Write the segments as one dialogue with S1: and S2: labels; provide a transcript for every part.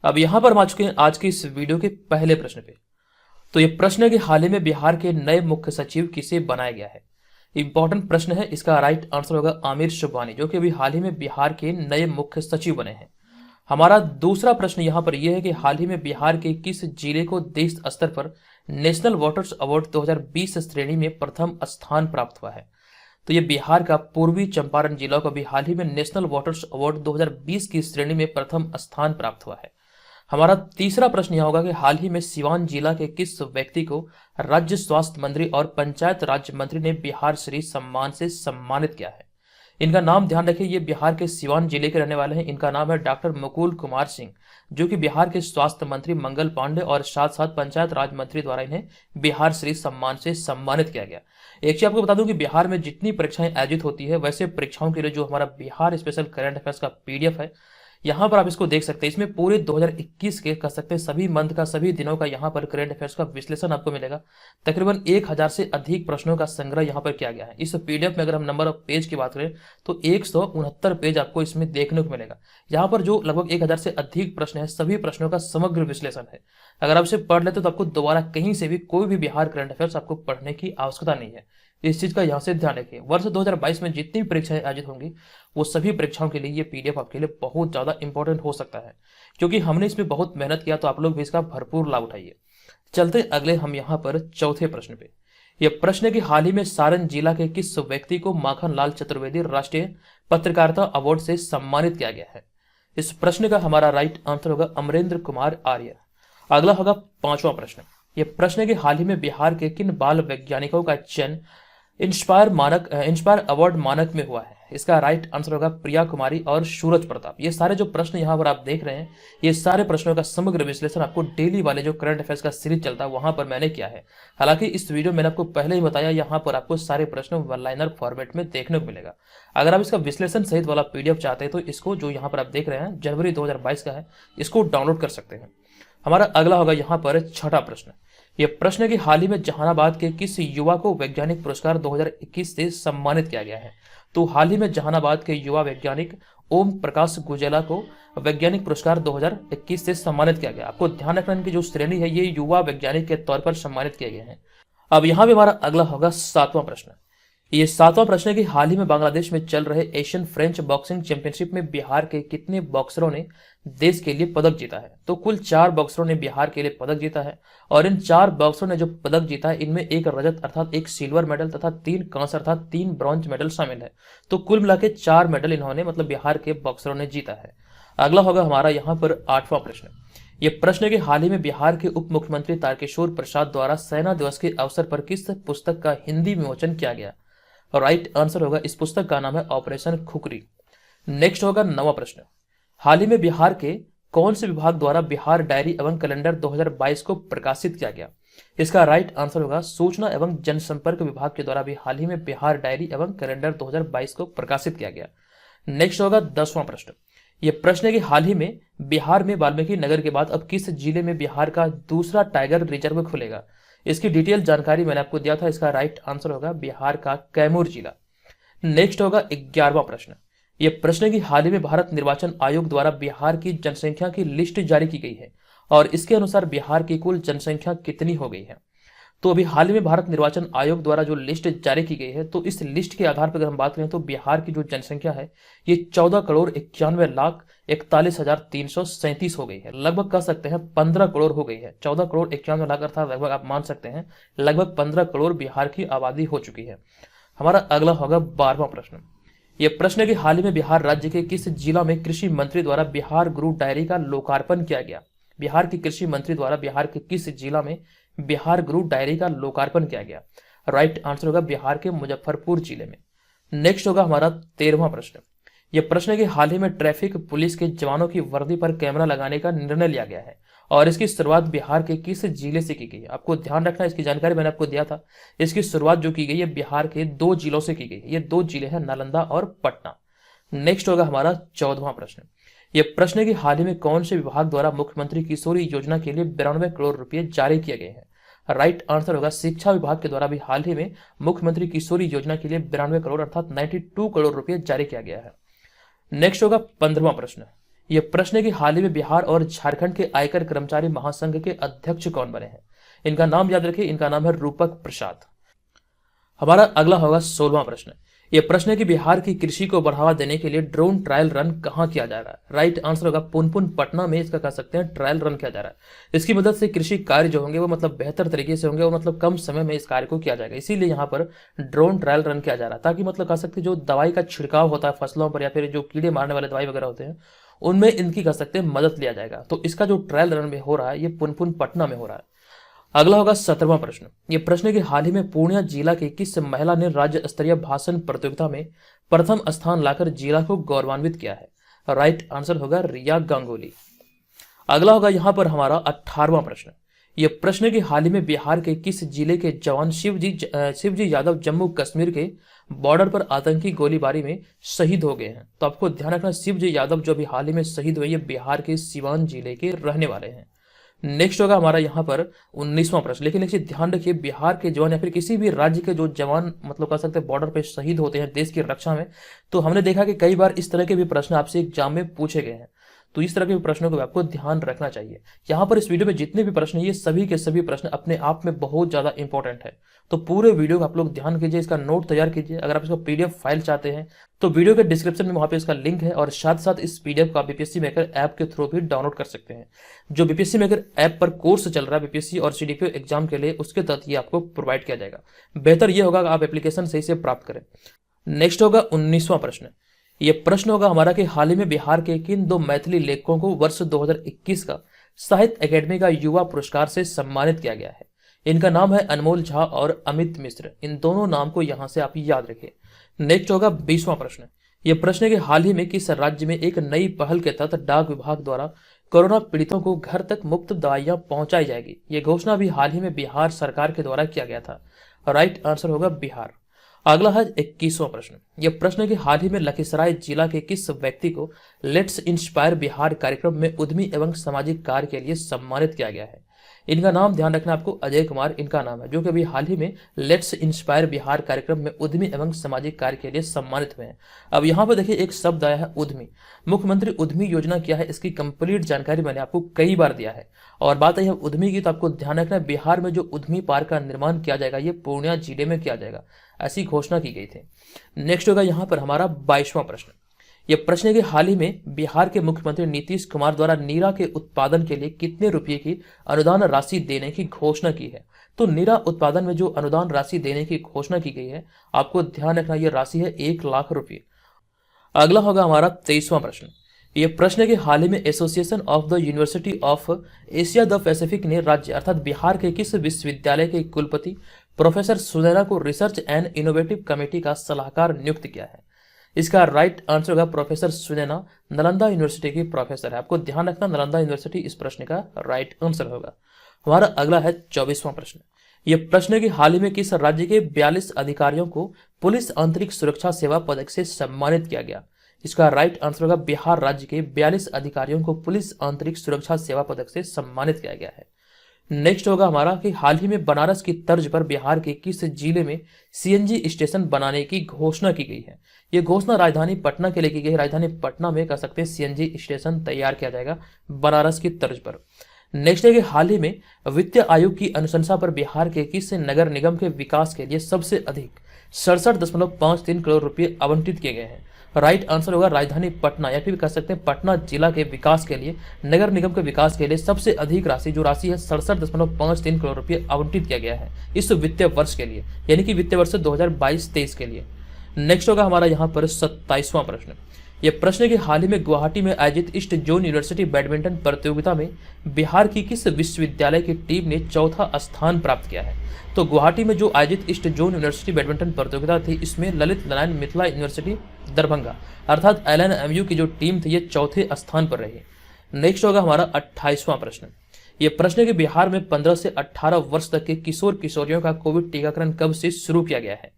S1: अब यहां पर हम आ चुके हैं आज के इस वीडियो के पहले प्रश्न पे। तो ये प्रश्न है कि हाल ही में बिहार के नए मुख्य सचिव किसे बनाया गया है। इंपॉर्टेंट प्रश्न है, इसका राइट आंसर होगा आमिर सुबहानी, जो कि अभी हाल ही में बिहार के नए मुख्य सचिव बने हैं। हमारा दूसरा प्रश्न यहां पर यह है कि हाल ही में बिहार के किस जिले को देश स्तर पर नेशनल वाटर्स अवार्ड 2020 श्रेणी में प्रथम स्थान प्राप्त हुआ है। तो ये बिहार का पूर्वी चंपारण जिला को भी हाल ही में नेशनल वाटर्स अवार्ड 2020 की श्रेणी में प्रथम स्थान प्राप्त हुआ है। हमारा तीसरा प्रश्न यह होगा कि हाल ही में सिवान जिला के किस व्यक्ति को राज्य स्वास्थ्य मंत्री और पंचायत राज मंत्री ने बिहार श्री सम्मान से सम्मानित किया है। इनका नाम ध्यान रखिए, ये बिहार के सिवान जिले के रहने वाले हैं। इनका नाम है डॉक्टर मुकुल कुमार सिंह, जो कि बिहार के स्वास्थ्य मंत्री मंगल पांडे और साथ साथ पंचायत राज मंत्री द्वारा इन्हें बिहार श्री सम्मान से सम्मानित किया गया। एक चीज आपको बता दूं कि बिहार में जितनी परीक्षाएं आयोजित होती है, वैसे परीक्षाओं के लिए जो हमारा बिहार स्पेशल करंट अफेयर्स का पीडीएफ है, यहाँ पर आप इसको देख सकते हैं। इसमें पूरे 2021 के कह सकते हैं सभी मंथ का, सभी दिनों का यहाँ पर करंट अफेयर्स का विश्लेषण आपको मिलेगा। तकरीबन 1000 से अधिक प्रश्नों का संग्रह यहाँ पर किया गया है। इस पीडीएफ में अगर हम नंबर ऑफ पेज की बात करें तो 169 पेज आपको इसमें देखने को मिलेगा। यहाँ पर जो लगभग 1000 से अधिक प्रश्न है, सभी प्रश्नों का समग्र विश्लेषण है। अगर आप इसे पढ़ लेते तो आपको दोबारा कहीं से भी कोई भी बिहार करंट अफेयर्स आपको पढ़ने की आवश्यकता नहीं है। इस चीज का यहाँ से ध्यान रखिए। वर्ष 2022 में जितनी भी परीक्षाएं आयोजित होंगी, वो सभी परीक्षाओं के लिए ये पीडीएफ आपके लिए बहुत ज्यादा इंपॉर्टेंट हो सकता है, क्योंकि हमने इसमें बहुत मेहनत किया। तो आप लोग भी इसका भरपूर लाभ उठाइए। चलते अगले हम यहाँ पर चौथे प्रश्न पे। यह प्रश्न है कि हाल ही में सारण जिला के किस व्यक्ति को माखन लाल चतुर्वेदी राष्ट्रीय पत्रकारिता अवार्ड से सम्मानित किया गया है। इस प्रश्न का हमारा राइट आंसर होगा अमरेंद्र कुमार आर्य। अगला होगा पांचवा प्रश्न। यह प्रश्न है कि हाल ही में बिहार के किन बाल वैज्ञानिकों का चयन इंस्पायर अवार्ड मानक में हुआ है। इसका राइट आंसर होगा प्रिया कुमारी और सूरज प्रताप। ये सारे जो प्रश्न यहाँ पर आप देख रहे हैं, ये सारे प्रश्नों का समग्र विश्लेषण आपको डेली वाले जो करंट अफेयर्स का सीरीज चलता है वहां पर मैंने किया है। हालांकि इस वीडियो में मैंने आपको पहले ही बताया, यहाँ पर आपको सारे प्रश्न वन लाइनर फॉर्मेट में देखने को मिलेगा। अगर आप इसका विश्लेषण सहित वाला पीडीएफ चाहते हैं तो इसको, जो यहाँ पर आप देख रहे हैं, जनवरी 2022 का है, इसको डाउनलोड कर सकते हैं। हमारा अगला होगा यहाँ पर छठा प्रश्न। यह प्रश्न है कि हाल ही में जहानाबाद के किस युवा को वैज्ञानिक पुरस्कार 2021 से सम्मानित किया गया है। तो हाल ही में जहानाबाद के युवा वैज्ञानिक ओम प्रकाश गुजेला को वैज्ञानिक पुरस्कार 2021 से सम्मानित किया गया। आपको ध्यान रखना, इनकी जो श्रेणी है ये युवा वैज्ञानिक के तौर पर सम्मानित किए गए हैं। अब यहाँ पे हमारा अगला होगा सातवां प्रश्न। ये सातवां प्रश्न है कि हाल ही में बांग्लादेश में चल रहे एशियन फ्रेंच बॉक्सिंग चैंपियनशिप में बिहार के कितने बॉक्सरों ने देश के लिए पदक जीता है। तो कुल 4 बॉक्सरों ने बिहार के लिए पदक जीता है, और इन 4 बॉक्सरों ने जो पदक जीता है, इनमें 1 रजत अर्थात 1 सिल्वर मेडल तथा 3 कांस्य अर्थात 3 ब्रॉन्ज मेडल शामिल है। तो कुल मिला के 4 मेडल इन्होंने, मतलब बिहार के बॉक्सरों ने जीता है। अगला होगा हमारा यहाँ पर 8वां प्रश्न। यह प्रश्न है कि हाल ही में बिहार के उप मुख्यमंत्री तारकिशोर प्रसाद द्वारा सेना दिवस के अवसर पर किस पुस्तक का हिंदी विमोचन किया गया। राइट आंसर होगा, इस पुस्तक का नाम है ऑपरेशन खुखरी। नेक्स्ट होगा 9वां प्रश्न। हाल ही में बिहार के कौन से विभाग द्वारा बिहार डायरी एवं कैलेंडर 2022 को प्रकाशित किया गया। इसका राइट आंसर होगा सूचना एवं जनसंपर्क विभाग के द्वारा भी हाल ही में बिहार डायरी एवं कैलेंडर 2022 को प्रकाशित किया गया। नेक्स्ट होगा 10वां प्रश्न। यह प्रश्न है कि हाल ही में बिहार में वाल्मीकि नगर के बाद अब किस जिले में बिहार का दूसरा टाइगर रिजर्व खुलेगा। इसकी डिटेल जानकारी मैंने आपको दिया था। इसका राइट आंसर होगा बिहार का कैमूर जिला। नेक्स्ट होगा 11वां प्रश्न। यह प्रश्न है कि हाल ही में भारत निर्वाचन आयोग द्वारा बिहार की जनसंख्या की लिस्ट जारी की गई है, और इसके अनुसार बिहार की कुल जनसंख्या कितनी हो गई है। तो अभी हाल ही में भारत निर्वाचन आयोग द्वारा जो लिस्ट जारी की गई है, तो इस लिस्ट के आधार पर अगर हम बात करें तो बिहार की जो जनसंख्या है ये 14,91,41,337 हो गई है। लगभग कह सकते हैं 15 करोड़ हो गई है। 14,91,41,000 अर्थात लगभग आप मान सकते हैं लगभग 15 करोड़ बिहार की आबादी हो चुकी है। हमारा अगला होगा 12वां प्रश्न। यह प्रश्न है कि हाल ही में बिहार राज्य के किस जिला में कृषि मंत्री द्वारा बिहार गुरु डायरी का लोकार्पण किया गया। बिहार के कृषि मंत्री द्वारा बिहार के किस जिला में बिहार गुरु डायरी का लोकार्पण किया गया। राइट आंसर होगा बिहार के मुजफ्फरपुर जिले में। नेक्स्ट होगा हमारा 13वां प्रश्न। यह प्रश्न है कि हाल ही में ट्रैफिक पुलिस के जवानों की वर्दी पर कैमरा लगाने का निर्णय लिया गया है, और इसकी शुरुआत बिहार के किस जिले से की गई है। आपको ध्यान रखना, इसकी जानकारी मैंने आपको दिया था। इसकी शुरुआत जो की गई है बिहार के 2 जिलों से की गई है। ये 2 जिले हैं, नालंदा और पटना। नेक्स्ट होगा हमारा 14वां प्रश्न। यह प्रश्न है कि हाल ही में कौन से विभाग द्वारा मुख्यमंत्री किशोरी योजना के लिए 92 करोड़ रुपए जारी किए गए हैं। राइट आंसर होगा शिक्षा विभाग के द्वारा भी हाल ही में मुख्यमंत्री किशोरी योजना के लिए 92 करोड़ अर्थात 92 करोड़ रुपए जारी किया गया है। नेक्स्ट होगा 15वां प्रश्न। ये प्रश्न है कि हाल ही में बिहार और झारखंड के आयकर कर्मचारी महासंघ के अध्यक्ष कौन बने हैं? इनका नाम याद रखिए, इनका नाम है रूपक प्रसाद। हमारा अगला होगा 16वां प्रश्न। यह प्रश्न है कि बिहार की कृषि को बढ़ावा देने के लिए ड्रोन ट्रायल रन कहां किया जा रहा है? राइट आंसर होगा पुनपुन पटना में इसका कह सकते हैं ट्रायल रन किया जा रहा है। इसकी मदद से कृषि कार्य जो होंगे वो बेहतर तरीके से होंगे और कम समय में इस कार्य को किया जाएगा, इसीलिए यहाँ पर ड्रोन ट्रायल रन किया जा रहा है, ताकि कह सकते हैं जो दवाई का छिड़काव होता है फसलों पर या फिर जो कीड़े मारने वाले दवाई वगैरह होते हैं उनमें इनकी कह सकते हैं मदद लिया जाएगा। तो इसका जो ट्रायल रन में हो रहा है ये पुनपुन पटना में हो रहा है। अगला होगा 17वां प्रश्न। ये प्रश्न है कि हाल ही में पूर्णिया जिला के किस महिला ने राज्य स्तरीय भाषण प्रतियोगिता में प्रथम स्थान लाकर जिला को गौरवान्वित किया है? राइट आंसर होगा रिया गांगुली। अगला होगा यहाँ पर हमारा 18वां प्रश्न। यह प्रश्न है कि हाल ही में बिहार के किस जिले के जवान शिवजी यादव जम्मू कश्मीर के बॉर्डर पर आतंकी गोलीबारी में शहीद हो गए हैं? तो आपको ध्यान रखना, शिवजी यादव जो अभी हाल ही में शहीद हुए ये बिहार के सिवान जिले के रहने वाले हैं। नेक्स्ट होगा हमारा यहाँ पर 19वां प्रश्न। लेकिन ध्यान रखिए, बिहार के जवान या फिर किसी भी राज्य के जो जवान कह सकते हैं बॉर्डर पे शहीद होते हैं देश की रक्षा में, तो हमने देखा कि कई बार इस तरह के भी प्रश्न आपसे एग्जाम में पूछे गए हैं, तो इस तरह के प्रश्नों को आपको ध्यान रखना चाहिए। यहाँ पर इस वीडियो में जितने भी प्रश्न ये सभी के सभी प्रश्न अपने आप में बहुत ज्यादा इंपॉर्टेंट है, तो पूरे वीडियो को आप लोग ध्यान कीजिए, इसका नोट तैयार कीजिए। अगर आप इसका पीडीएफ फाइल चाहते हैं तो वीडियो के डिस्क्रिप्शन में वहां पे इसका लिंक है, और साथ साथ इस पीडीएफ को आप बीपीएससी मेकर ऐप के थ्रू भी डाउनलोड कर सकते हैं। जो बीपीएससी मेकर ऐप पर कोर्स चल रहा है बीपीएससी और सीडीपीओ एग्जाम के लिए, उसके तहत ये आपको प्रोवाइड किया जाएगा। बेहतर यह होगा आप एप्लीकेशन सही से प्राप्त करें। नेक्स्ट होगा 19वां प्रश्न। यह प्रश्न होगा हमारा कि हाल ही में बिहार के किन दो मैथिली लेखकों को वर्ष 2021 का साहित्य अकेडमी का युवा पुरस्कार से सम्मानित किया गया है? इनका नाम है अनमोल झा और अमित मिश्र। इन दोनों नाम को यहां से आप याद रखिए। नेक्स्ट होगा 20वां प्रश्न। यह प्रश्न है कि हाल ही में किस राज्य में एक नई पहल के तहत डाक विभाग द्वारा कोरोना पीड़ितों को घर तक मुफ्त दवाइयां पहुंचाई जाएगी? यह घोषणा भी हाल ही में बिहार सरकार के द्वारा किया गया था। राइट आंसर होगा बिहार। अगला है 21वां प्रश्न। यह प्रश्न है कि हाल ही में लखीसराय जिला के किस व्यक्ति को लेट्स इंस्पायर बिहार कार्यक्रम में उद्यमी एवं सामाजिक कार्य के लिए सम्मानित किया गया है? इनका नाम ध्यान रखना आपको, अजय कुमार इनका नाम है, जो कि अभी हाल ही में लेट्स इंस्पायर बिहार कार्यक्रम में उद्यमी एवं सामाजिक कार्य के लिए सम्मानित हुए हैं। अब यहाँ पर देखिए एक शब्द आया है उद्यमी। मुख्यमंत्री उद्यमी योजना क्या है, इसकी कंप्लीट जानकारी मैंने आपको कई बार दिया है, और बात आई है उद्यमी की, तो आपको ध्यान रखना बिहार में जो उद्यमी पार्क का निर्माण किया जाएगा ये पूर्णिया जिले में किया जाएगा, ऐसी घोषणा की गई थी। नेक्स्ट होगा यहाँ पर हमारा 22वां प्रश्न। यह प्रश्न है कि हाल ही में बिहार के मुख्यमंत्री नीतीश कुमार द्वारा नीरा के उत्पादन के लिए कितने रुपए की अनुदान राशि देने की घोषणा की है? तो नीरा उत्पादन में जो अनुदान राशि देने की घोषणा की गई है, आपको ध्यान रखना यह राशि है 1 लाख रुपये। अगला होगा हमारा 23वां प्रश्न। यह प्रश्न है कि हाल ही में association of the university of Asia the Pacific ने राज्य अर्थात बिहार के किस विश्वविद्यालय के कुलपति प्रोफेसर सुनैना को रिसर्च एंड इनोवेटिव कमेटी का सलाहकार नियुक्त किया है? इसका राइट आंसर होगा प्रोफेसर सुनैना नालंदा यूनिवर्सिटी की प्रोफेसर है। आपको ध्यान रखना नालंदा यूनिवर्सिटी इस प्रश्न का राइट आंसर होगा। हमारा अगला है 24वां प्रश्न। यह प्रश्न है कि हाल ही में किस राज्य के 42 अधिकारियों को पुलिस आंतरिक सुरक्षा सेवा पदक से सम्मानित किया गया? इसका राइट आंसर होगा बिहार राज्य के 42 अधिकारियों को पुलिस आंतरिक सुरक्षा सेवा पदक से सम्मानित किया गया है। नेक्स्ट होगा हमारा कि हाल ही में बनारस की तर्ज पर बिहार के किस जिले में सीएनजी स्टेशन बनाने की घोषणा की गई है? यह घोषणा राजधानी पटना के लिए की गई है। राजधानी पटना में कह सकते हैं सीएनजी स्टेशन तैयार किया जाएगा बनारस की तर्ज पर। नेक्स्ट है कि हाल ही में वित्त आयोग की अनुशंसा पर बिहार के किस नगर निगम के विकास के लिए सबसे अधिक 67.53 करोड़ रुपए आवंटित किए गए हैं? राइट आंसर होगा राजधानी पटना, या फिर कह सकते हैं पटना जिला के विकास के लिए, नगर निगम के विकास के लिए सबसे अधिक राशि जो राशि है 67.53 करोड़ रुपए आवंटित किया गया है इस वित्तीय वर्ष के लिए, यानी कि वित्तीय वर्ष 2022-23 के लिए। नेक्स्ट होगा हमारा यहाँ पर 27वां प्रश्न। यह प्रश्न है कि हाल ही में गुवाहाटी में आयोजित ईस्ट जोन यूनिवर्सिटी बैडमिंटन प्रतियोगिता में बिहार की किस विश्वविद्यालय की टीम ने चौथा स्थान प्राप्त किया है? तो गुवाहाटी में जो आयोजित ईस्ट जोन यूनिवर्सिटी बैडमिंटन प्रतियोगिता थी, इसमें ललित नारायण मिथिला यूनिवर्सिटी दरभंगा अर्थात LNMU की जो टीम थी ये चौथे स्थान पर रही। नेक्स्ट होगा हमारा 28वां प्रश्न। यह प्रश्न है कि बिहार में 15 से 18 वर्ष तक के किशोर किशोरियों का कोविड टीकाकरण कब से शुरू किया गया है?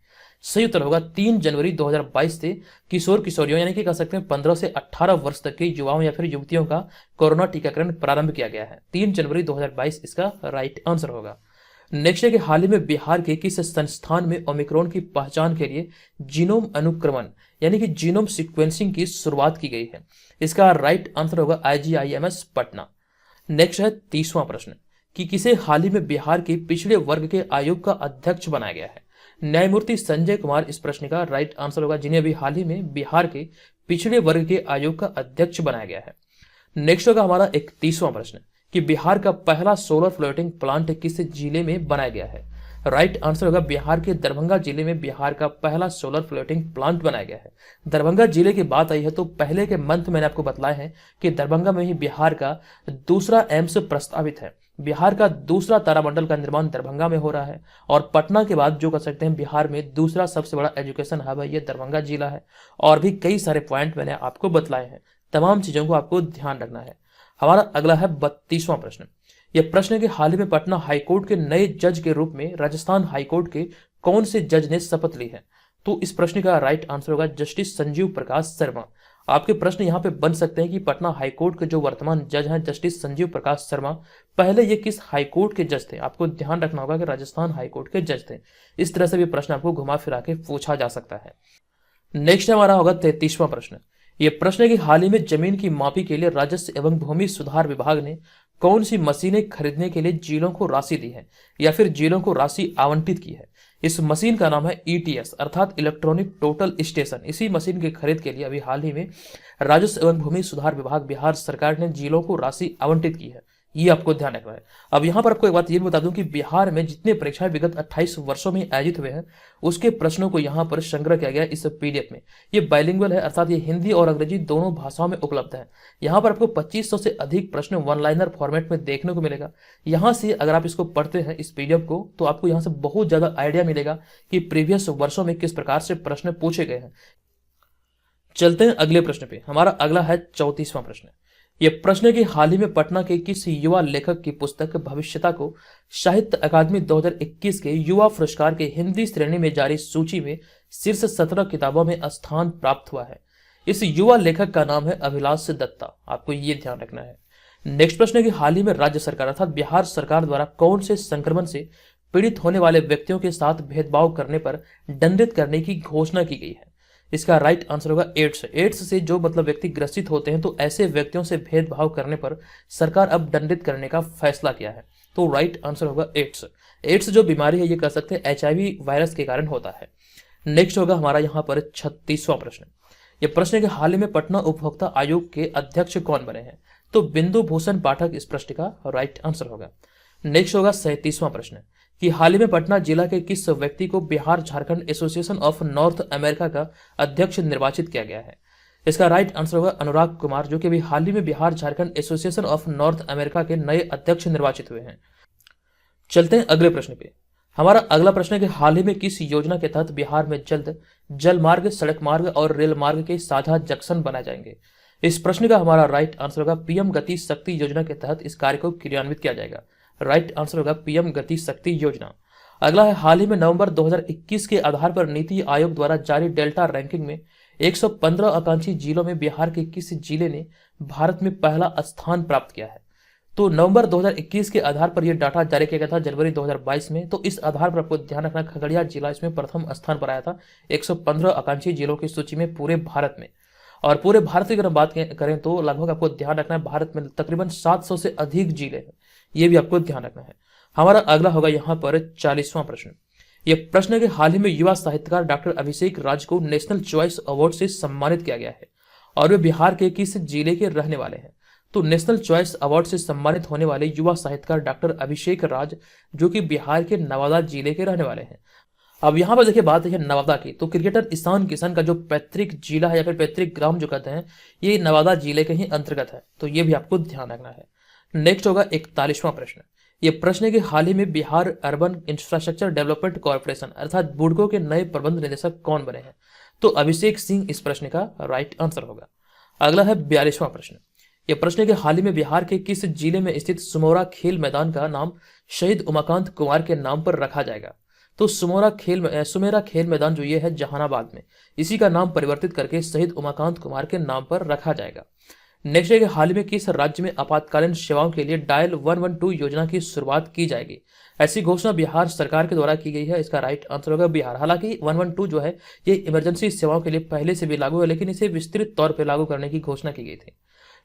S1: सही उत्तर होगा 3 जनवरी 2022 से किशोर किशोरियों यानी कि कह सकते हैं 15 से 18 वर्ष तक के युवाओं या फिर युवतियों का कोरोना टीकाकरण प्रारंभ किया गया है। 3 जनवरी 2022 इसका राइट आंसर होगा। नेक्स्ट है कि हाल ही में बिहार के किस संस्थान में ओमिक्रॉन की पहचान के लिए जीनोम अनुक्रमण यानी कि जीनोम सीक्वेंसिंग की शुरुआत की गई है? इसका राइट आंसर होगा IGIMS पटना। नेक्स्ट है 30वां प्रश्न कि किसे हाल ही में बिहार के पिछड़े वर्ग के आयोग का अध्यक्ष बनाया गया है? न्यायमूर्ति संजय कुमार इस प्रश्न का राइट आंसर होगा, जिन्हें अभी हाल ही में बिहार के पिछड़े वर्ग के आयोग का अध्यक्ष बनाया गया है। नेक्स्ट होगा हमारा 31वां प्रश्न कि बिहार का पहला सोलर फ्लोटिंग प्लांट किस जिले में बनाया गया है? राइट आंसर होगा बिहार के दरभंगा जिले में बिहार का पहला सोलर फ्लोटिंग प्लांट बनाया गया है। दरभंगा जिले की बात आई है तो पहले के मंथ मैंने आपको बताया है कि दरभंगा में ही बिहार का दूसरा एम्स प्रस्तावित है। बिहार का दूसरा तारामंडल का निर्माण दरभंगा में हो रहा है और पटना के बाद जो कर सकते हैं बिहार में दूसरा सबसे बड़ा एजुकेशन हब है ये दरभंगा जिला है। और भी कई सारे पॉइंट मैंने आपको बतलाए हैं, तमाम चीजों को आपको ध्यान रखना है। हमारा अगला है 32वां प्रश्न। यह प्रश्न है कि हाल ही में पटना हाईकोर्ट के नए जज के रूप में राजस्थान हाईकोर्ट के कौन से जज ने शपथ ली है? तो इस प्रश्न का राइट आंसर होगा जस्टिस संजीव प्रकाश शर्मा। आपके प्रश्न यहाँ पे बन सकते हैं कि पटना हाईकोर्ट के जो वर्तमान जज हैं जस्टिस संजीव प्रकाश शर्मा, पहले ये किस हाईकोर्ट के जज थे? आपको ध्यान रखना होगा कि राजस्थान हाईकोर्ट के जज थे। इस तरह से भी प्रश्न आपको घुमा फिरा के पूछा जा सकता है। नेक्स्ट हमारा होगा 33वां प्रश्न। यह प्रश्न है कि हाल ही में जमीन की मापी के लिए राजस्व एवं भूमि सुधार विभाग ने कौन सी मशीनें खरीदने के लिए जिलों को राशि दी है या फिर जिलों को राशि आवंटित की है? इस मशीन का नाम है ETS अर्थात इलेक्ट्रॉनिक टोटल स्टेशन। इसी मशीन की खरीद के लिए अभी हाल ही में राजस्व एवं भूमि सुधार विभाग बिहार सरकार ने जिलों को राशि आवंटित की है। ये आपको ध्यान रखना है। अब यहाँ पर आपको एक बात ये बता दूं कि बिहार में जितने परीक्षाएं विगत 28 वर्षों में आयोजित हुए हैं उसके प्रश्नों को यहाँ पर संग्रह किया गया इस PDF में। ये बाइलिंगुअल है अर्थात ये हिंदी और अंग्रेजी दोनों भाषाओं में उपलब्ध है। यहाँ पर आपको 2500 से अधिक प्रश्न वन लाइनर फॉर्मेट में देखने को मिलेगा। यहाँ से अगर आप इसको पढ़ते हैं इस PDF को तो आपको यहाँ से बहुत ज्यादा आइडिया मिलेगा कि प्रीवियस वर्षों में किस प्रकार से प्रश्न पूछे गए हैं। चलते हैं अगले प्रश्न पे। हमारा अगला है 34वां प्रश्न। यह प्रश्न है कि हाल ही में पटना के किस युवा लेखक की पुस्तक भविष्यता को साहित्य अकादमी 2021 के युवा पुरस्कार के हिंदी श्रेणी में जारी सूची में शीर्ष 17 किताबों में स्थान प्राप्त हुआ है? इस युवा लेखक का नाम है अभिलाष दत्ता। आपको ये ध्यान रखना है। नेक्स्ट प्रश्न है कि हाल ही में राज्य सरकार अर्थात बिहार सरकार द्वारा कौन से संक्रमण से पीड़ित होने वाले व्यक्तियों के साथ भेदभाव करने पर दंडित करने की घोषणा की गई है? इसका राइट आंसर होगा एड्स। एड्स से जो व्यक्ति ग्रसित होते हैं तो ऐसे व्यक्तियों से भेदभाव करने पर सरकार अब दंडित करने का फैसला किया है। तो राइट आंसर होगा एड्स। एड्स जो बीमारी है ये कह सकते हैं HIV वायरस के कारण होता है। नेक्स्ट होगा हमारा यहाँ पर 36वां प्रश्न। यह प्रश्न है कि हाल ही में पटना उपभोक्ता आयोग के अध्यक्ष कौन बने हैं? तो बिंदु भूषण पाठक इस प्रश्न का राइट आंसर होगा। नेक्स्ट होगा 37वां प्रश्न कि हाल ही में पटना जिला के किस व्यक्ति को Bihar Jharkhand association of north America का अध्यक्ष निर्वाचित किया गया है? इसका राइट आंसर होगा अनुराग कुमार, जो कि अभी हाल ही में Bihar Jharkhand association of north America के नए अध्यक्ष निर्वाचित हुए हैं। चलते हैं अगले प्रश्न पे। हमारा अगला प्रश्न है कि हाल ही में किस योजना के तहत बिहार में जल्द जल मार्ग, सड़क मार्ग और रेल मार्ग के साझा जंक्शन बनाए जाएंगे? इस प्रश्न का हमारा राइट आंसर होगा PM गति शक्ति योजना के तहत इस कार्य को क्रियान्वित किया जाएगा। राइट आंसर होगा PM गति शक्ति योजना। अगला है हाल ही में नवंबर 2021 के आधार पर नीति आयोग द्वारा जारी डेल्टा रैंकिंग में 115 आकांक्षी जिलों में बिहार के किस जिले ने भारत में पहला स्थान प्राप्त किया है? तो नवंबर 2021 के आधार पर यह डाटा जारी किया गया था जनवरी 2022 में। तो इस आधार पर आपको ध्यान रखना खगड़िया जिला इसमें प्रथम स्थान पर आया था 115 आकांक्षी जिलों की सूची में पूरे भारत में। और पूरे भारत की अगर बात करें तो लगभग आपको ध्यान रखना है भारत में तकरीबन 700 से अधिक जिले हैं, ये भी आपको ध्यान रखना है। हमारा अगला होगा यहाँ पर 40वां प्रश्न। यह प्रश्न है कि हाल ही में युवा साहित्यकार डॉक्टर अभिषेक राज को नेशनल चॉइस अवार्ड से सम्मानित किया गया है और वे बिहार के किस जिले के रहने वाले हैं? तो नेशनल चॉइस अवार्ड से सम्मानित होने वाले युवा साहित्यकार डॉक्टर अभिषेक राज जो कि बिहार के नवादा जिले के रहने वाले हैं। अब यहाँ पर देखिए बात है नवादा की, तो क्रिकेटर ईशान किशन का जो पैतृक जिला है या फिर पैतृक ग्राम जो कहते हैं ये नवादा जिले के ही अंतर्गत है, तो ये भी आपको ध्यान रखना है। नेक्स्ट होगा 41वां प्रश्न। यह प्रश्न है कि हाल ही में Bihar urban infrastructure development corporation अर्थात बुडको के नए प्रबंध निदेशक कौन बने हैं? तो अभिषेक सिंह इस प्रश्न का राइट आंसर होगा। अगला है 42वां प्रश्न। यह प्रश्न है कि हाल ही में बिहार के किस जिले में स्थित सुमोरा खेल मैदान का नाम शहीद उमाकांत कुमार के नाम पर रखा जाएगा? तो सुमेरा खेल मैदान जो ये है जहानाबाद में, इसी का नाम परिवर्तित करके शहीद उमाकांत कुमार के नाम पर रखा जाएगा। नेक्स्ट है कि हाल ही में किस राज्य में आपातकालीन सेवाओं के लिए डायल 112 योजना की शुरुआत की जाएगी? ऐसी घोषणा बिहार सरकार के द्वारा की गई है। इसका राइट आंसर होगा बिहार। हालांकि 112 जो है ये इमरजेंसी सेवाओं के लिए पहले से भी लागू है, लेकिन इसे विस्तृत तौर पर लागू करने की घोषणा की गई थी।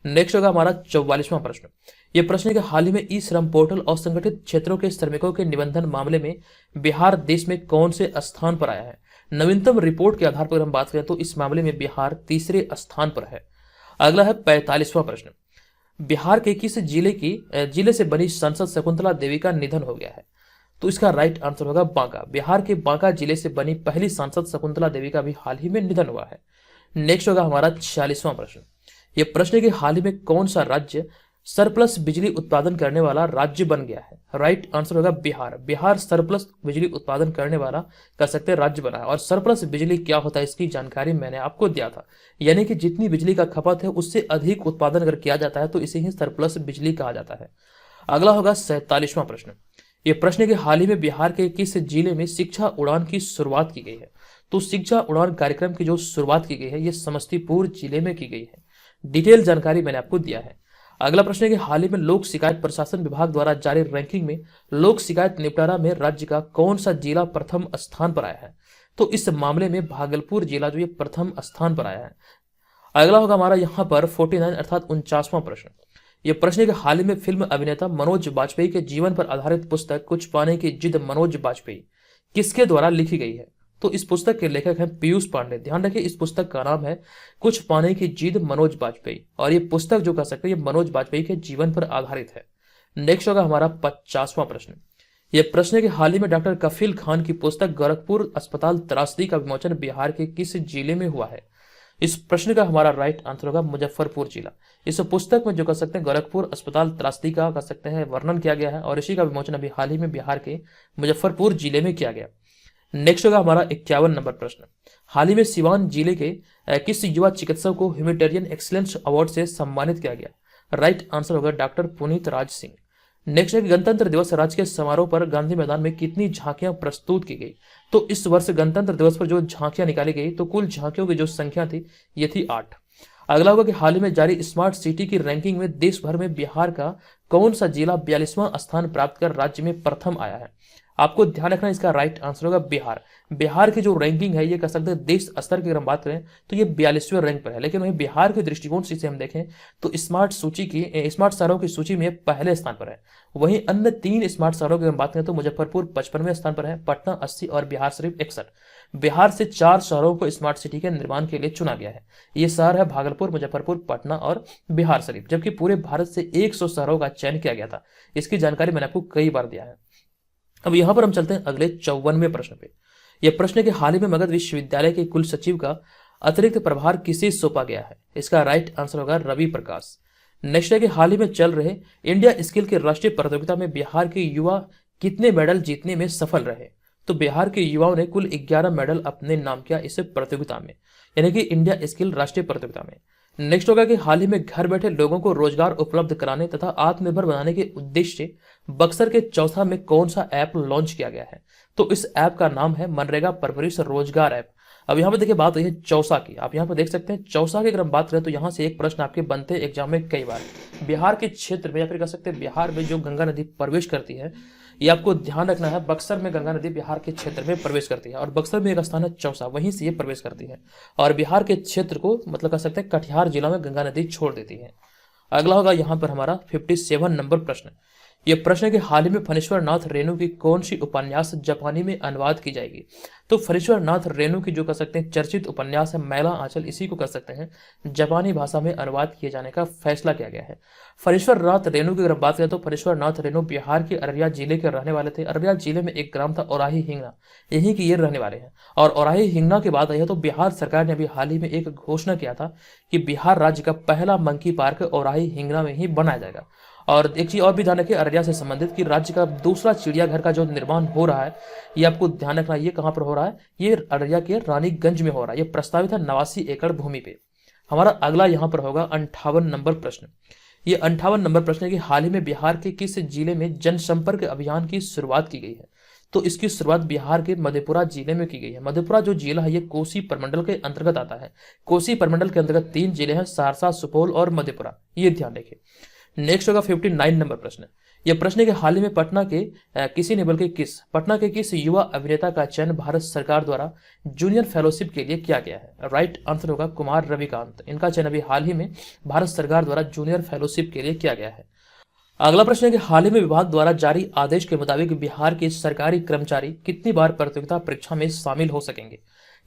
S1: नेक्स्ट होगा हमारा 44वां प्रश्न। ये प्रश्न है कि हाल ही में ई श्रम पोर्टल असंगठित क्षेत्रों के श्रमिकों के निबंधन मामले में बिहार देश में कौन से स्थान पर आया है। नवीनतम रिपोर्ट के आधार पर हम बात करें तो इस मामले में बिहार तीसरे स्थान पर है। अगला है 45वां प्रश्न। बिहार के किस जिले से बनी सांसद शकुंतला देवी का निधन हो गया है। तो इसका राइट आंसर होगा बांका। बिहार के बांका जिले से बनी पहली सांसद शकुंतला देवी का भी हाल ही में निधन हुआ है। नेक्स्ट होगा हमारा 46वां प्रश्न। यह प्रश्न है कि हाल ही में कौन सा राज्य सरप्लस बिजली उत्पादन करने वाला राज्य बन गया है। राइट आंसर होगा बिहार। बिहार सरप्लस बिजली उत्पादन करने वाला कह सकते हैं राज्य बना है। और सरप्लस बिजली क्या होता है इसकी जानकारी मैंने आपको दिया था, यानी कि जितनी बिजली का खपत है उससे अधिक उत्पादन अगर किया जाता है तो इसे ही सरप्लस बिजली कहा जाता है। अगला होगा 47वां प्रश्न। यह प्रश्न है कि हाल ही में बिहार के किस जिले में शिक्षा उड़ान की शुरुआत की गई है। तो शिक्षा उड़ान कार्यक्रम की जो शुरुआत की गई है ये समस्तीपुर जिले में की गई है। डिटेल जानकारी मैंने आपको दिया है। अगला प्रश्न है कि हाल ही में लोक शिकायत प्रशासन विभाग द्वारा जारी रैंकिंग में लोक शिकायत निपटारा में राज्य का कौन सा जिला प्रथम स्थान पर आया है। तो इस मामले में भागलपुर जिला जो ये प्रथम स्थान पर आया है। अगला होगा हमारा यहाँ पर 49 अर्थात 49वां प्रश्न। यह प्रश्न है कि हाल ही में फिल्म अभिनेता मनोज बाजपेयी के जीवन पर आधारित पुस्तक कुछ पाने की जिद मनोज बाजपेयी किसके द्वारा लिखी गई है। तो इस पुस्तक के लेखक हैं पीयूष पांडे। ध्यान रखिए इस पुस्तक का नाम है कुछ पाने की जिद मनोज बाजपेयी, और ये पुस्तक जो कह सकते हैं मनोज बाजपेयी के जीवन पर आधारित है। नेक्स्ट होगा हमारा 50वां प्रश्न। यह प्रश्न है कि हाल ही में डॉक्टर कफील खान की पुस्तक गोरखपुर अस्पताल त्रासदी का विमोचन बिहार के किस जिले में हुआ है। इस प्रश्न का हमारा राइट आंसर होगा मुजफ्फरपुर जिला। इस पुस्तक में जो कह सकते हैं गोरखपुर अस्पताल त्रासदी का कह सकते हैं वर्णन किया गया है, और इसी का विमोचन अभी हाल ही में बिहार के मुजफ्फरपुर जिले में किया गया। नेक्स्ट होगा हमारा 51 नंबर प्रश्न। हाल ही में सिवान जिले के किस युवा चिकित्सक को ह्यूमैनिटेरियन एक्सीलेंस अवार्ड से सम्मानित किया गया। राइट आंसर होगा डॉक्टर पुनीत राज सिंह। नेक्स्ट है गणतंत्र दिवस राजकीय समारोह पर गांधी मैदान में कितनी झांकियां प्रस्तुत की गई। तो इस वर्ष गणतंत्र दिवस पर जो झांकियां निकाली गई तो कुल झांकियों की जो संख्या थी ये थी 8। अगला होगा कि हाल ही में जारी स्मार्ट सिटी की रैंकिंग में देश भर में बिहार का कौन सा जिला 42वां स्थान प्राप्त कर राज्य में प्रथम आया है। आपको ध्यान रखना इसका राइट आंसर होगा बिहार। बिहार की जो रैंकिंग है ये कह सकते हैं देश स्तर की अगर हम बात करें तो ये 42वें रैंक पर है, लेकिन वहीं बिहार के दृष्टिकोण से हम देखें तो स्मार्ट शहरों की सूची में पहले स्थान पर है। वहीं अन्य 3 स्मार्ट शहरों की हम बात करें तो मुजफ्फरपुर 55वें स्थान पर है, पटना 80 और बिहार शरीफ 61। बिहार से 4 शहरों को स्मार्ट सिटी के निर्माण के लिए चुना गया है। ये शहर है भागलपुर, मुजफ्फरपुर, पटना और बिहार शरीफ, जबकि पूरे भारत से 100 शहरों का चयन किया गया था। इसकी जानकारी मैंने आपको कई बार दिया है। अब यहां पर हम चलते हैं अगले 54वें प्रश्न पे। यह प्रश्न है कि हाल ही में मगध विश्वविद्यालय के कुल सचिव का अतिरिक्त प्रभार किसे सौंपा गया है। इसका राइट आंसर होगा रवि प्रकाश। नेक्स्ट है कि हाल ही में चल रहे इंडिया स्किल के राष्ट्रीय प्रतियोगिता में बिहार के युवा कितने मेडल जीतने में सफल रहे। तो बिहार के युवाओं ने कुल 11 मेडल अपने नाम किया इस प्रतियोगिता में, यानी कि इंडिया स्किल राष्ट्रीय प्रतियोगिता में। नेक्स्ट होगा कि हाल ही में घर बैठे लोगों को रोजगार उपलब्ध कराने तथा आत्मनिर्भर बनाने के उद्देश्य से बक्सर के चौसा में कौन सा ऐप लॉन्च किया गया है। तो इस ऐप का नाम है मनरेगा परवरिश रोजगार ऐप। अब यहाँ पे देखिए बात है चौसा की। आप यहाँ पे देख सकते हैं चौसा की अगर हम बात करें तो यहाँ से एक प्रश्न आपके बनते हैं एग्जाम में कई बार। बिहार के क्षेत्र में या फिर कह सकते हैं बिहार में जो गंगा नदी प्रवेश करती है, ये आपको ध्यान रखना है। बक्सर में गंगा नदी बिहार के क्षेत्र में प्रवेश करती है, और बक्सर में एक स्थान है चौसा, वहीं से ये प्रवेश करती है और बिहार के क्षेत्र को मतलब कह सकते हैं कटिहार जिला में गंगा नदी छोड़ देती है। अगला होगा यहाँ पर हमारा 57 नंबर प्रश्न। यह प्रश्न है कि हाल ही में फणीश्वर नाथ रेणु की कौन सी उपन्यास जापानी में अनुवाद की जाएगी। तो फणीश्वर नाथ रेणु की जो कह सकते हैं चर्चित उपन्यास है मैला आंचल, इसी को कह सकते हैं जापानी भाषा में अनुवाद किए जाने का फैसला किया गया है। फणीश्वर नाथ रेणु की अगर बात करें तो फणीश्वर नाथ रेणु बिहार के अररिया जिले के रहने वाले थे। अररिया जिले में एक ग्राम था औराही हिंगना, यही की ये रहने वाले हैं। और औराही हिंगना की बात आई है तो बिहार सरकार ने अभी हाल ही में एक घोषणा किया था कि बिहार राज्य का पहला मंकी पार्क औराही हिंगना में ही बनाया जाएगा। और एक चीज और भी ध्यान रखिए अररिया से संबंधित कि राज्य का दूसरा चिड़ियाघर का जो निर्माण हो रहा है ये आपको ध्यान रखना, ये कहां पर हो रहा है, ये अररिया के रानीगंज में हो रहा है। ये प्रस्तावित है 89 एकड़ भूमि पे। हमारा अगला यहाँ पर होगा 58 नंबर प्रश्न। ये 58 नंबर प्रश्न है कि हाल ही में बिहार के किस जिले में जनसंपर्क अभियान की शुरुआत की गई है। तो इसकी शुरुआत बिहार के मधेपुरा जिले में की गई है। मधेपुरा जो जिला है ये कोसी प्रमंडल के अंतर्गत आता है। कोसी प्रमंडल के अंतर्गत 3 जिले हैं, सहरसा, सुपौल और मधेपुरा, ये ध्यान रखिए। नेक्स्ट होगा 59 नंबर प्रश्न। यह प्रश्न है कि हाल ही में पटना के किसी ने बल्कि पटना के किस युवा अभिनेता का चयन भारत सरकार द्वारा जूनियर फेलोशिप के लिए किया गया है? राइट आंसर होगा कुमार रविकांत। इनका चयन अभी हाल ही में भारत सरकार द्वारा जूनियर फेलोशिप के लिए किया गया है। अगला प्रश्न है कि हाल ही में विभाग द्वारा जारी आदेश के मुताबिक बिहार के सरकारी कर्मचारी कितनी बार प्रतियोगिता परीक्षा में शामिल हो सकेंगे?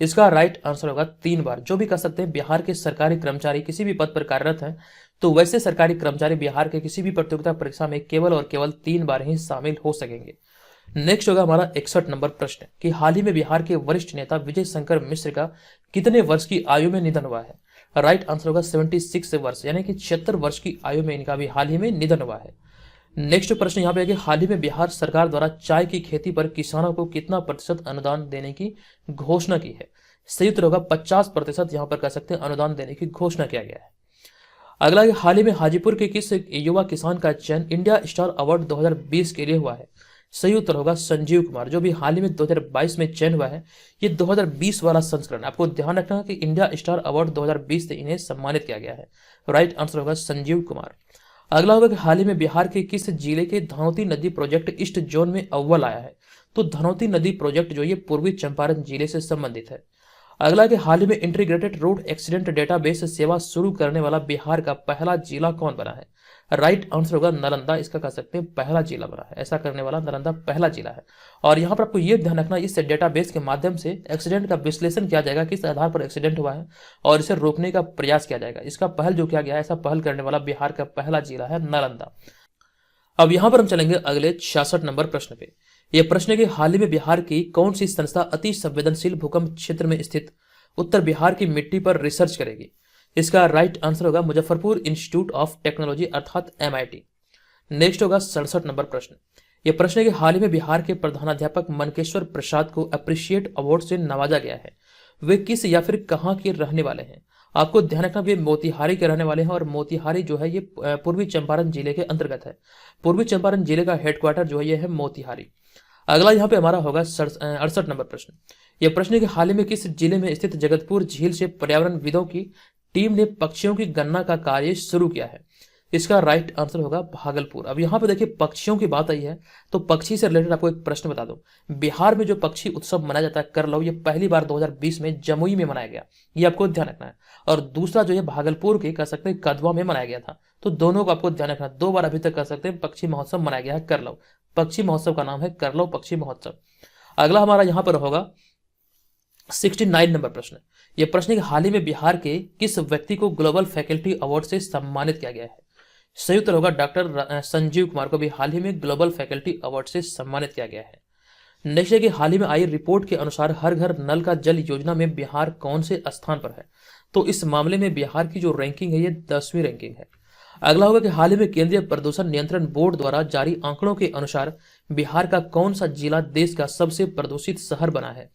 S1: इसका राइट आंसर होगा 3 बार। जो भी कह सकते हैं बिहार के सरकारी कर्मचारी किसी भी पद पर कार्यरत हैं, तो वैसे सरकारी कर्मचारी बिहार के किसी भी प्रतियोगिता परीक्षा में केवल और केवल 3 बार ही शामिल हो सकेंगे। नेक्स्ट होगा हमारा 61 नंबर प्रश्न कि हाल ही में बिहार के वरिष्ठ नेता विजय शंकर मिश्र का कितने वर्ष की आयु में निधन हुआ है? राइट आंसर होगा 76 वर्ष, यानी कि 76 वर्ष की आयु में इनका भी हाल ही में निधन हुआ है। नेक्स्ट प्रश्न यहाँ पे है कि हाल ही में बिहार सरकार द्वारा चाय की खेती पर किसानों को कितना प्रतिशत अनुदान देने की घोषणा की है? सही उत्तर होगा 50% यहाँ पर कह सकते हैं अनुदान देने की घोषणा किया गया है। अगला हाल ही में हाजीपुर के किस युवा किसान का चयन इंडिया स्टार अवार्ड 2020 के लिए हुआ है? सही उत्तर होगा संजीव कुमार। जो भी हाल ही में 2022 में चयन हुआ है, ये 2020 वाला संस्करण। आपको ध्यान रखना है कि इंडिया स्टार अवार्ड 2020 से इन्हें सम्मानित किया गया है। राइट आंसर होगा संजीव कुमार। अगला होगा कि हाल ही में बिहार के किस जिले के धनौती नदी प्रोजेक्ट ईस्ट जोन में अव्वल आया है? तो धनौती नदी प्रोजेक्ट जो ये पूर्वी चंपारण जिले से संबंधित है। अगला कि हाल ही में इंटीग्रेटेड रोड एक्सीडेंट डेटाबेस सेवा शुरू करने वाला बिहार का पहला जिला कौन बना है? राइट आंसर होगा नालंदा। इसका कह सकते हैं पहला जिला बना है। ऐसा करने वाला नालंदा पहला जिला है। और यहाँ पर आपको ये ध्यान रखना, इस डेटाबेस के माध्यम से एक्सीडेंट का विश्लेषण किया जाएगा, किस आधार पर एक्सीडेंट हुआ है, और इसे रोकने का प्रयास किया जाएगा। इसका पहल जो किया गया है, ऐसा पहल करने वाला बिहार का पहला जिला है नालंदा। अब यहाँ पर हम चलेंगे अगले 66 नंबर प्रश्न पे। यह प्रश्न है कि हाल ही में बिहार की कौन सी संस्था अति संवेदनशील भूकंप क्षेत्र में स्थित उत्तर बिहार की मिट्टी पर रिसर्च करेगी? इसका राइट आंसर होगा मुजफ्फरपुर इंस्टीट्यूट ऑफ टेक्नोलॉजी अर्थात MIT। नेक्स्ट होगा 67 नंबर प्रश्न। यह प्रश्न है कि हाल ही में बिहार के प्रधानाध्यापक मनकेश्वर प्रसाद को अप्रिशिएट अवार्ड से नवाजा गया है। वे किस या फिर कहाँ के रहने वाले हैं? आपको ध्यान रखना, वे मोतिहारी के रहने वाले हैं, और मोतिहारी जो है ये पूर्वी चंपारण जिले के अंतर्गत है। पूर्वी चंपारण जिले का हेडक्वार्टर जो है ये है मोतिहारी। अगला यहाँ पे हमारा होगा 68 नंबर प्रश्न। यह प्रश्न है कि हाल ही में किस जिले में स्थित जगतपुर झील से पर्यावरणविदों की टीम ने पक्षियों की गणना का कार्य शुरू किया है? इसका राइट आंसर होगा भागलपुर। अब यहाँ पे देखिए पक्षियों की बात आई है, तो पक्षी से रिलेटेड आपको एक प्रश्न बता दूं। बिहार में जो पक्षी उत्सव मनाया जाता है करलौ, ये पहली बार 2020 में जमुई में मनाया गया, ये आपको ध्यान रखना है। और दूसरा जो है भागलपुर के कह सकते हैं कदवा में मनाया गया था। तो दोनों को आपको ध्यान रखना, 2 बार अभी तक कह सकते हैं पक्षी महोत्सव मनाया गया है करलौ। पक्षी महोत्सव का नाम है करलौ पक्षी महोत्सव। अगला हमारा यहाँ पर होगा 69 नंबर प्रश्न। यह प्रश्न है कि हाल ही में बिहार के किस व्यक्ति को ग्लोबल फैकल्टी अवार्ड से सम्मानित किया गया है? सही उत्तर होगा डॉक्टर संजीव कुमार को भी हाल ही में ग्लोबल फैकल्टी अवार्ड से सम्मानित किया गया है। नेक्स्ट है कि हाल ही में आई रिपोर्ट के अनुसार हर घर नल का जल योजना में बिहार कौन से स्थान पर है? तो इस मामले में बिहार की जो रैंकिंग है ये 10वीं रैंकिंग है। अगला होगा कि हाल ही में केंद्रीय प्रदूषण नियंत्रण बोर्ड द्वारा जारी आंकड़ों के अनुसार बिहार का कौन सा जिला देश का सबसे प्रदूषित शहर बना है?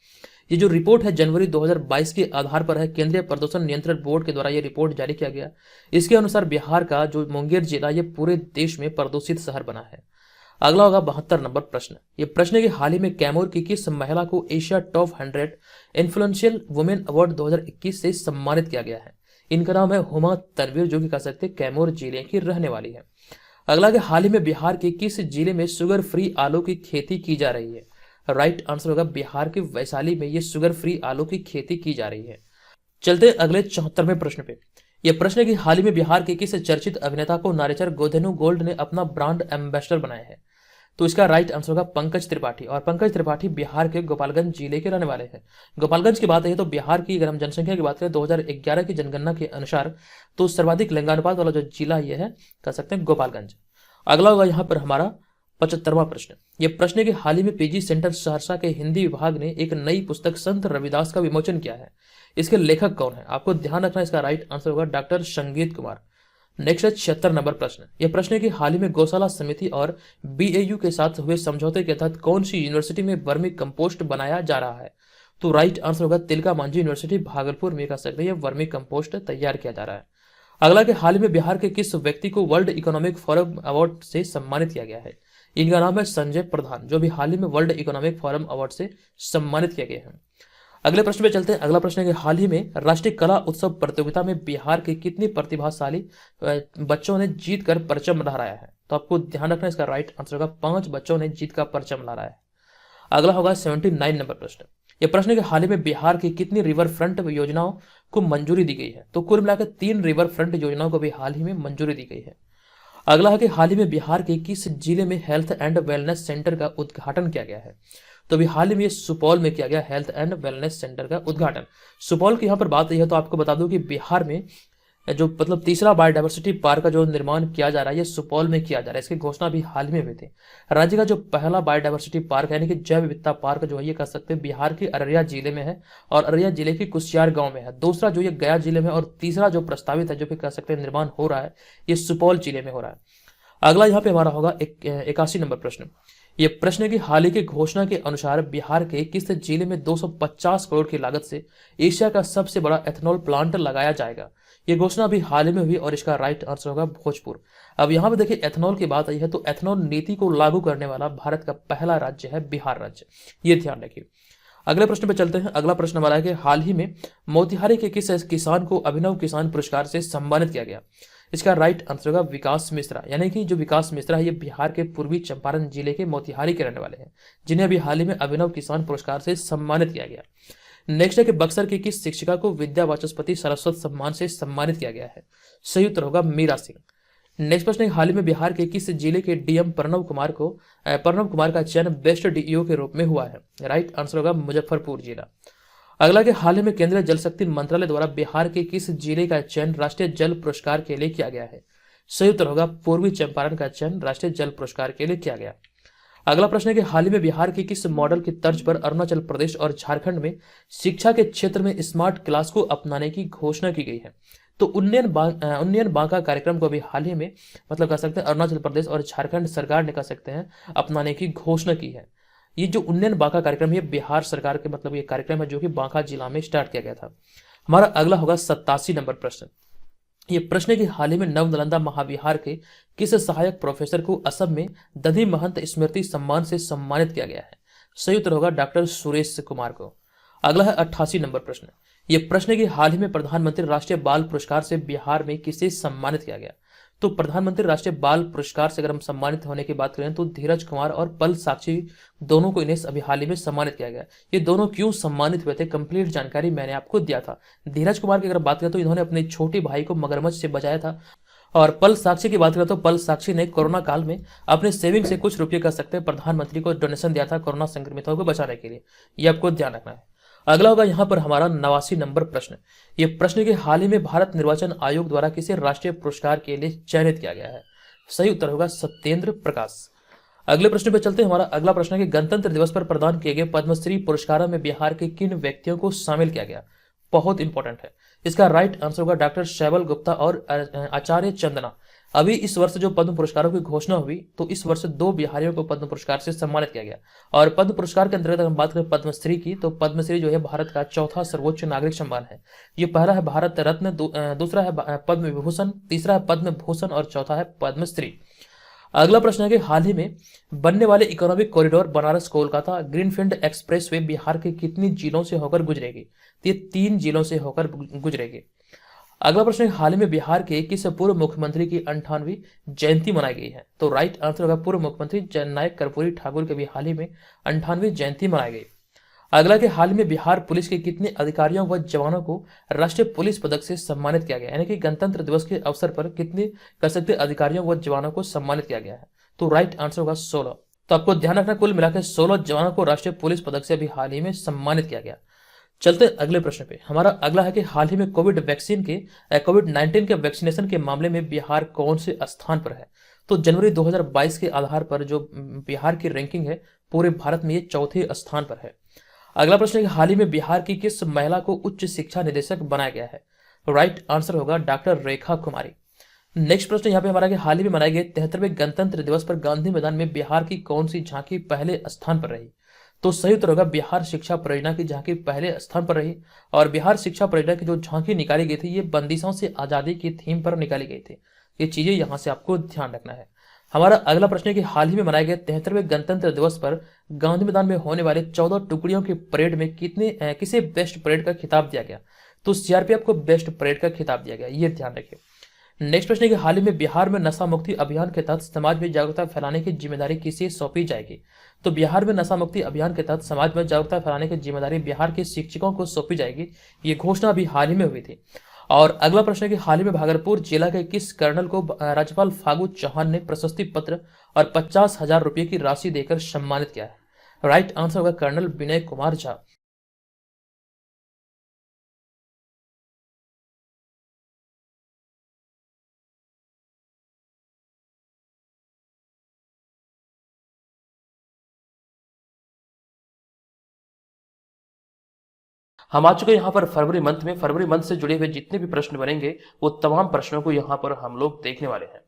S1: ये जो रिपोर्ट है जनवरी 2022 के आधार पर है। केंद्रीय प्रदूषण नियंत्रण बोर्ड के द्वारा ये रिपोर्ट जारी किया गया। इसके अनुसार बिहार का जो मुंगेर जिला ये पूरे देश में प्रदूषित शहर बना है। अगला होगा 72 नंबर प्रश्न। ये प्रश्न है कि हाल ही में कैमूर की किस महिला को Asia top 100 influential women award 2021 से सम्मानित किया गया है? इनका नाम है हुमा तनवीर, जो कि कह सकते हैं कैमूर जिले की रहने वाली है। अगला कि हाल ही में बिहार के किस जिले में शुगर फ्री आलू की खेती की जा रही है? राइट आंसर होगा बिहार के वैशाली में ये शुगर फ्री आलू की खेती की जा रही है। चलते अगले 74वें प्रश्न पे। यह प्रश्न है कि हाल ही में बिहार के किस चर्चित अभिनेता को नारेचर गोधेनु गोल्ड ने अपना ब्रांड एम्बेसडर बनाया है? तो इसका राइट आंसर होगा पंकज त्रिपाठी। और पंकज त्रिपाठी बिहार के गोपालगंज जिले के रहने वाले हैं। गोपालगंज की बात है तो बिहार की अगर हम जनसंख्या की बात करें 2011 की जनगणना के अनुसार तो सर्वाधिक लिंगानुपात वाला जो जिला ये है कह सकते हैं गोपालगंज। अगला होगा यहाँ पर हमारा 75वां प्रश्न। यह प्रश्न है कि हाल ही में PG सेंटर सहरसा के हिंदी विभाग ने एक नई पुस्तक संत रविदास का विमोचन किया है। इसके लेखक कौन है? आपको ध्यान रखना, इसका राइट आंसर होगा डॉक्टर संगीत कुमार। नेक्स्ट है 76 नंबर प्रश्न। यह प्रश्न है कि हाल ही में गौशाला समिति और BAU के साथ हुए समझौते के तहत कौन सी यूनिवर्सिटी में वर्मी कंपोस्ट बनाया जा रहा है? तो राइट आंसर होगा तिलका मांझी यूनिवर्सिटी भागलपुर में कह सकते हैं वर्मी कंपोस्ट तैयार किया जा रहा है। अगला कि हाल ही में बिहार के किस व्यक्ति को वर्ल्ड इकोनॉमिक फोरम अवार्ड से सम्मानित किया गया है? इनका नाम है संजय प्रधान, जो भी हाल ही में वर्ल्ड इकोनॉमिक फोरम अवार्ड से सम्मानित किए गए हैं। अगले प्रश्न पे चलते हैं। अगला प्रश्न है कि हाल ही में राष्ट्रीय कला उत्सव प्रतियोगिता में बिहार के कितने प्रतिभाशाली बच्चों ने जीतकर परचम लहराया है? तो तो आपको ध्यान रखना इसका राइट आंसर होगा 5 बच्चों ने जीत का परचम लहराया है। अगला होगा 79 नंबर प्रश्न। यह प्रश्न है कि हाल ही में बिहार की कितनी रिवर फ्रंट योजनाओं को मंजूरी दी गई है। तो कुल मिलाकर 3 रिवर फ्रंट योजनाओं को भी हाल ही में मंजूरी दी गई है। अगला है कि हाल ही में बिहार के किस जिले में हेल्थ एंड वेलनेस सेंटर का उद्घाटन किया गया है। तो अभी हाल ही में सुपौल में किया गया हेल्थ एंड वेलनेस सेंटर का उद्घाटन। सुपौल की यहाँ पर बात है तो आपको बता दूं कि बिहार में जो मतलब तीसरा बायोडायवर्सिटी पार्क का जो निर्माण किया जा रहा है ये सुपौल में किया जा रहा है। इसकी घोषणा भी हाल ही में हुई थी। राज्य का जो पहला बायोडायवर्सिटी पार्क यानी कि जैव विविधता पार्क जो है ये कह सकते हैं बिहार के अररिया जिले में है और अररिया जिले के कुसियार गांव में है। दूसरा जो ये गया जिले में और तीसरा जो प्रस्तावित है जो कि कह सकते हैं निर्माण हो रहा है ये सुपौल जिले में हो रहा है। अगला यहाँ पे हमारा होगा 81 नंबर प्रश्न। ये प्रश्न है कि हाल ही की घोषणा के अनुसार बिहार के किस जिले में 250 करोड़ की लागत से एशिया का सबसे बड़ा एथेनॉल प्लांट लगाया जाएगा। ये घोषणा भी हाल ही में हुई और इसका राइट आंसर होगा भोजपुर। अब यहाँ पे देखिए एथेनॉल की बात आई है तो एथेनॉल नीति को लागू करने वाला भारत का पहला राज्य है बिहार राज्य, ये ध्यान रखिए। अगले प्रश्न पे चलते हैं। अगला प्रश्न हमारा है कि हाल ही में मोतिहारी के किस किसान को अभिनव किसान पुरस्कार से सम्मानित किया गया। इसका राइट आंसर होगा विकास मिश्रा, यानी कि जो विकास मिश्रा है ये बिहार के पूर्वी चंपारण जिले के मोतिहारी के रहने वाले हैं जिन्हें अभी हाल ही में अभिनव किसान पुरस्कार से सम्मानित किया गया। नेक्स्ट है कि बक्सर की किस शिक्षिका को विद्या वाचस्पति सरस्वत सम्मान से सम्मानित किया गया है। सही उत्तर होगा मीरा सिंह। नेक्स्ट प्रश्न है हाल ही में बिहार के किस जिले के डीएम प्रणव कुमार का चयन बेस्ट डीईओ के रूप में हुआ है। राइट आंसर होगा मुजफ्फरपुर जिला। अगला कि हाल ही में केंद्रीय जल शक्ति मंत्रालय द्वारा बिहार के किस जिले का चयन राष्ट्रीय जल पुरस्कार के लिए किया गया है। सही उत्तर होगा पूर्वी चंपारण का चयन राष्ट्रीय जल पुरस्कार के लिए किया गया। अगला प्रश्न है कि हाल ही में बिहार के किस मॉडल की तर्ज पर अरुणाचल प्रदेश और झारखंड में शिक्षा के क्षेत्र में स्मार्ट क्लास को अपनाने की घोषणा की गई है। तो उन्नयन बांका कार्यक्रम को भी हाल ही में मतलब कह सकते हैं अरुणाचल प्रदेश और झारखंड सरकार ने कह सकते हैं अपनाने की घोषणा की है। ये जो उन्नयन बांका कार्यक्रम है बिहार सरकार के मतलब ये कार्यक्रम है जो कि बांका जिला में स्टार्ट किया गया था। हमारा अगला होगा 87 नंबर प्रश्न। ये प्रश्न है कि हाल ही में नव नालंदा महाविहार के किस सहायक प्रोफेसर को असम में दधि महंत स्मृति सम्मान से सम्मानित किया गया है। सही उत्तर होगा डॉक्टर सुरेश कुमार को। अगला है 88 नंबर प्रश्न। ये प्रश्न है कि हाल ही में प्रधानमंत्री राष्ट्रीय बाल पुरस्कार से बिहार में किसे सम्मानित किया गया। तो प्रधानमंत्री राष्ट्रीय बाल पुरस्कार से अगर हम सम्मानित होने की बात करें तो धीरज कुमार और पल साक्षी दोनों को इन्हें अभी हाल ही में सम्मानित किया गया। ये दोनों क्यों सम्मानित हुए थे कंप्लीट जानकारी मैंने आपको दिया था। धीरज कुमार की अगर बात करें तो इन्होंने अपने छोटे भाई को मगरमच्छ से बचाया था और पल साक्षी की बात करें तो पल साक्षी ने कोरोना काल में अपने सेविंग से कुछ रुपये कह सकते हैं प्रधानमंत्री को डोनेशन दिया था कोरोना संक्रमितों को बचाने के लिए। ये आपको ध्यान रखना है। अगला होगा यहाँ पर हमारा 89 नंबर प्रश्न। ये प्रश्न के हाल ही में भारत निर्वाचन आयोग द्वारा किसे राष्ट्रीय पुरस्कार के लिए चयनित किया गया है। सही उत्तर होगा सत्येंद्र प्रकाश। अगले प्रश्न पे चलते हैं। हमारा अगला प्रश्न है कि गणतंत्र दिवस पर प्रदान किए गए पद्मश्री पुरस्कारों में बिहार के किन व्यक्तियों को शामिल किया गया। बहुत इंपॉर्टेंट है। इसका राइट आंसर होगा डॉक्टर शैवल गुप्ता और आचार्य चंदना। अभी इस वर्ष जो पद्म पुरस्कारों की घोषणा हुई तो इस वर्ष 2 बिहारियों को पद्म पुरस्कार से सम्मानित किया गया और पद्म पुरस्कार के अंतर्गत हम बात करें पद्मश्री की तो पद्मश्री जो है भारत का चौथा सर्वोच्च नागरिक सम्मान है। ये पहला है भारत रत्न, दूसरा है पद्म विभूषण, तीसरा है पद्म भूषण और चौथा है पद्मश्री। अगला प्रश्न है कि हाल ही में बनने वाले economic corridor Banaras Kolkata greenfield expressway Bihar के कितनी जिलों से होकर गुजरेगी। ये 3 जिलों से होकर गुजरेगी। अगला प्रश्न है हाल ही में बिहार के किस पूर्व मुख्यमंत्री की 98वीं जयंती मनाई गई है। तो राइट आंसर होगा पूर्व मुख्यमंत्री जननायक कर्पूरी ठाकुर के भी हाल ही में 98वीं जयंती मनाई गई। अगला के हाल में बिहार पुलिस के कितने अधिकारियों व जवानों को राष्ट्रीय पुलिस पदक से सम्मानित किया गया, यानी कि गणतंत्र दिवस के अवसर पर कितने कर सकते अधिकारियों व जवानों को सम्मानित किया गया है। तो राइट आंसर होगा 16। तो आपको ध्यान रखना कुल मिलाकर 16 जवानों को राष्ट्रीय पुलिस पदक से अभी हाल ही में सम्मानित किया गया। चलते अगले प्रश्न पे। हमारा अगला है कि हाल ही में कोविड 19 के वैक्सीनेशन के मामले में बिहार कौन से स्थान पर है। तो जनवरी 2022 के आधार पर जो बिहार की रैंकिंग है पूरे भारत में ये चौथे स्थान पर है। अगला प्रश्न है कि हाल ही में बिहार की किस महिला को उच्च शिक्षा निदेशक बनाया गया है। राइट आंसर होगा डॉक्टर रेखा कुमारी। नेक्स्ट प्रश्न यहाँ पे हमारा कि हाल ही में मनाए गए 73वें गणतंत्र दिवस पर गांधी मैदान में बिहार की कौन सी झांकी पहले स्थान पर रही। तो सही उत्तर होगा बिहार शिक्षा परियोजना की झांकी पहले स्थान पर रही और बिहार शिक्षा परियोजना की जो झांकी निकाली गई थी ये बंदिशों से आजादी की थीम पर निकाली गई थी। ये चीजें यहाँ से आपको ध्यान रखना है। हमारा अगला प्रश्न है कि हाल ही में मनाए गए 73वें गणतंत्र दिवस पर गांधी मैदान में होने वाले 14 टुकड़ियों की परेड में किसे बेस्ट परेड का खिताब दिया गया। तो सीआरपीएफ को बेस्ट परेड का खिताब दिया गया, ये ध्यान रखिए। नेक्स्ट प्रश्न है कि हाल ही में बिहार में नशा मुक्ति अभियान के तहत समाज में जागरूकता फैलाने की जिम्मेदारी किसे सौंपी जाएगी? तो बिहार में नशा मुक्ति अभियान के तहत समाज में जागरूकता फैलाने की जिम्मेदारी बिहार के शिक्षकों को सौंपी जाएगी। ये घोषणा अभी हाल ही में हुई थी। और अगला प्रश्न है कि हाल ही में भागलपुर जिला के किस कर्नल को राज्यपाल फागू चौहान ने प्रशस्ति पत्र और 50,000 रुपये की राशि देकर सम्मानित किया है? राइट आंसर होगा कर्नल विनय कुमार झा। हम आ चुके हैं यहाँ पर फरवरी मंथ में। फरवरी मंथ से जुड़े हुए जितने भी प्रश्न बनेंगे वो तमाम प्रश्नों को यहाँ पर हम लोग देखने वाले हैं।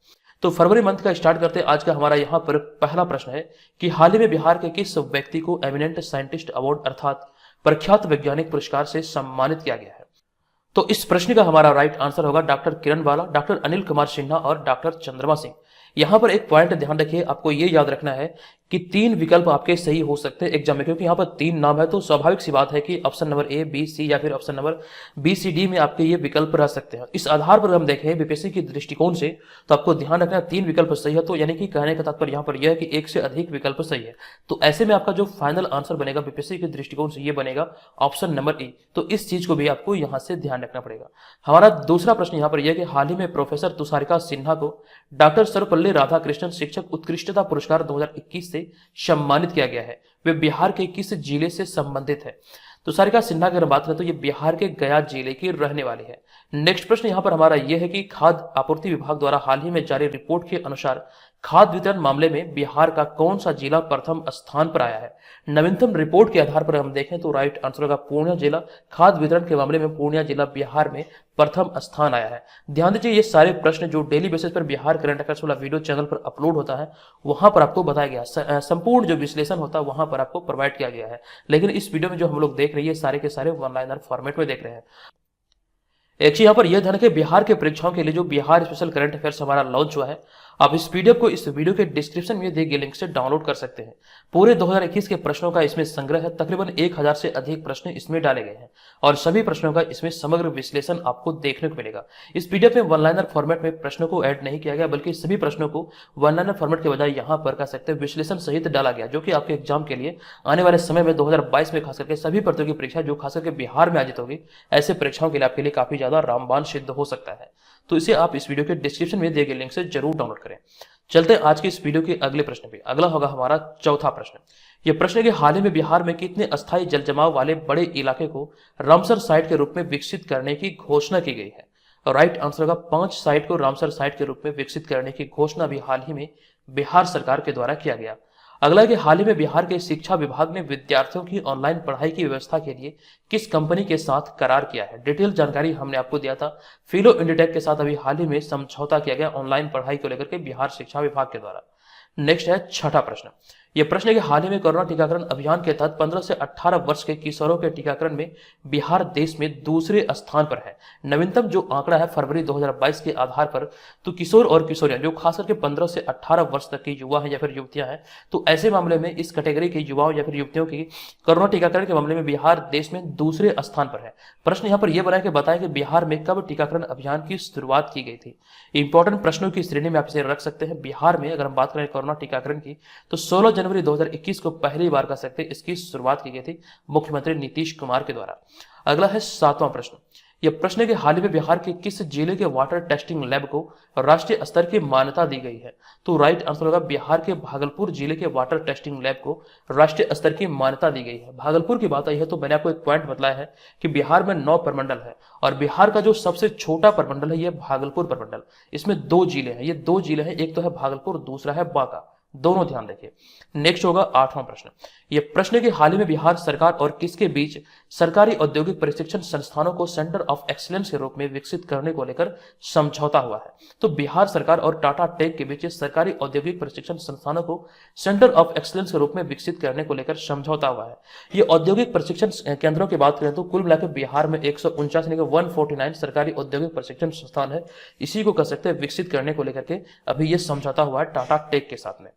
S1: तो फरवरी मंथ का स्टार्ट करते हैं। आज का हमारा यहाँ पर पहला प्रश्न है कि हाल ही में बिहार के किस व्यक्ति को एमिनेंट साइंटिस्ट अवार्ड अर्थात प्रख्यात वैज्ञानिक पुरस्कार से सम्मानित किया गया है? तो इस प्रश्न का हमारा राइट आंसर होगा डॉक्टर किरण बाला, डॉक्टर अनिल कुमार सिन्हा और डॉक्टर चंद्रमा सिंह। यहाँ पर एक पॉइंट ध्यान रखिए, आपको ये याद रखना है कि 3 विकल्प आपके सही हो सकते हैं एग्जाम में, क्योंकि यहाँ पर 3 नाम है तो स्वाभाविक सी बात है कि ऑप्शन नंबर ए, बी, सी या फिर ऑप्शन नंबर बी, सी, डी में आपके ये विकल्प रह सकते हैं। इस आधार पर हम देखें बीपीएससी की दृष्टिकोण से तो आपको ध्यान रखना 3 विकल्प सही है, तो यानी कि कहने का तात्पर्य यहाँ पर यह है कि 1 से अधिक विकल्प सही है। तो ऐसे में आपका जो फाइनल आंसर बनेगा बीपीएससी के दृष्टिकोण से ये बनेगा ऑप्शन नंबर ए। तो इस चीज को भी आपको यहाँ से ध्यान रखना पड़ेगा। हमारा दूसरा प्रश्न यहाँ पर यह कि हाल ही में प्रोफेसर तुषारिका सिन्हा को डॉक्टर सर्वपल्ली राधाकृष्णन शिक्षक उत्कृष्टता पुरस्कार 2021 से सम्मानित किया गया है। वे बिहार के किस जिले से संबंधित है? तुषारिका सिन्हा की अगर बात करें तो ये बिहार के गया जिले की रहने वाली है। नेक्स्ट प्रश्न यहाँ पर हमारा यह है कि खाद्य आपूर्ति विभाग द्वारा हाल ही में जारी रिपोर्ट के अनुसार खाद्य वितरण मामले में बिहार का कौन सा जिला प्रथम स्थान पर आया है? नवीनतम रिपोर्ट के आधार पर हम देखें तो राइट आंसर होगा पूर्णिया जिला। खाद्य वितरण के मामले में पूर्णिया जिला बिहार में प्रथम स्थान आया है। ध्यान दीजिए ये सारे प्रश्न जो डेली बेसिस पर बिहार करंट अफेयर्स वाला वीडियो चैनल पर अपलोड होता है वहां पर आपको बताया गया, संपूर्ण जो विश्लेषण होता है वहां पर आपको प्रोवाइड किया गया है। लेकिन इस वीडियो में जो हम लोग देख रहे हैं सारे के सारे वन लाइनर फॉर्मेट में देख रहे हैं। एक चीज यहाँ पर यह ध्यान रखें, बिहार के परीक्षाओं के लिए जो बिहार स्पेशल करंट अफेयर्स हमारा लॉन्च हुआ है, आप इस पीडीएफ को इस वीडियो के डिस्क्रिप्शन में दिए गए लिंक से डाउनलोड कर सकते हैं। पूरे 2021 के प्रश्नों का इसमें संग्रह है, तकरीबन 1000 से अधिक प्रश्न इसमें डाले गए हैं और सभी प्रश्नों का इसमें समग्र विश्लेषण आपको देखने को मिलेगा। इस पीडीएफ में वन लाइनर फॉर्मेट में प्रश्नों को ऐड नहीं किया गया, बल्कि सभी प्रश्नों को वन लाइनर फॉर्मेट के बजाय यहाँ पर कह सकते हैं विश्लेषण सहित डाला गया, जो कि आपके एग्जाम के लिए आने वाले समय में 2022 में खास करके सभी प्रतियोगी परीक्षा जो खास करके बिहार में आयोजित होगी, ऐसे परीक्षाओं के लिए आपके लिए काफी ज्यादा रामबाण सिद्ध हो सकता है। तो इसे आप इस वीडियो के डिस्क्रिप्शन में दिए गए लिंक से जरूर डाउनलोड करें। चलते हैं आज के इस वीडियो के अगले प्रश्न पे। अगला होगा हमारा चौथा प्रश्न। यह प्रश्न है कि हाल ही में बिहार में कितने अस्थायी जल जमाव वाले बड़े इलाके को रामसर साइट के रूप में विकसित करने की घोषणा की गई है? राइट आंसर होगा 5 साइट को रामसर साइट के रूप में विकसित करने की घोषणा भी हाल ही में बिहार सरकार के द्वारा किया गया। अगला है कि हाल ही में बिहार के शिक्षा विभाग ने विद्यार्थियों की ऑनलाइन पढ़ाई की व्यवस्था के लिए किस कंपनी के साथ करार किया है? डिटेल जानकारी हमने आपको दिया था। फिलो इंडीटेक के साथ अभी हाल ही में समझौता किया गया ऑनलाइन पढ़ाई को लेकर के बिहार शिक्षा विभाग के द्वारा। नेक्स्ट है छठा प्रश्न। यह प्रश्न है कि हाल ही में कोरोना टीकाकरण अभियान के तहत 15 से 18 वर्ष के किशोरों के टीकाकरण में बिहार देश में दूसरे स्थान पर है। नवीनतम जो आंकड़ा है फरवरी 2022 के आधार पर, तो किशोर और किशोरियां जो खास करके 15 से 18 वर्ष तक के युवा हैं या फिर युवतियां हैं, तो ऐसे मामले में इस कैटेगरी के युवाओं या फिर युवतियों की कोरोना टीकाकरण के मामले में बिहार देश में दूसरे स्थान पर है। प्रश्न यहाँ पर यह बना कि बताएं कि बिहार में कब टीकाकरण अभियान की शुरुआत की गई थी? इंपॉर्टेंट प्रश्नों की श्रेणी में आप इसे रख सकते हैं। बिहार में अगर हम बात करें कोरोना टीकाकरण की तो 16 जनवरी 2021 को पहली बार कह सकते हैं इसकी शुरुआत की गई थी मुख्यमंत्री नीतीश कुमार के द्वारा। अगला है 7वां प्रश्न। यह प्रश्न है कि हाल ही में बिहार के किस जिले के वाटर टेस्टिंग लैब को राष्ट्रीय स्तर की मान्यता दी गई है? तो राइट आंसर होगा बिहार के भागलपुर जिले के वाटर टेस्टिंग लैब को राष्ट्रीय स्तर की मान्यता दी गई है। भागलपुर की बात आई है तो मैंने आपको एक पॉइंट बताया है कि बिहार में 9 प्रमंडल है और बिहार का जो सबसे छोटा प्रमंडल है यह भागलपुर प्रमंडल। इसमें 2 जिले हैं, ये 2 जिले हैं, एक तो है भागलपुर, दूसरा है बांका, दोनों ध्यान रखिए। नेक्स्ट होगा 8वां प्रश्न। यह प्रश्न है कि हाल ही में बिहार सरकार और किसके बीच सरकारी औद्योगिक प्रशिक्षण संस्थानों को सेंटर ऑफ एक्सीलेंस के रूप में विकसित करने को लेकर समझौता हुआ है? तो बिहार सरकार और टाटा टेक के बीच सरकारी औद्योगिक प्रशिक्षण संस्थानों को सेंटर ऑफ एक्सीलेंस के रूप में विकसित करने को लेकर समझौता हुआ है। ये औद्योगिक प्रशिक्षण केंद्रों की बात करें तो कुल मिलाकर बिहार में 149 सरकारी औद्योगिक प्रशिक्षण संस्थान है। इसी को कह सकते हैं विकसित करने को लेकर के अभी यह समझौता हुआ है टाटा टेक के साथ में।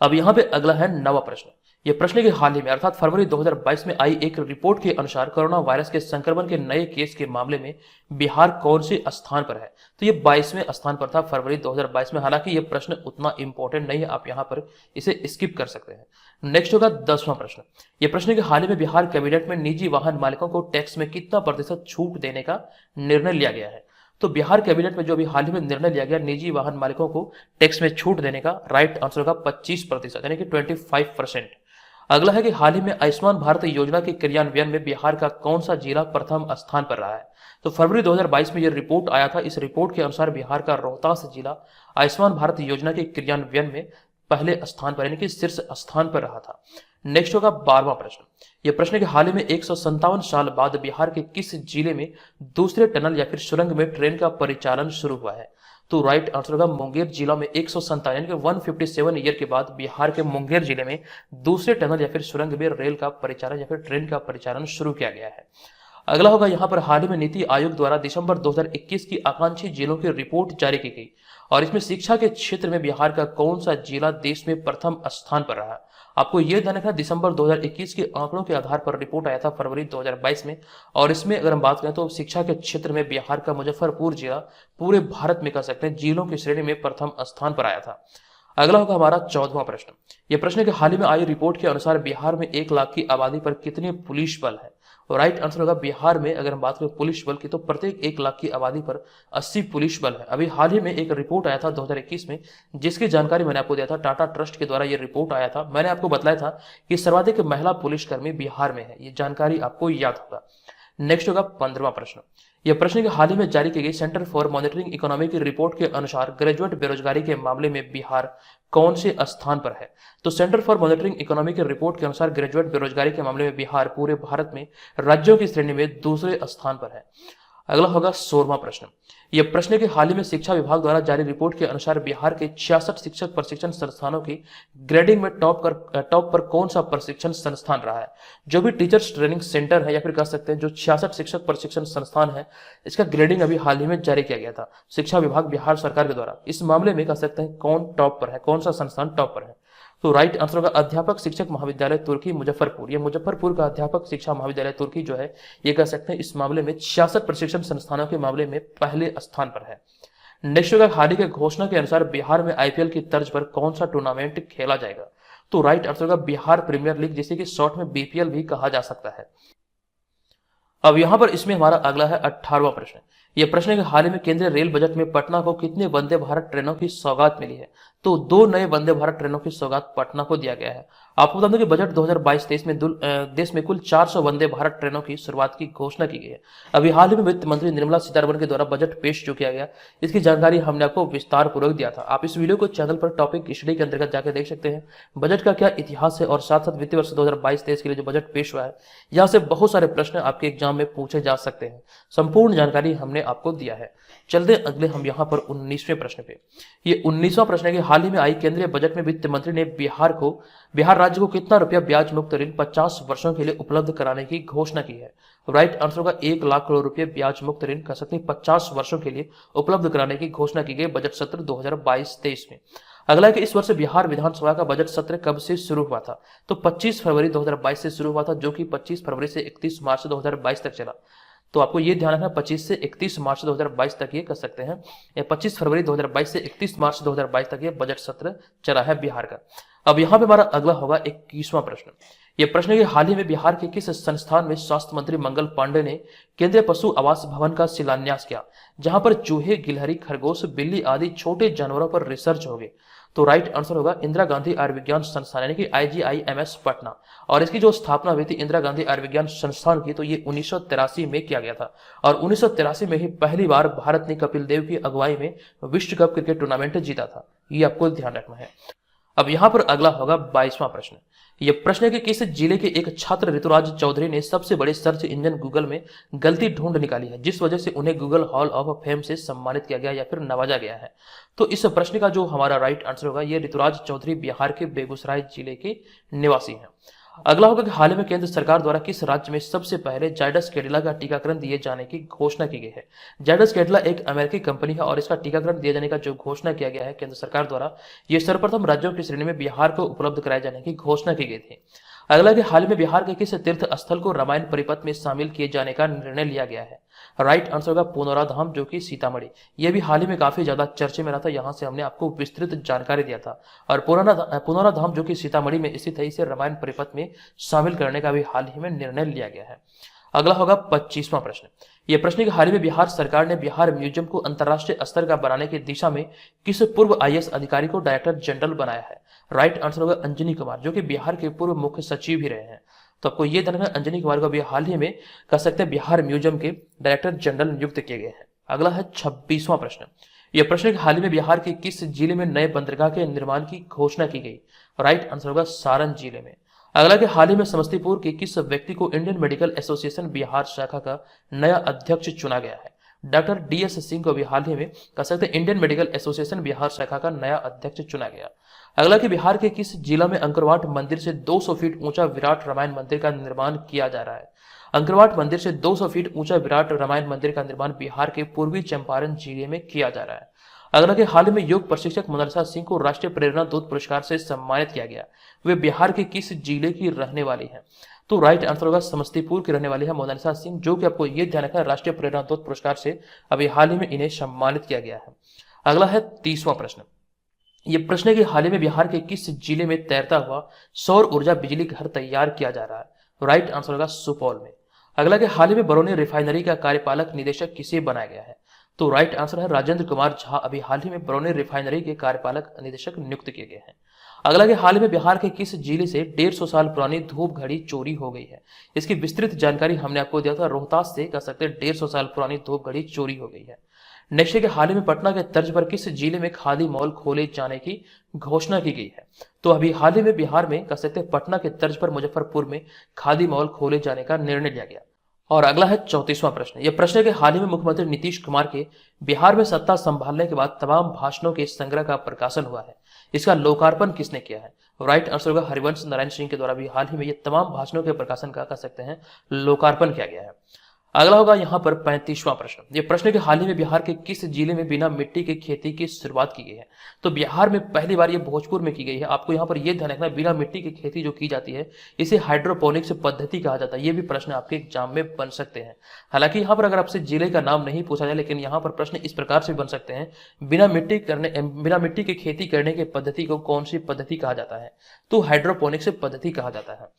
S1: अब यहां पे अगला है 9वां प्रश्न। यह प्रश्न है कि हाल ही में अर्थात फरवरी 2022 में आई एक रिपोर्ट के अनुसार कोरोना वायरस के संक्रमण के नए केस के मामले में बिहार कौन से स्थान पर है। तो ये 22वें स्थान पर था फरवरी 2022 में। हालांकि यह प्रश्न उतना इंपॉर्टेंट नहीं है, आप यहाँ पर इसे स्किप कर सकते हैं। नेक्स्ट होगा 10वां प्रश्न। यह प्रश्न है कि हाल ही में बिहार कैबिनेट में निजी वाहन मालिकों को टैक्स में कितना प्रतिशत छूट देने का निर्णय लिया गया है। तो बिहार कैबिनेट में जो अभी हाल ही में निर्णय लिया गया निजी वाहन मालिकों को टैक्स में छूट देने का, राइट आंसर होगा 25% यानी कि 25%। अगला है कि हाल ही में आयुष्मान भारत योजना के क्रियान्वयन में बिहार का कौन सा जिला प्रथम स्थान पर रहा है। तो फरवरी 2022 में यह रिपोर्ट आया था। इस रिपोर्ट के अनुसार बिहार का रोहतास जिला आयुष्मान भारत योजना के क्रियान्वयन में पहले स्थान पर यानी कि शीर्ष स्थान पर रहा था। नेक्स्ट होगा 12वां प्रश्न। यह प्रश्न है कि हाल ही में 157 साल बाद बिहार के किस जिले में दूसरे टनल या फिर सुरंग में ट्रेन का परिचालन शुरू हुआ है। तो राइट आंसर होगा मुंगेर जिला में 157 यानी कि 157 ईयर के बाद बिहार के मुंगेर जिले में दूसरे टनल या फिर सुरंग में रेल का परिचालन या फिर ट्रेन का परिचालन शुरू किया गया है। अगला होगा यहाँ पर हाल ही में नीति आयोग द्वारा दिसंबर 2021 की आकांक्षी जिलों की रिपोर्ट जारी की गई और इसमें शिक्षा के क्षेत्र में बिहार का कौन सा जिला देश में प्रथम स्थान पर रहा। आपको यह ध्यान रखना, दिसंबर 2021 के आंकड़ों के आधार पर रिपोर्ट आया था फरवरी 2022 में और इसमें अगर हम बात करें तो शिक्षा के क्षेत्र में बिहार का मुजफ्फरपुर जिला पूरे भारत में कह सकते हैं जिलों की श्रेणी में प्रथम स्थान पर आया था। अगला होगा हमारा 14वां प्रश्न। यह प्रश्न है कि हाल ही में आई रिपोर्ट के अनुसार बिहार में 1 लाख की आबादी पर कितने पुलिस बल है। और राइट आंसर होगा बिहार में अगर हम बात करें पुलिस बल की तो प्रत्येक 1 लाख की आबादी पर 80 पुलिस बल है। अभी हाल ही में एक रिपोर्ट आया था 2021 में जिसकी जानकारी मैंने आपको दिया था, टाटा ट्रस्ट के द्वारा यह रिपोर्ट आया था। मैंने आपको बताया था कि सर्वाधिक महिला पुलिसकर्मी बिहार में है, ये जानकारी आपको याद होगा। नेक्स्ट होगा 15वां प्रश्न। यह प्रश्न के हाल ही में जारी की गई सेंटर फॉर मॉनिटरिंग इकोनॉमी की रिपोर्ट के अनुसार ग्रेजुएट बेरोजगारी के मामले में बिहार कौन से स्थान पर है। तो सेंटर फॉर मॉनिटरिंग इकोनॉमी की रिपोर्ट के अनुसार ग्रेजुएट बेरोजगारी के मामले में बिहार पूरे भारत में राज्यों की श्रेणी में दूसरे स्थान पर है। अगला होगा 16वां प्रश्न। यह प्रश्न के हाल ही में शिक्षा विभाग द्वारा जारी रिपोर्ट के अनुसार बिहार के 66 शिक्षक प्रशिक्षण संस्थानों की ग्रेडिंग में टॉप पर कौन सा प्रशिक्षण संस्थान रहा है। जो भी टीचर्स ट्रेनिंग सेंटर है या फिर कह सकते हैं जो 66 शिक्षक प्रशिक्षण संस्थान है, इसका ग्रेडिंग अभी हाल ही में जारी किया गया था शिक्षा विभाग बिहार सरकार के द्वारा। इस मामले में कह सकते हैं कौन टॉप पर है, कौन सा संस्थान टॉप पर है। तो राइट आंसर होगा अध्यापक शिक्षक महाविद्यालय तुर्की मुजफ्फरपुर। ये मुजफ्फरपुर का अध्यापक शिक्षा महाविद्यालय तुर्की जो है ये कह सकते हैं इस मामले में 66 प्रशिक्षण संस्थानों के मामले में पहले स्थान पर है। नेक्स्ट होगा हाल ही के घोषणा के अनुसार बिहार में आईपीएल की तर्ज पर कौन सा टूर्नामेंट खेला जाएगा। तो राइट आंसर होगा बिहार प्रीमियर लीग, जिसे कि शॉर्ट में बीपीएल भी कहा जा सकता है। अब यहां पर इसमें हमारा अगला है 18वां प्रश्न। यह प्रश्न है कि हाल ही में केंद्रीय रेल बजट में पटना को कितने वंदे भारत ट्रेनों की सौगात मिली है। तो 2 नए वंदे भारत ट्रेनों की सौगात पटना को दिया गया है। आपको बता दूं कि बजट 2022-23 में देश में कुल 400 वंदे भारत ट्रेनों की शुरुआत की घोषणा की गई है। अभी हाल ही में वित्त मंत्री निर्मला सीतारमण के द्वारा बजट पेश जो किया गया, इसकी जानकारी हमने आपको विस्तार पूर्वक दिया था। आप इस वीडियो को चैनल पर टॉपिक स्टडी के अंतर्गत जाकर देख सकते हैं बजट का क्या इतिहास है और साथ साथ वित्तीय वर्ष 2022-23 के लिए जो बजट पेश हुआ है, यहाँ से बहुत सारे प्रश्न आपके एग्जाम में पूछे जा सकते हैं। संपूर्ण जानकारी हमने आपको दिया है। चलते अगले हम यहाँ पर 19वें प्रश्न पे। ये 19वां प्रश्न है कि हाल ही में आई केंद्रीय बजट में वित्त मंत्री ने बिहार राज्य को कितना रुपया ब्याज मुक्त ऋण 50 वर्षों के लिए उपलब्ध कराने की घोषणा की है। राइट आंसर होगा 1 लाख करोड़ रुपए ब्याज मुक्त ऋण कह सकते हैं 50 वर्षों के लिए उपलब्ध कराने की घोषणा की गई बजट सत्र 2022-23 में। अगला है कि इस वर्ष बिहार विधानसभा का बजट सत्र कब से शुरू हुआ था। तो 25 फरवरी 2022 से शुरू हुआ था, जो कि 25 फरवरी से 31 मार्च 2022 तक चला। तो आपको ये ध्यान रखना 25 से 31 मार्च 2022 तक ये कर सकते हैं, 25 फरवरी 2022 से 31 मार्च 2022 तक ये बजट सत्र चला है बिहार का। अब यहाँ पे हमारा अगला होगा 21वां प्रश्न। ये प्रश्न है कि हाल ही में बिहार के किस संस्थान में स्वास्थ्य मंत्री मंगल पांडे ने केंद्रीय पशु आवास भवन का शिलान्यास किया, जहां पर चूहे, गिलहरी, खरगोश, बिल्ली आदि छोटे जानवरों पर रिसर्च होगी। तो राइट आंसर होगा इंदिरा गांधी आयुर्विज्ञान संस्थान यानी कि IGIMS पटना। और इसकी जो स्थापना हुई थी इंदिरा गांधी आयुर्विज्ञान संस्थान की, तो ये 1983 में किया गया था और 1983 में ही पहली बार भारत ने कपिल देव की अगुवाई में विश्व कप क्रिकेट टूर्नामेंट जीता था। ये आपको ध्यान रखना है। अब यहाँ पर अगला होगा 22वां प्रश्न। यह प्रश्न है कि किस जिले के एक छात्र ऋतुराज चौधरी ने सबसे बड़े सर्च इंजन गूगल में गलती ढूंढ निकाली है, जिस वजह से उन्हें गूगल हॉल ऑफ फेम से सम्मानित किया गया या फिर नवाजा गया है। तो इस प्रश्न का जो हमारा राइट आंसर होगा ये ऋतुराज चौधरी बिहार के बेगूसराय जिले के निवासी हैं। अगला होगा कि हाल ही में केंद्र सरकार द्वारा किस राज्य में सबसे पहले जायडस कैडिला का टीकाकरण दिए जाने की घोषणा की गई है। जायडस कैडिला एक अमेरिकी कंपनी है और इसका टीकाकरण दिए जाने का जो घोषणा किया गया है केंद्र सरकार द्वारा, ये सर्वप्रथम राज्यों की श्रेणी में बिहार को उपलब्ध कराए जाने की घोषणा की गई थी। अगला कि हाल ही में बिहार के किस तीर्थ स्थल को रामायण परिपथ में शामिल किए जाने का निर्णय लिया गया है। राइट आंसर होगा पुनौरा धाम, जो कि सीतामढ़ी। यह भी हाल ही में काफी ज्यादा चर्चे में रहा था, यहाँ से हमने आपको विस्तृत जानकारी दिया था। और पुनौरा धाम जो कि सीतामढ़ी में स्थित है, इसे रामायण परिपथ में शामिल करने का भी हाल ही में निर्णय लिया गया है। अगला होगा 25वां प्रश्न। यह प्रश्न कि हाल ही में बिहार सरकार ने बिहार म्यूजियम को अंतर्राष्ट्रीय स्तर का बनाने की दिशा में किस पूर्व आईएएस अधिकारी को डायरेक्टर जनरल बनाया है। राइट आंसर होगा अंजनी कुमार, जो कि बिहार के पूर्व मुख्य सचिव भी रहे हैं। तो आपको ये ध्यान रखना, अंजनी कुमार को भी हाल ही में कह सकते हैं बिहार म्यूजियम के डायरेक्टर जनरल नियुक्त किए गए हैं। अगला है 26वां प्रश्न। यह प्रश्न हाल ही में बिहार के किस जिले में नए बंदरगाह के निर्माण की घोषणा की गई। राइट आंसर होगा सारण जिले में। अगला कि हाल ही में समस्तीपुर के किस व्यक्ति को इंडियन मेडिकल एसोसिएशन बिहार शाखा का नया अध्यक्ष चुना गया है। डॉक्टर DS सिंह को भी हाल ही में कह सकते हैं इंडियन मेडिकल एसोसिएशन बिहार शाखा का नया अध्यक्ष चुना गया। अगला कि बिहार के किस जिला में अंकरवाट मंदिर से 200 फीट ऊंचा विराट रामायण मंदिर का निर्माण किया जा रहा है। अंकरवाट मंदिर से 200 फीट ऊंचा विराट रामायण मंदिर का निर्माण बिहार के पूर्वी चंपारण जिले में किया जा रहा है। अगला कि हाल ही में योग प्रशिक्षक मोनालिसा सिंह को राष्ट्रीय प्रेरणा दूत पुरस्कार से सम्मानित किया गया। वे बिहार के किस जिले की रहने वाली हैं। तो राइट आंसर होगा समस्तीपुर की रहने वाली है मोनालिसा सिंह, जो कि आपको यह ध्यान रखना है राष्ट्रीय प्रेरणा दूत पुरस्कार से अभी हाल ही में इन्हें सम्मानित किया गया है। अगला है 30वां प्रश्न। यह प्रश्न है कि हाल ही में बिहार के किस जिले में तैरता हुआ सौर ऊर्जा बिजली घर तैयार किया जा रहा है। राइट आंसर होगा सुपौल में। अगला कि हाल ही में बरौनी रिफाइनरी का कार्यपालक निदेशक किसे बनाया गया है। तो राइट आंसर है राजेंद्र कुमार झा, अभी हाल ही में बरौनी रिफाइनरी के कार्यपालक निदेशक नियुक्त किए गए हैं। अगला कि हाल ही में बिहार के किस जिले से 150 साल पुरानी धूप घड़ी चोरी हो गई है। इसकी विस्तृत जानकारी हमने आपको दिया था, रोहतास से कह सकते हैं 150 साल पुरानी धूप घड़ी चोरी हो गई है। नेक्स्ट है कि हाल ही में पटना के तर्ज पर किस जिले में खादी मॉल खोले जाने की घोषणा की गई है। तो अभी हाल ही में बिहार में कह सकते हैं पटना के तर्ज पर मुजफ्फरपुर में खादी मॉल खोले जाने का निर्णय लिया गया। और अगला है 34वां प्रश्न। यह प्रश्न है कि हाल ही में मुख्यमंत्री नीतीश कुमार के बिहार में सत्ता संभालने के बाद तमाम भाषणों के संग्रह का प्रकाशन हुआ है। इसका लोकार्पण किसने किया है। राइट आंसर होगा हरिवंश नारायण सिंह के द्वारा भी हाल ही में ये तमाम भाषणों के प्रकाशन का कह सकते हैं लोकार्पण किया गया है। अगला होगा यहाँ पर 35वां प्रश्न। यह प्रश्न है कि हाल ही में बिहार के किस जिले में बिना मिट्टी की खेती की शुरुआत की गई है। तो बिहार में पहली बार ये भोजपुर में की गई है। आपको यहाँ पर यह ध्यान रखना, बिना मिट्टी की खेती जो की जाती है इसे हाइड्रोपोनिक्स पद्धति कहा जाता है। ये भी प्रश्न आपके एग्जाम में बन सकते हैं। हालांकि यहाँ पर अगर आपसे जिले का नाम नहीं पूछा जाए, लेकिन यहाँ पर प्रश्न इस प्रकार से बन सकते हैं, बिना मिट्टी की खेती करने की पद्धति को कौन सी पद्धति कहा जाता है। तो हाइड्रोपोनिक्स पद्धति कहा जाता है।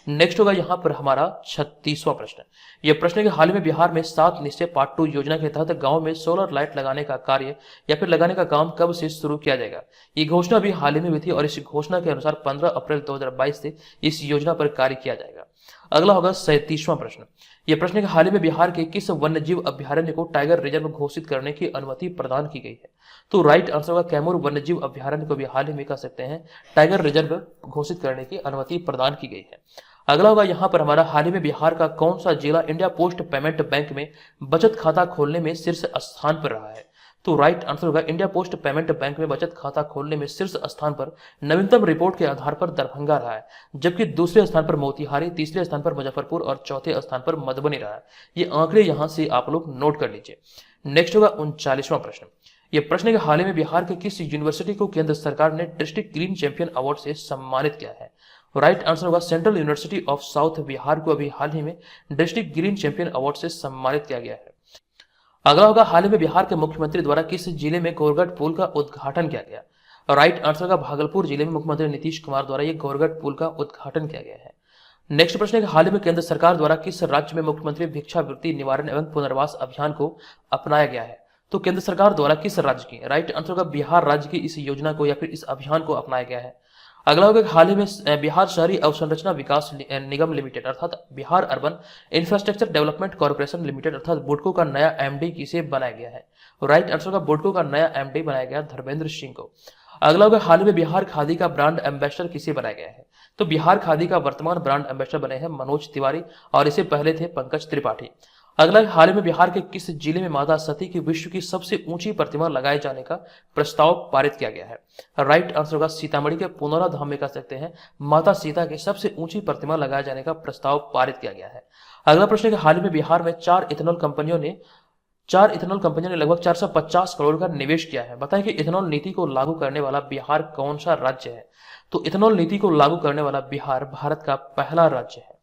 S1: नेक्स्ट होगा यहाँ पर हमारा 36वां प्रश्न। यह प्रश्न है कि हाल ही में बिहार में 7 निश्चय पार्ट 2 योजना के तहत गांव में सोलर लाइट लगाने का कार्य या फिर लगाने का काम कब से शुरू किया जाएगा। ये घोषणा भी हाल ही में हुई थी और इस घोषणा के अनुसार 15 अप्रैल 2022 से इस योजना पर कार्य किया जाएगा। अगला होगा 37वां प्रश्न। यह प्रश्न है कि हाल ही में बिहार के किस वन्यजीव अभ्यारण्य को टाइगर रिजर्व घोषित करने की अनुमति प्रदान की गई है। तो राइट आंसर होगा कैमूर वन्यजीव अभ्यारण्य को भी हाल ही में कह सकते हैं टाइगर रिजर्व घोषित करने की अनुमति प्रदान की गई है। अगला होगा यहाँ पर हमारा हाल ही में बिहार का कौन सा जिला इंडिया पोस्ट पेमेंट बैंक में बचत खाता खोलने में शीर्ष स्थान पर रहा है। तो राइट आंसर होगा इंडिया पोस्ट पेमेंट बैंक में बचत खाता खोलने में शीर्ष स्थान पर नवीनतम रिपोर्ट के आधार पर दरभंगा रहा है, जबकि दूसरे स्थान पर मोतिहारी, तीसरे स्थान पर मुजफ्फरपुर और चौथे स्थान पर मधुबनी रहा है। ये आंकड़े यहां से आप लोग नोट कर लीजिए। नेक्स्ट होगा 39वां प्रश्न। यह प्रश्न है कि हाल ही में बिहार के किस यूनिवर्सिटी को केंद्र सरकार ने डिस्ट्रिक्ट ग्रीन चैंपियन अवार्ड से सम्मानित किया है। राइट आंसर होगा central university of south Bihar को अभी हाल ही में डिस्ट्रिक्ट ग्रीन चैंपियन अवार्ड से सम्मानित किया गया है। अगला होगा हाल ही में बिहार के मुख्यमंत्री द्वारा किस जिले में गोरगढ़ पुल का उद्घाटन किया गया। राइट आंसर होगा भागलपुर जिले में मुख्यमंत्री नीतीश कुमार द्वारा यह गोरगढ़ पुल का उद्घाटन किया गया है। नेक्स्ट प्रश्न है कि हाल ही में केंद्र सरकार द्वारा किस राज्य में मुख्यमंत्री भिक्षावृत्ति निवारण एवं पुनर्वास अभियान को अपनाया गया है। तो केंद्र सरकार द्वारा किस राज्य की, राइट आंसर होगा बिहार राज्य की इस योजना को या फिर इस अभियान को अपनाया गया है। अगला होगा हाल ही में बिहार शहरी अवसंरचना विकास निगम लिमिटेड अर्थात Bihar urban infrastructure development corporation limited अर्थात बुडको का नया एमडी किसे बनाया गया है। राइट आंसर होगा बुडको का नया एमडी बनाया गया धर्मेंद्र सिंह को। अगला होगा हाल ही में बिहार खादी का ब्रांड एम्बेसडर किसे बनाया गया है। तो बिहार खादी का वर्तमान ब्रांड एम्बेसडर बने हैं मनोज तिवारी और इससे पहले थे पंकज त्रिपाठी। अगला, हाल ही में बिहार के किस जिले में माता सती की विश्व की सबसे ऊंची प्रतिमा लगाए जाने का प्रस्ताव पारित किया गया है? राइट आंसर होगा सीतामढ़ी के पुनौरा धाम में कह सकते हैं माता सीता की सबसे ऊंची प्रतिमा लगाए जाने का प्रस्ताव पारित किया गया है। अगला प्रश्न है कि हाल ही में बिहार में चार इथेनॉल कंपनियों ने लगभग 450 करोड़ का निवेश किया है। बताएं कि इथेनॉल नीति को लागू करने वाला बिहार कौन सा राज्य है? तो इथेनॉल नीति को लागू करने वाला बिहार भारत का पहला राज्य है।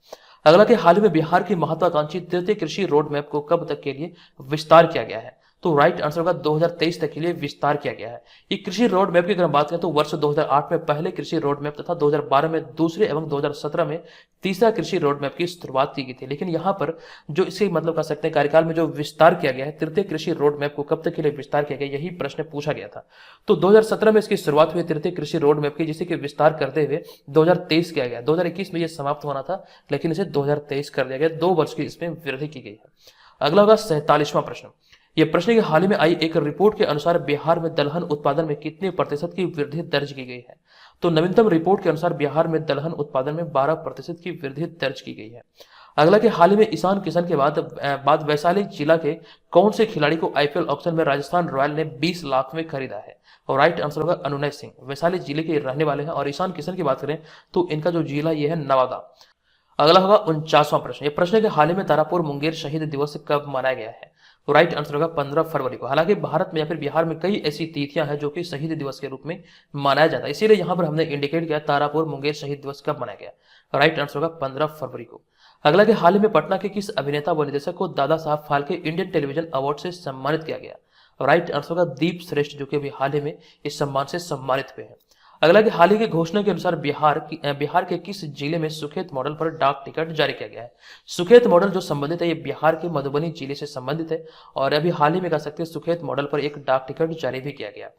S1: अगला, कि हाल ही में बिहार की महत्वाकांक्षी तृतीय कृषि रोड मैप को कब तक के लिए विस्तार किया गया है? तो राइट आंसर होगा 2023 तक के लिए विस्तार किया गया है। ये कृषि रोड मैप की अगर हम बात करें तो वर्ष 2008 में पहले कृषि रोड मैप तथा 2012 में दूसरे एवं 2017 में तीसरा कृषि रोड मैप की शुरुआत की गई थी। लेकिन यहाँ पर जो इसके मतलब कह सकते हैं कार्यकाल में जो विस्तार किया गया है, तृतीय कृषि रोड मैप को कब तक के लिए विस्तार किया गया, यही प्रश्न पूछा गया था। तो 2017 में इसकी शुरुआत हुई तृतीय कृषि रोड मैप की, जिसे कि विस्तार करते हुए 2023 किया गया। 2021 में यह समाप्त होना था, लेकिन इसे 2023 कर दिया गया। 2 वर्ष की इसमें वृद्धि की गई है। अगला होगा 47वां प्रश्न। यह प्रश्न के हाल ही में आई एक रिपोर्ट के अनुसार बिहार में दलहन उत्पादन में कितने प्रतिशत की वृद्धि दर्ज की गई है? तो नवीनतम रिपोर्ट के अनुसार बिहार में दलहन उत्पादन में 12% की वृद्धि दर्ज की गई है। अगला, कि हाल ही में ईशान किशन के बाद वैशाली जिला के कौन से खिलाड़ी को आईपीएल ऑक्शन में राजस्थान रॉयल ने 20 लाख में खरीदा है? और राइट आंसर होगा अनुनय सिंह। वैशाली जिले के रहने वाले हैं। और ईशान किशन की बात करें तो इनका जो जिला ये है नवादा। अगला होगा 49वां प्रश्न। यह प्रश्न है कि हाल ही में तारापुर मुंगेर शहीद दिवस कब मनाया गया है? तो राइट आंसर होगा 15 फरवरी को। हालांकि भारत में या फिर बिहार में कई ऐसी तिथियां हैं जो कि शहीद दिवस के रूप में मनाया जाता है, इसीलिए यहां पर हमने इंडिकेट किया तारापुर मुंगेर शहीद दिवस कब मनाया गया। राइट आंसर होगा 15 फरवरी को। अगला, कि हाल ही में पटना के किस अभिनेता व निर्देशक को Dada Saheb Phalke Indian television award से सम्मानित किया गया? राइट आंसर होगा दीप श्रेष्ठ, जो कि अभी हाल ही में इस सम्मान से सम्मानित हुए हैं। अगला, कि हाल ही की घोषणा के अनुसार बिहार के किस जिले में सुखेत मॉडल पर डाक टिकट जारी किया गया है? सुखेत मॉडल जो संबंधित है ये बिहार के मधुबनी जिले से संबंधित है। और अभी हाल ही में कह सकते हैं सुखेत मॉडल पर एक डाक टिकट जारी भी किया गया।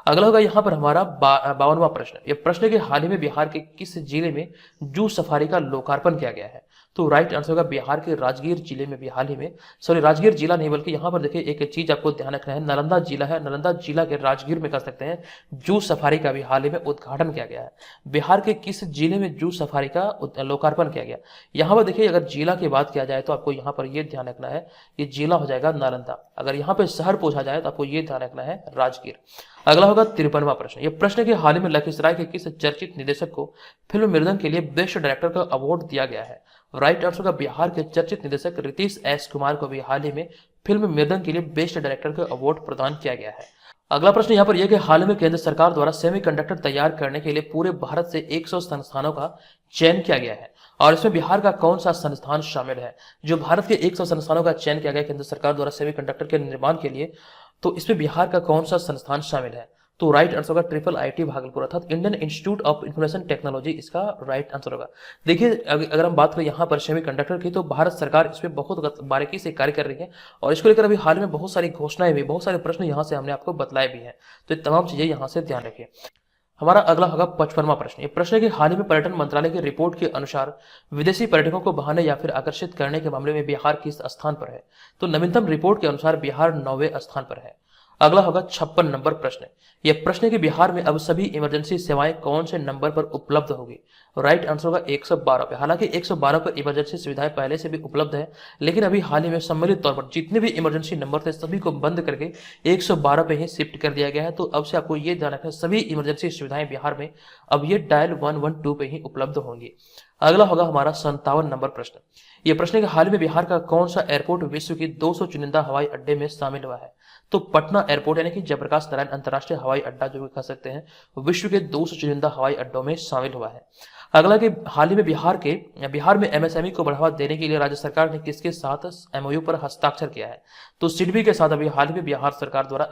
S1: अगला होगा यहाँ पर हमारा 52वां प्रश्न। यह प्रश्न के हाल ही में बिहार के किस जिले में जू सफारी का लोकार्पण किया गया है? तो राइट आंसर होगा बिहार के राजगीर जिले में भी हाल ही में, राजगीर जिला नहीं बल्कि यहाँ पर देखिए एक चीज आपको ध्यान रखना है, नालंदा जिला है। नालंदा जिला के राजगीर में कह सकते हैं जू सफारी का भी हाल ही में उद्घाटन किया गया है। बिहार के किस जिले में जू सफारी का लोकार्पण किया गया? यहाँ पर देखिए अगर जिला की बात किया जाए तो आपको यहाँ पर यह ध्यान रखना है, ये जिला हो जाएगा नालंदा। अगर यहाँ पे शहर पूछा जाए तो आपको ये ध्यान रखना है राजगीर। अगला होगा 53वां प्रश्न। यह प्रश्न के हाल ही में लखीसराय के किस चर्चित निदेशक को फिल्म मृदंग के लिए बेस्ट डायरेक्टर का अवार्ड दिया गया है? राइट आंसर का बिहार के चर्चित निदेशक रितेश एस कुमार को भी हाल ही में फिल्म मृदंग के लिए बेस्ट डायरेक्टर का अवार्ड प्रदान किया गया है। अगला प्रश्न यहाँ पर यह कि हाल में केंद्र सरकार द्वारा सेमीकंडक्टर तैयार करने के लिए पूरे भारत से 100 संस्थानों का चयन किया गया है और इसमें बिहार का कौन सा संस्थान शामिल है? जो भारत के 100 संस्थानों का चयन किया गया केंद्र सरकार द्वारा सेमीकंडक्टर के निर्माण के लिए, तो इसमें बिहार का कौन सा संस्थान शामिल है? तो राइट आंसर होगा IIIT भागलपुर अर्थात Indian institute of information technology इसका राइट आंसर होगा। देखिए अगर हम बात करें यहाँ पर सेमीकंडक्टर की तो भारत सरकार इस पर बहुत बारीकी से कार्य कर रही है और इसको लेकर अभी हाल में बहुत सारी घोषणाएं भी, बहुत सारे प्रश्न यहाँ से हमने आपको बतलाए भी हैं, तो ये तमाम चीजें यहाँ से ध्यान रखिए। हमारा अगला होगा 55वां प्रश्न। ये प्रश्न है कि हाल ही में पर्यटन मंत्रालय की रिपोर्ट के अनुसार विदेशी पर्यटकों को बहाने या फिर आकर्षित करने के मामले में बिहार किस स्थान पर है? तो नवीनतम रिपोर्ट के अनुसार बिहार 9वें स्थान पर है। अगला होगा 56 नंबर प्रश्न। यह प्रश्न है कि बिहार में अब सभी इमरजेंसी सेवाएं कौन से नंबर पर उपलब्ध होगी? राइट आंसर होगा 112 पे। हालांकि 112 पर इमरजेंसी सुविधाएं पहले से भी उपलब्ध है, लेकिन अभी हाल ही में सम्मिलित तौर पर जितने भी इमरजेंसी नंबर थे सभी को बंद करके 112 पे ही शिफ्ट कर दिया गया है। तो अब से आपको ये ध्यान रखना सभी इमरजेंसी सुविधाएं बिहार में अब ये डायल 112 पे ही उपलब्ध होंगी। अगला होगा हमारा 57 नंबर प्रश्न। यह प्रश्न है कि हाल में बिहार का कौन सा एयरपोर्ट विश्व की 200 चुनिंदा हवाई अड्डे में शामिल हुआ है? तो पटना एयरपोर्ट यानी कि जयप्रकाश नारायण अंतर्राष्ट्रीय हवाई अड्डा जो कह सकते हैं विश्व के 200 चुनिंदा हवाई अड्डों में शामिल हुआ है। अगला कि हाल ही में बिहार में एमएसएमई को बढ़ावा देने के लिए राज्य सरकार ने किसके साथ एमओयू पर हस्ताक्षर किया है? तो सिडबी के साथ अभी हाल ही में बिहार सरकार द्वारा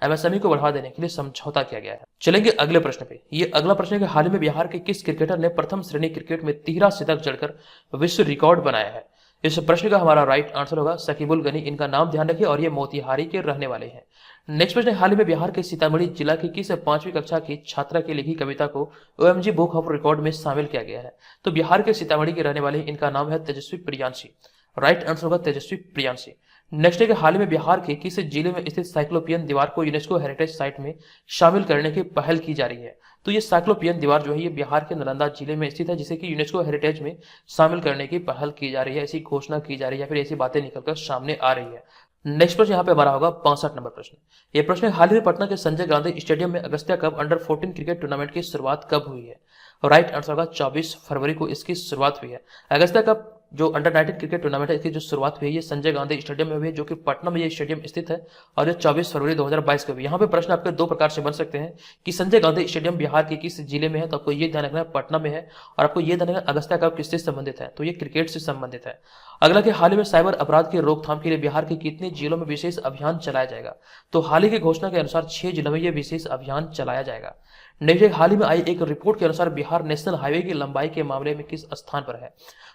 S1: एमएसएमई को बढ़ावा देने के लिए समझौता किया गया है। चलेंगे अगले प्रश्न पे। ये अगला प्रश्न है कि हाल ही में बिहार के किस क्रिकेटर ने प्रथम श्रेणी क्रिकेट में 13 शतक जड़कर विश्व रिकॉर्ड बनाया है? इस प्रश्न का हमारा राइट आंसर होगा शकीबुल गनी। इनका नाम ध्यान रखिए और ये मोतिहारी के रहने वाले हैं। नेक्स्ट प्रश्न, हाल ही में बिहार के सीतामढ़ी जिला की किस 5वीं कक्षा की छात्रा की लिखी कविता को OMG बुक ऑफ रिकॉर्ड में शामिल किया गया है? तो बिहार के सीतामढ़ी के रहने वाले इनका नाम है तेजस्वी प्रियांशी। राइट आंसर होगा तेजस्वी प्रियांशी। नेक्स्ट है कि हाल ही में बिहार के किस जिले में स्थित साइक्लोपियन दीवार को यूनेस्को हेरिटेज साइट में शामिल करने की पहल की जा रही है। तो ये साइक्लोपियन दीवार जो है ये बिहार के नालंदा जिले में स्थित है, जिसे कि यूनेस्को हेरिटेज में शामिल करने की पहल की जा रही है, ऐसी घोषणा की जा रही है या फिर ऐसी बातें निकलकर सामने आ रही है। नेक्स्ट प्रश्न यहाँ पे हमारा होगा 65 नंबर प्रश्न। ये प्रश्न हाल ही में पटना के संजय गांधी स्टेडियम में Agastya cup under 14 cricket tournament की शुरुआत कब हुई है? राइट आंसर होगा 24 फरवरी को इसकी शुरुआत हुई है। अगस्त्या कप जो अंडर 19 क्रिकेट टूर्नामेंट है, इसकी जो शुरुआत हुई है ये संजय गांधी स्टेडियम में हुई है, जो कि पटना में ये स्टेडियम स्थित है और ये 24 फरवरी 2022 को हुई। यहाँ पे प्रश्न आपके दो प्रकार से बन सकते हैं कि संजय गांधी स्टेडियम बिहार के किस जिले में है, तो आपको ये ध्यान रखना है पटना में है, और आपको ये ध्यान रखना अगस्त्या कप किससे संबंधित है, तो ये क्रिकेट से संबंधित है। अगला कि हाल ही में साइबर अपराध की रोकथाम के लिए बिहार के कितने जिलों में विशेष अभियान चलाया जाएगा? तो हाल ही की घोषणा के अनुसार 6 जिलों में यह विशेष अभियान चलाया जाएगा। नेक्स्ट, हाल ही में आई एक रिपोर्ट के अनुसार बिहार नेशनल हाईवे की लंबाई के मामले में किस स्थान पर है?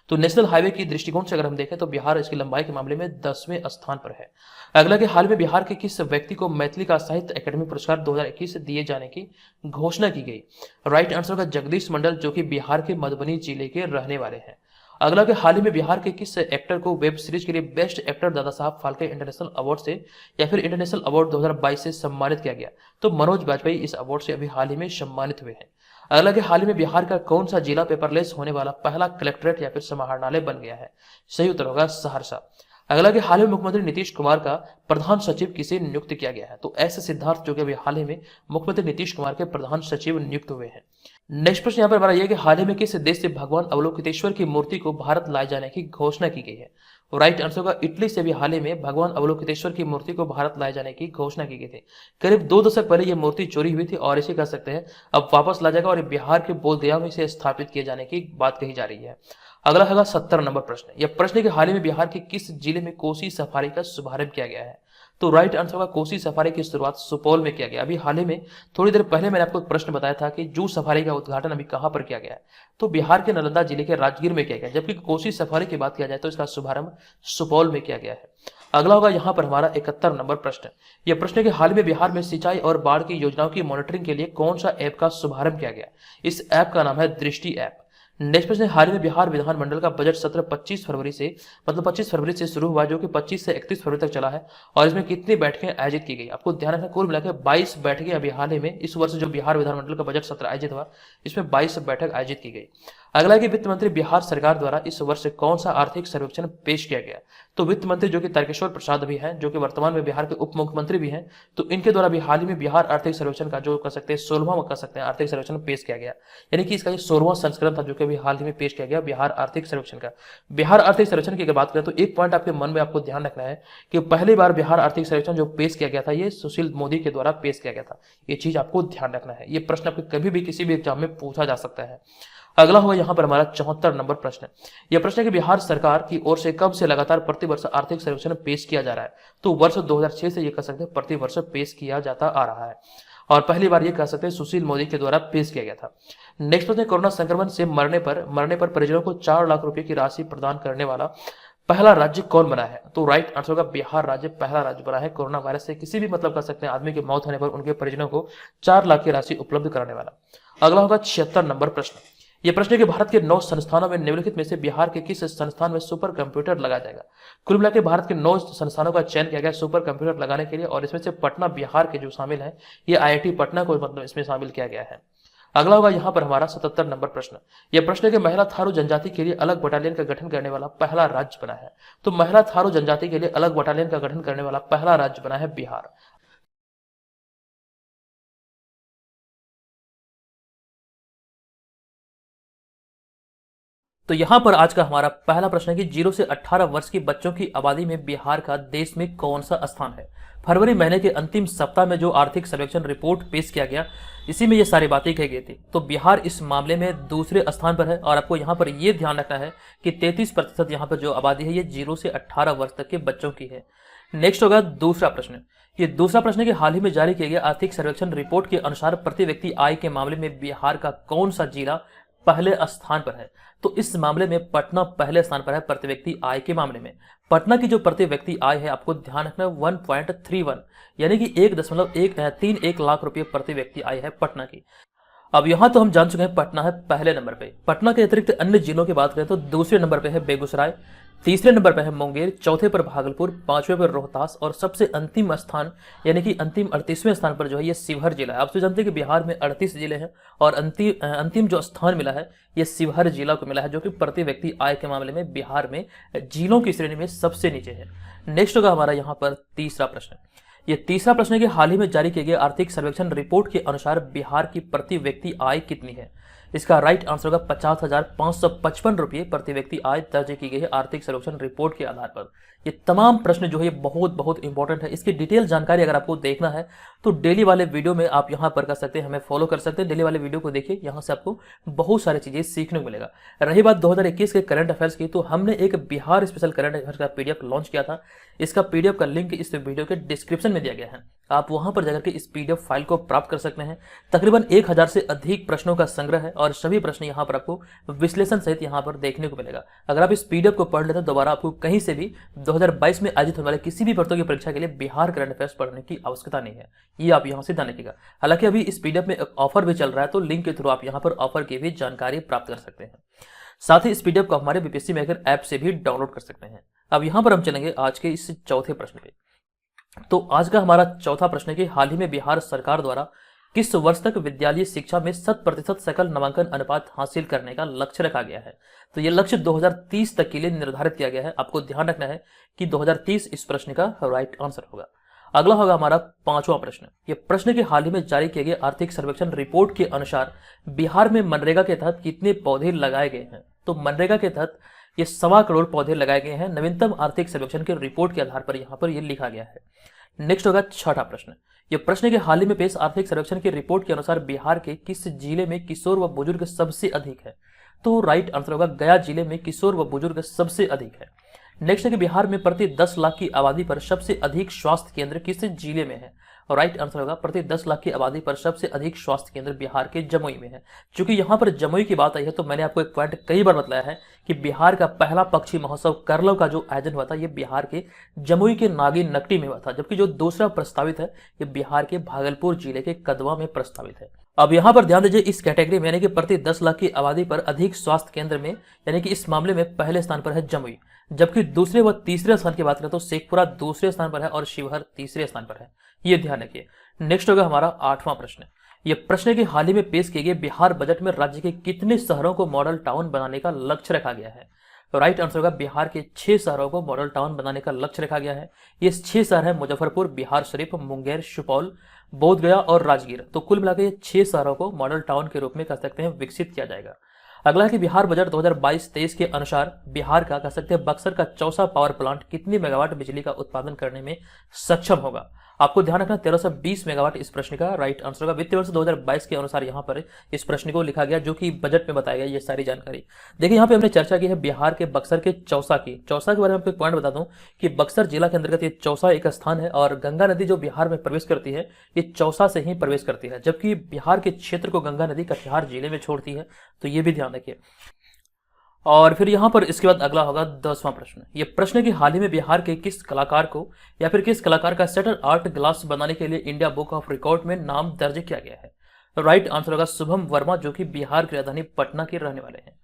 S1: तो नेशनल हाईवे की दृष्टिकोण से अगर हम देखें तो बिहार इसकी लंबाई के मामले में 10वें स्थान पर है। अगला कि हाल में बिहार के किस व्यक्ति को मैथिली का साहित्य अकादमी पुरस्कार 2021 से दिए जाने की घोषणा की गई? राइट आंसर का जगदीश मंडल, जो कि बिहार के मधुबनी जिले के रहने वाले हैं। अगला कि हाल ही में बिहार के किस एक्टर को वेब सीरीज के लिए best actor Dada Saheb Phalke international award से या फिर इंटरनेशनल अवार्ड 2022 से सम्मानित किया गया? तो मनोज बाजपेयी इस अवार्ड से अभी हाल ही में सम्मानित हुए हैं। अगला कि हाल ही में बिहार का कौन सा जिला पेपरलेस होने वाला पहला कलेक्ट्रेट या फिर समाहरणालय बन गया है? सही उत्तर होगा सहरसा। अगला कि हाल ही में मुख्यमंत्री नीतीश कुमार का प्रधान सचिव किसे नियुक्त किया गया है? तो एस सिद्धार्थ, जो कि अभी हाल ही में मुख्यमंत्री नीतीश कुमार के प्रधान सचिव नियुक्त हुए हैं। नेक्स्ट प्रश्न यहाँ पर हमारा यह कि हाल ही में किस देश से भगवान अवलोकितेश्वर की मूर्ति को भारत लाए जाने की घोषणा की गई है? राइट आंसर होगा इटली से भी हाल ही में भगवान अवलोकितेश्वर की मूर्ति को भारत लाए जाने की घोषणा की गई थी। करीब 2 दशक पहले यह मूर्ति चोरी हुई थी और इसे कह सकते हैं अब वापस ला जाएगा और बिहार के बोधगया में इसे स्थापित किए जाने की बात कही जा रही है। अगला होगा 70 नंबर प्रश्न। यह प्रश्न कि हाल ही में बिहार के किस जिले में कोसी सफारी का शुभारंभ किया गया है? तो राइट आंसर होगा कोसी सफारी की शुरुआत सुपौल में किया गया। अभी हाल ही में थोड़ी देर पहले मैंने आपको एक प्रश्न बताया था कि जू सफारी का उद्घाटन अभी कहां पर किया गया है, तो बिहार के नालंदा जिले के राजगीर में किया गया, जबकि कोसी सफारी की बात किया जाए तो इसका शुभारंभ सुपौल में किया गया है। अगला होगा यहाँ पर हमारा 71 नंबर प्रश्न। यह प्रश्न है कि हाल में बिहार में सिंचाई और बाढ़ की योजनाओं की मॉनिटरिंग के लिए कौन सा ऐप का शुभारंभ किया गया? इस ऐप का नाम है दृष्टि ऐप। नेक्स्ट प्रश्न, हाल ही में बिहार विधानमंडल का बजट सत्र 25 फरवरी से शुरू हुआ, जो कि 25 से 31 फरवरी तक चला है, और इसमें कितनी बैठकें आयोजित की गई? आपको ध्यान रखना कुल मिलाकर 22 बैठकें अभी हाल ही में इस वर्ष जो बिहार विधानमंडल का बजट सत्र आयोजित हुआ, इसमें 22 बैठक आयोजित की गई। अगला कि वित्त मंत्री बिहार सरकार द्वारा इस वर्ष कौन सा आर्थिक सर्वेक्षण पेश किया गया? तो वित्त मंत्री जो कि तारकेश्वर प्रसाद भी हैं, जो कि वर्तमान में बिहार के उप मुख्यमंत्री भी हैं, तो इनके द्वारा भी हाल ही में बिहार आर्थिक सर्वेक्षण का जो कह सकते हैं 16वां कह सकते हैं आर्थिक सर्वेक्षण पेश किया गया। यानी कि इसका ये 16वां संस्करण था जो कि अभी हाल ही में पेश किया गया बिहार आर्थिक सर्वेक्षण का। बिहार आर्थिक सर्वेक्षण की अगर बात करें तो एक पॉइंट आपके मन में आपको ध्यान रखना है कि पहली बार बिहार आर्थिक सर्वेक्षण जो पेश किया गया था ये सुशील मोदी के द्वारा पेश किया गया था। ये चीज आपको ध्यान रखना है, ये प्रश्न आपके कभी भी किसी भी एग्जाम में पूछा जा सकता है। अगला होगा यहाँ पर हमारा 74 नंबर प्रश्न। यह प्रश्न है कि बिहार सरकार की ओर से कब से लगातार प्रतिवर्ष आर्थिक सर्वेक्षण पेश किया जा रहा है? तो वर्ष 2006 से ये कह सकते हैं प्रतिवर्ष पेश किया जाता आ रहा है, और पहली बार ये कह सकते हैं सुशील मोदी के द्वारा पेश किया गया था। नेक्स्ट प्रश्न, कोरोना संक्रमण से मरने पर परिजनों को 4 लाख रुपए की राशि प्रदान करने वाला पहला राज्य कौन बना है? तो राइट आंसर होगा बिहार राज्य पहला राज्य बना है कोरोना वायरस से किसी भी मतलब कर सकते हैं आदमी की मौत होने पर उनके परिजनों को 4 लाख की राशि उपलब्ध कराने वाला। अगला होगा 76 नंबर प्रश्न। यह प्रश्न है कि भारत के 9 संस्थानों में निम्नलिखित में से बिहार के किस संस्थान में सुपर कंप्यूटर लगाया जाएगा? कुल मिलाकर भारत के 9 संस्थानों का चयन किया गया सुपर कंप्यूटर लगाने के लिए, और इसमें से पटना बिहार के जो शामिल है ये IIT पटना को मतलब इसमें शामिल किया गया है। अगला होगा यहाँ पर हमारा 77 नंबर प्रश्न। यह प्रश्न है कि महिला थारू जनजाति के लिए अलग बटालियन का गठन करने वाला पहला राज्य बना है? तो महिला थारू जनजाति के लिए अलग बटालियन का गठन करने वाला पहला राज्य बना है बिहार। तो यहाँ पर आज का हमारा पहला प्रश्न है कि 0 से 18 वर्ष की बच्चों की आबादी में बिहार का देश में कौन सा स्थान है? फरवरी महीने के अंतिम सप्ताह में जो आर्थिक सर्वेक्षण रिपोर्ट पेश किया गया इसी में ये सारी बातें कही गई थी। तो बिहार इस मामले में दूसरे स्थान पर है, और आपको यहाँ पर ये ध्यान रखना है कि 33% यहाँ पर जो आबादी है ये 0 से 18 वर्ष तक के बच्चों की है। नेक्स्ट होगा दूसरा प्रश्न। ये दूसरा प्रश्न है कि हाल ही में जारी किए गए आर्थिक सर्वेक्षण रिपोर्ट के अनुसार प्रति व्यक्ति आय के मामले में बिहार का कौन सा जिला पहले स्थान पर है? तो इस मामले में पटना पहले स्थान पर है प्रति व्यक्ति आय के मामले में। पटना की जो प्रति व्यक्ति आय है आपको ध्यान रखना 1.31 यानी कि 1.131 लाख रुपए प्रति व्यक्ति आय है पटना की। अब यहाँ तो हम जान चुके हैं पटना है पहले नंबर पे। पटना के अतिरिक्त अन्य जिलों की बात करें तो दूसरे नंबर पे है बेगूसराय, तीसरे नंबर पे है मुंगेर, चौथे पर भागलपुर, पांचवें पर रोहतास और सबसे अंतिम स्थान यानी कि अंतिम 38वें स्थान पर जो है ये शिवहर जिला है। आप तो जानते हैं कि बिहार में 38 जिले हैं और अंतिम जो स्थान मिला है ये शिवहर जिला को मिला है, जो कि प्रति व्यक्ति आय के मामले में बिहार में जिलों की श्रेणी में सबसे नीचे है। नेक्स्ट होगा हमारा यहाँ पर तीसरा प्रश्न। ये तीसरा प्रश्न है कि हाल ही में जारी किए गए आर्थिक सर्वेक्षण रिपोर्ट के अनुसार बिहार की प्रति व्यक्ति आय कितनी है। इसका राइट आंसर होगा 50,555 रुपये प्रति व्यक्ति आय दर्ज की गई है आर्थिक सर्वेक्षण रिपोर्ट के आधार पर। ये तमाम प्रश्न जो है ये बहुत बहुत इंपॉर्टेंट है। इसकी डिटेल जानकारी अगर आपको देखना है तो डेली वाले वीडियो में आप यहाँ पर कर सकते हैं, हमें फॉलो कर सकते हैं। डेली वाले वीडियो को देखिए, यहाँ से आपको बहुत सारी चीजें सीखने को मिलेगा। रही बात 2021 के करंट अफेयर्स की, तो हमने एक बिहार स्पेशल करंट अफेयर्स का पीडीएफ लॉन्च किया था। इसका पीडीएफ का लिंक इस वीडियो के डिस्क्रिप्शन में दिया गया है, आप वहां पर जाकर के इस पीडीएफ फाइल को प्राप्त कर सकते हैं। तकरीबन 1000 से अधिक प्रश्नों का संग्रह है और सभी प्रश्न यहाँ पर आपको विश्लेषण सहित यहाँ पर देखने को मिलेगा। अगर आप इस पीडीएफ को पढ़ लेते हैं दोबारा आपको कहीं से भी 2022 में आयोजित होने वाले किसी भी प्रतियोगी परीक्षा के लिए बिहार करंट अफेयर्स पढ़ने की आवश्यकता नहीं है, ये आप यहाँ से ध्यान रखिएगा। हालांकि अभी इस पीडीएफ में एक ऑफर भी चल रहा है, तो लिंक के थ्रू आप यहाँ पर ऑफर की भी जानकारी प्राप्त कर सकते हैं। साथ ही इस पीडीएफ को हमारे बीपीएससी मेकर ऐप से भी डाउनलोड कर सकते हैं। अब यहाँ पर हम चलेंगे आज के इस चौथे प्रश्न पे। तो आज का हमारा चौथा प्रश्न है कि हाल ही में बिहार सरकार द्वारा किस वर्ष तक विद्यालयी शिक्षा में 100% सकल नामांकन अनुपात हासिल करने का लक्ष्य रखा गया है। तो यह लक्ष्य 2030 तक के लिए निर्धारित किया गया है। आपको ध्यान रखना है कि 2030 इस प्रश्न का राइट आंसर होगा। अगला होगा हमारा पांचवा प्रश्न। यह प्रश्न के हाल ही में जारी किए गए आर्थिक सर्वेक्षण रिपोर्ट के अनुसार बिहार में मनरेगा के तहत कितने पौधे लगाए गए हैं। तो मनरेगा के तहत ये 1.25 करोड़ पौधे लगाए गए हैं, नवीनतम आर्थिक सर्वेक्षण के रिपोर्ट के आधार पर यहाँ पर यह लिखा गया है। नेक्स्ट होगा छठा प्रश्न। यह प्रश्न के हाल ही में पेश आर्थिक सर्वेक्षण के रिपोर्ट के अनुसार बिहार के किस जिले में किशोर व बुजुर्ग सबसे अधिक है। तो राइट आंसर होगा गया जिले में किशोर व बुजुर्ग सबसे अधिक है। नेक्स्ट है कि बिहार में प्रति 10 लाख की आबादी पर सबसे अधिक स्वास्थ्य केंद्र किस जिले में है। और राइट आंसर होगा प्रति 10 लाख की आबादी पर सबसे अधिक स्वास्थ्य केंद्र बिहार के जमुई में है। चूंकि यहाँ पर जमुई की बात आई है तो मैंने आपको एक पॉइंट कई बार बताया है कि बिहार का पहला पक्षी महोत्सव करलव का जो आयोजन हुआ था ये बिहार के जमुई के नागिन नकटी में हुआ था, जबकि जो दूसरा प्रस्तावित है ये बिहार के भागलपुर जिले के कदवा में प्रस्तावित है। अब यहाँ पर ध्यान दीजिए, इस कैटेगरी में यानी कि प्रति 10 लाख की आबादी पर अधिक स्वास्थ्य केंद्र में यानी कि इस मामले में पहले स्थान पर है जमुई, जबकि दूसरे व तीसरे स्थान की बात करें तो शेखपुरा दूसरे स्थान पर है और शिवहर तीसरे स्थान पर है, ये ध्यान रखिए। नेक्स्ट होगा हमारा आठवां प्रश्न। यह प्रश्न के हाल ही में पेश किए गए बिहार बजट में राज्य के कितने शहरों को मॉडल टाउन बनाने का लक्ष्य रखा गया है। तो राइट आंसर होगा बिहार के 6 शहरों को मॉडल टाउन बनाने का लक्ष्य रखा गया है। ये 6 शहर है मुजफ्फरपुर, बिहार शरीफ, मुंगेर, सुपौल, बोधगया और राजगीर। तो कुल मिलाकर ये 6 शहरों को मॉडल टाउन के रूप में कह सकते हैं विकसित किया जाएगा। अगला है कि बिहार बजट 2022-23 के अनुसार बिहार का कह सकते हैं बक्सर का चौसा पावर प्लांट कितनी मेगावाट बिजली का उत्पादन करने में सक्षम होगा। आपको ध्यान रखना 1320 मेगावाट इस प्रश्न का राइट आंसर होगा। वित्तीय वर्ष 2022 के अनुसार यहाँ पर इस प्रश्न को लिखा गया, जो कि बजट में बताया गया ये सारी जानकारी। देखिए यहाँ पे हमने चर्चा की है बिहार के बक्सर के चौसा की। चौसा के बारे में आपको एक पॉइंट बता दूं कि बक्सर जिला के अंतर्गत ये चौसा एक स्थान है और गंगा नदी जो बिहार में प्रवेश करती है ये चौसा से ही प्रवेश करती है, जबकि बिहार के क्षेत्र को गंगा नदी कटिहार जिले में छोड़ती है, तो ये भी ध्यान रखिए। और फिर यहाँ पर इसके बाद अगला होगा 10वां प्रश्न। ये प्रश्न कि हाल ही में बिहार के किस कलाकार को या फिर किस कलाकार का शटर आर्ट ग्लास बनाने के लिए इंडिया बुक ऑफ रिकॉर्ड में नाम दर्ज किया गया है। राइट आंसर होगा शुभम वर्मा, जो कि बिहार की राजधानी पटना के रहने वाले हैं।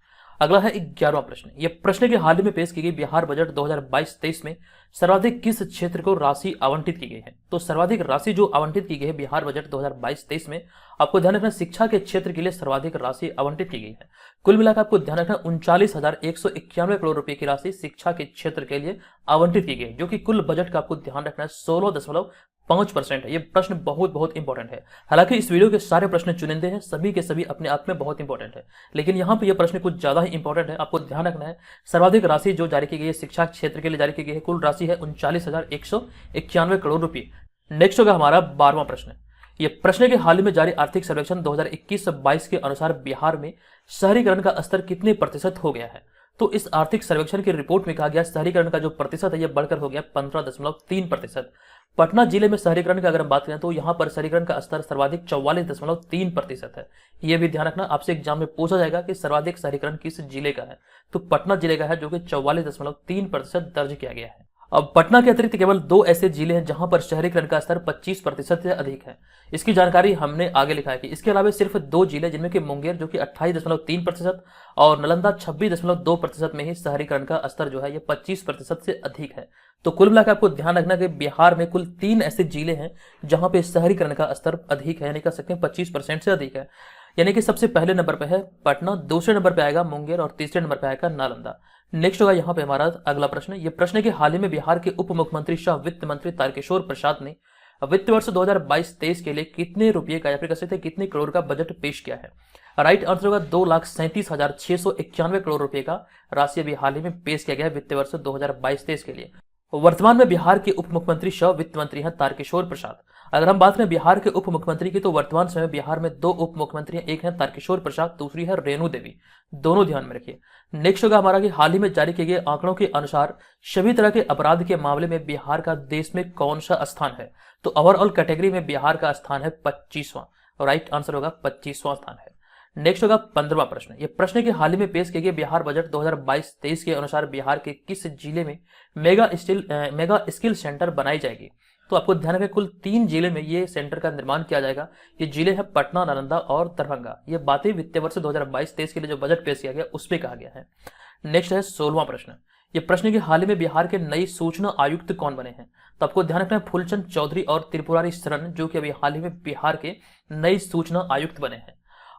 S1: अगला है 11वां प्रश्न। यह प्रश्न के हाल ही में पेश की गई बिहार बजट 2022-23 में सर्वाधिक किस क्षेत्र को राशि आवंटित की गई है। तो सर्वाधिक राशि जो आवंटित की गई है बिहार बजट 2022-23 में, आपको ध्यान रखना शिक्षा के क्षेत्र के लिए सर्वाधिक राशि आवंटित की गई है। कुल मिलाकर आपको ध्यान रखना 39,191 करोड़ रुपए की राशि शिक्षा के क्षेत्र के लिए आवंटित की गई, जो कि कुल बजट का आपको ध्यान रखना 16.5% है। ये प्रश्न बहुत बहुत इंपॉर्टेंट है। हालांकि इस वीडियो के सारे प्रश्न चुनिंदे हैं, सभी के सभी अपने आप में बहुत इंपॉर्टेंट है, लेकिन यहाँ पे ये प्रश्न कुछ ज्यादा ही इंपॉर्टेंट है। आपको ध्यान रखना है सर्वाधिक राशि जो जारी की गई है शिक्षा क्षेत्र के लिए जारी की गई है, कुल राशि है 39,191 करोड़ रुपए। नेक्स्ट होगा हमारा 12वां प्रश्न। ये प्रश्न के हाल ही में जारी आर्थिक सर्वेक्षण 2021-22 के अनुसार बिहार में शहरीकरण का स्तर कितने प्रतिशत हो गया है। तो इस आर्थिक सर्वेक्षण की रिपोर्ट में कहा गया शहरीकरण का जो प्रतिशत है यह बढ़कर हो गया 15.3%। पटना जिले में शहरीकरण की अगर हम बात करें तो यहाँ पर शहरीकरण का स्तर सर्वाधिक 44.3% है। यह भी ध्यान रखना, आपसे एग्जाम में पूछा जाएगा कि सर्वाधिक शहरीकरण किस जिले का है, तो पटना जिले का है, जो कि 44.3% दर्ज किया गया है। अब पटना के अतिरिक्त केवल 2 ऐसे जिले हैं जहां पर शहरीकरण का स्तर 25% से अधिक है। इसकी जानकारी हमने आगे लिखा है कि इसके अलावा सिर्फ 2 जिले जिनमें कि मुंगेर जो कि 28.3% और नालंदा 26.2% में ही शहरीकरण का स्तर जो है ये 25% से अधिक है। तो कुल मिलाकर आपको ध्यान रखना कि बिहार में कुल 3 ऐसे जिले हैं जहां पे शहरीकरण का स्तर अधिक है, यानी कह सकते हैं 25% से अधिक है। यानी कि सबसे पहले नंबर पे है पटना, दूसरे नंबर पे आएगा मुंगेर और तीसरे नंबर पे आएगा नालंदा। नेक्स्ट होगा यहाँ पे हमारा अगला प्रश्न। ये प्रश्न है कि हाल ही में बिहार के उप मुख्यमंत्री सह वित्त मंत्री तारकिशोर प्रसाद ने वित्त वर्ष 2022-23 के लिए कितने रुपए का या फिर कह सकते हैं कितने करोड़ का बजट पेश किया है। राइट आंसर होगा 2,37,691 करोड़ रुपए का राशि अभी हाल ही में पेश किया गया है वित्त वर्ष 2022-23 के लिए। वर्तमान में बिहार के उप मुख्यमंत्री सह वित्त मंत्री हैं तारकिशोर प्रसाद। अगर हम बात करें बिहार के उप मुख्यमंत्री की तो वर्तमान समय बिहार में 2 उप मुख्यमंत्री हैं, एक है तारकिशोर प्रसाद, दूसरी है रेणु देवी। दोनों ध्यान में रखिए। नेक्स्ट होगा हमारा कि हाल ही में जारी किए गए आंकड़ों के अनुसार सभी तरह के अपराध के मामले में बिहार का देश में कौन सा स्थान है। तो ओवरऑल कैटेगरी में बिहार का स्थान है 25वां। राइट आंसर होगा 25वां स्थान है। नेक्स्ट होगा 15वां प्रश्न। यह प्रश्न है कि हाल ही में पेश किए गए बिहार बजट 2022-23 के अनुसार बिहार के किस जिले में मेगा स्किल सेंटर बनाई जाएगी। तो आपको ध्यान रखें कुल 3 जिले में ये सेंटर का निर्माण किया जाएगा। ये जिले हैं पटना, नालंदा और दरभंगा। ये बातें वित्तीय वर्ष 2022-23 के लिए जो बजट पेश किया गया उसमें कहा गया है। नेक्स्ट है 16वां प्रश्न। ये प्रश्न है कि हाल ही में बिहार के नई सूचना आयुक्त कौन बने हैं। तो आपको ध्यान रखना है फूलचंद चौधरी और त्रिपुरारी शरण जो कि अभी हाल ही में बिहार के नई सूचना आयुक्त बने हैं।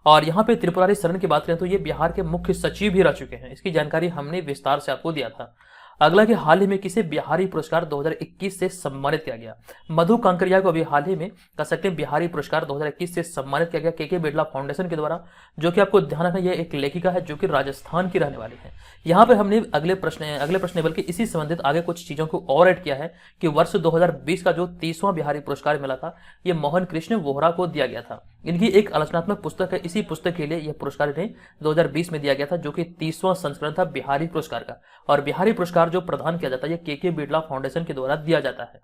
S1: और यहाँ पे त्रिपुरारी शरण की बात करें तो ये बिहार के मुख्य सचिव भी रह चुके हैं। इसकी जानकारी हमने विस्तार से आपको दिया था। अगला कि हाल ही में किसे बिहारी पुरस्कार 2021 से सम्मानित किया गया। मधु कांकरिया को अभी हाल ही में कह सकते हैं बिहारी पुरस्कार 2021 से सम्मानित किया गया के बिरला फाउंडेशन के द्वारा, जो कि आपको ध्यान रखना ये एक लेखिका है जो कि राजस्थान की रहने वाली है। यहाँ पे हमने अगले प्रश्न बल्कि इसी संबंधित आगे कुछ चीजों को और ऐड किया है कि वर्ष 2020 का जो 30वां बिहारी पुरस्कार मिला था ये मोहन कृष्ण वोहरा को दिया गया था। इनकी एक आलोचनात्मक पुस्तक है, इसी पुस्तक के लिए यह पुरस्कार इन्हें 2020 में दिया गया था जो कि 30वां संस्करण था बिहारी पुरस्कार का। और बिहारी पुरस्कार जो प्रदान किया जाता है ये के बिरला फाउंडेशन के द्वारा दिया जाता है।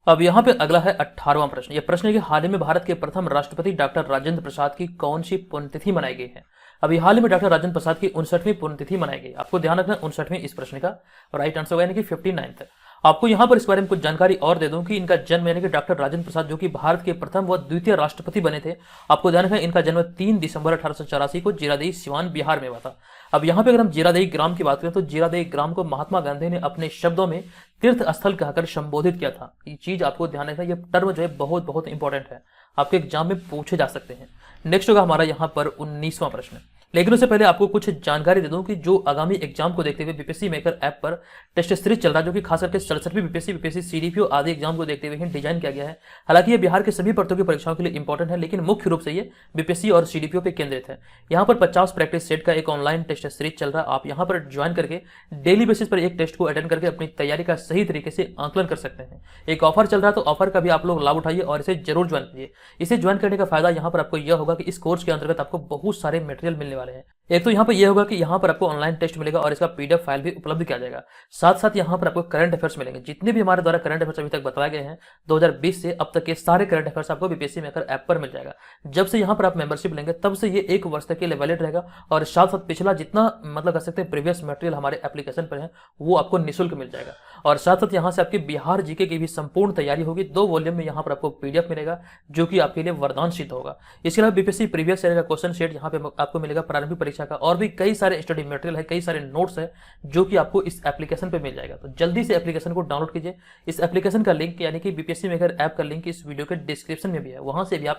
S1: अब यहाँ पे अगला है 18वां प्रश्न। यह प्रश्न है कि हाल ही में भारत के प्रथम राष्ट्रपति डॉक्टर राजेंद्र प्रसाद की कौन सी पुण्यतिथि मनाई गई है। अभी हाल ही में डॉक्टर राजेंद्र प्रसाद की 59वीं पुण्यतिथि मनाई गई। आपको ध्यान रखना 59वीं इस प्रश्न का राइट आंसर होगा यानी कि 59th। आपको यहाँ पर इस बारे में कुछ जानकारी और दे दूं कि इनका जन्म यानी कि डॉक्टर राजेंद्र प्रसाद जो कि भारत के प्रथम व द्वितीय राष्ट्रपति बने थे। आपको ध्यान रखना इनका जन्म 3 दिसंबर 1884 को जीरादेई सिवान बिहार में हुआ था। अब यहाँ पे अगर हम जीरादेई ग्राम की बात करें तो जीरादेई ग्राम को महात्मा गांधी ने अपने शब्दों में तीर्थ स्थल कहकर संबोधित किया था। ये चीज आपको ध्यान रखना, ये टर्म जो है बहुत बहुत इंपॉर्टेंट है, आपके एग्जाम में पूछे जा सकते हैं। नेक्स्ट होगा हमारा यहाँ पर 19वां प्रश्न। लेकिन उससे पहले आपको कुछ जानकारी दे दूं कि जो आगामी एग्जाम को देखते हुए बीपीएससी मेकर ऐप पर टेस्ट सीरीज चल रहा है जो कि खास करके 67वीं बीपीएससी सीडीपीओ आदि एग्जाम को देखते हुए ही डिजाइन किया गया है। हालांकि ये बिहार के सभी भर्तियों की परीक्षाओं के लिए इंपॉर्टेंट है, लेकिन मुख्य रूप से ये बीपीएससी और सीडीपीओ पे केंद्रित है। यहाँ पर 50 प्रैक्टिस सेट का एक ऑनलाइन टेस्ट सीरीज चल रहा है। आप यहाँ पर ज्वाइन करके डेली बेसिस पर एक टेस्ट को अटेंड करके अपनी तैयारी का सही तरीके से आंकलन कर सकते हैं। एक ऑफर चल रहा है तो ऑफर का भी आप लोग लाभ उठाइए और इसे जरूर ज्वाइन कीजिए। इसे ज्वाइन करने का फायदा यहाँ पर आपको यह होगा कि इस कोर्स के अंतर्गत आपको बहुत सारे मटेरियल मिलने वाले हैं। एक तो यहाँ पर यह होगा कि यहाँ पर आपको ऑनलाइन टेस्ट मिलेगा और इसका पीडीएफ फाइल भी उपलब्ध किया जाएगा। साथ साथ यहाँ पर आपको करंट अफेयर्स मिलेंगे। जितने भी हमारे द्वारा करंट अफेयर्स अभी तक बताए गए हैं 2020 से अब तक के सारे करंट अफेयर्स आपको बीपीएससी मेकर ऐप पर मिल जाएगा। जब से यहाँ पर आप मेंबरशिप लेंगे तब से ये 1 वर्ष तक के लिए वैलिड रहेगा और साथ साथ पिछला जितना मतलब कर सकते हैं प्रीवियस मटेरियल हमारे एप्लीकेशन पर है वो आपको निःशुल्क मिल जाएगा। और साथ साथ यहाँ से आपकी बिहार जीके की भी संपूर्ण तैयारी होगी। 2 वॉल्यूम में यहाँ पर आपको पीडीएफ मिलेगा जो कि आपके लिए वरदान सिद्ध होगा। इसके अलावा बीपीएससी प्रीवियस ईयर का क्वेश्चन सेट यहाँ पे आपको मिलेगा, प्रारंभिक परीक्षा का, और भी कई सारे स्टडी मटेरियल है, कई सारे नोट्स है जो कि आपको इस एप्लीकेशन पे मिल जाएगा। तो जल्दी से एप्लीकेशन को डाउनलोड कीजिए। इस एप्लीकेशन का लिंक यानी कि बीपीएससी मेकर ऐप का लिंक इस वीडियो के डिस्क्रिप्शन में भी है, वहां से भी आप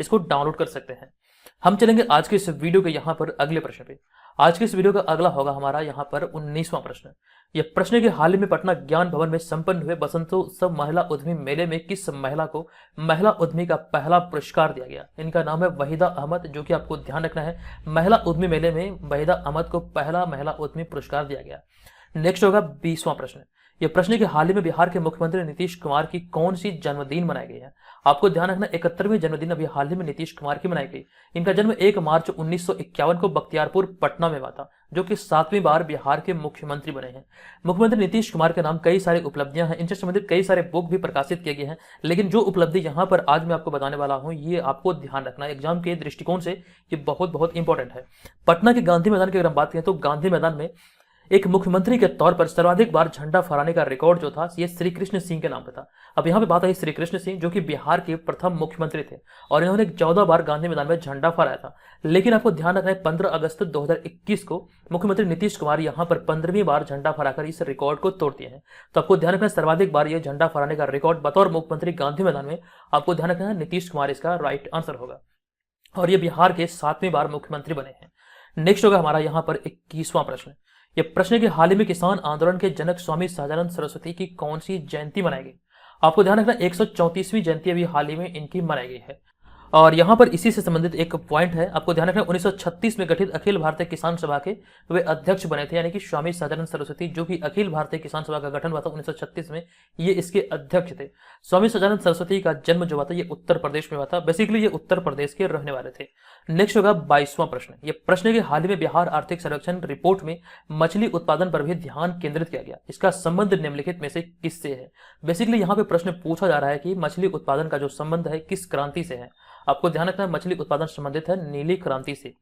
S1: इसको डाउनलोड कर सकते हैं। हम चलेंगे आज के इस वीडियो के यहाँ पर अगले प्रश्न पे। आज के इस वीडियो का अगला होगा हमारा यहाँ पर 19वां प्रश्न। यह प्रश्न है कि हाल ही में पटना ज्ञान भवन में संपन्न हुए बसंतोत्सव महिला उद्यमी मेले में किस महिला को महिला उद्यमी का पहला पुरस्कार दिया गया। इनका नाम है वहीदा अहमद, जो कि आपको ध्यान रखना है महिला उद्यमी मेले में वहीदा अहमद को पहला महिला उद्यमी पुरस्कार दिया गया। नेक्स्ट होगा 20वां प्रश्न। यह प्रश्न है कि हाल ही में बिहार के मुख्यमंत्री नीतीश कुमार की कौन सी जन्मदिन मनाई गई है। आपको ध्यान रखना 71वीं जन्मदिन अभी हाल ही में नीतीश कुमार की मनाई गई। इनका जन्म 1 मार्च 1951 को बख्तियारपुर पटना में हुआ था, जो कि 7वीं बार बिहार के मुख्यमंत्री बने हैं। मुख्यमंत्री नीतीश कुमार के नाम कई सारे उपलब्धियां हैं, इनसे संबंधित कई सारे बुक भी प्रकाशित किए गए हैं, लेकिन जो उपलब्धि यहाँ पर आज मैं आपको बताने वाला हूँ ये आपको ध्यान रखना है। एग्जाम के दृष्टिकोण से ये बहुत बहुत इंपॉर्टेंट है। पटना के गांधी मैदान की अगर हम बात करें तो गांधी मैदान में एक मुख्यमंत्री के तौर पर सर्वाधिक बार झंडा फहराने का रिकॉर्ड जो था ये श्री कृष्ण सिंह के नाम पे था। अब यहाँ पे बात आई श्री कृष्ण सिंह, जो कि बिहार के प्रथम मुख्यमंत्री थे और इन्होंने 14 बार गांधी मैदान में झंडा फहराया था। लेकिन आपको ध्यान रखना है 15 अगस्त 2021 को मुख्यमंत्री नीतीश कुमार यहाँ पर 15वीं बार झंडा फहराकर इस रिकॉर्ड को तोड़ दिए हैं। तो आपको ध्यान रखना है सर्वाधिक बार ये झंडा फहराने का रिकॉर्ड बतौर मुख्यमंत्री गांधी मैदान में, आपको ध्यान रखना है नीतीश कुमार इसका राइट आंसर होगा और ये बिहार के 7वीं बार मुख्यमंत्री बने हैं। नेक्स्ट होगा हमारा यहाँ पर 21वां प्रश्न। ये प्रश्न के हाल ही में किसान आंदोलन के जनक स्वामी सहजानंद सरस्वती की कौन सी जयंती मनाई गई। आपको ध्यान रखना 134वीं जयंती अभी हाल ही में इनकी मनाई गई है। और यहाँ पर इसी से संबंधित एक पॉइंट है, आपको ध्यान रखना 1936 में गठित अखिल भारतीय किसान सभा के वे अध्यक्ष बने थे, यानी कि स्वामी सहजानंद सरस्वती जो कि अखिल भारतीय किसान सभा का गठन हुआ था 1936 में, ये इसके अध्यक्ष थे। स्वामी सहजानंद सरस्वती का जन्म जो हुआ था ये उत्तर प्रदेश में हुआ था। बेसिकली ये उत्तर प्रदेश के रहने वाले थे। नेक्स्ट होगा 22वां प्रश्न। ये प्रश्न के हाल ही में बिहार आर्थिक सर्वेक्षण रिपोर्ट में मछली उत्पादन पर भी ध्यान केंद्रित किया गया। इसका संबंध निम्नलिखित में से किससे है। बेसिकली यहाँ पे प्रश्न पूछा जा रहा है कि मछली उत्पादन का जो संबंध है किस क्रांति से है। आपको ध्यान रखना है मछली उत्पादन संबंधित है नीली क्रांति से।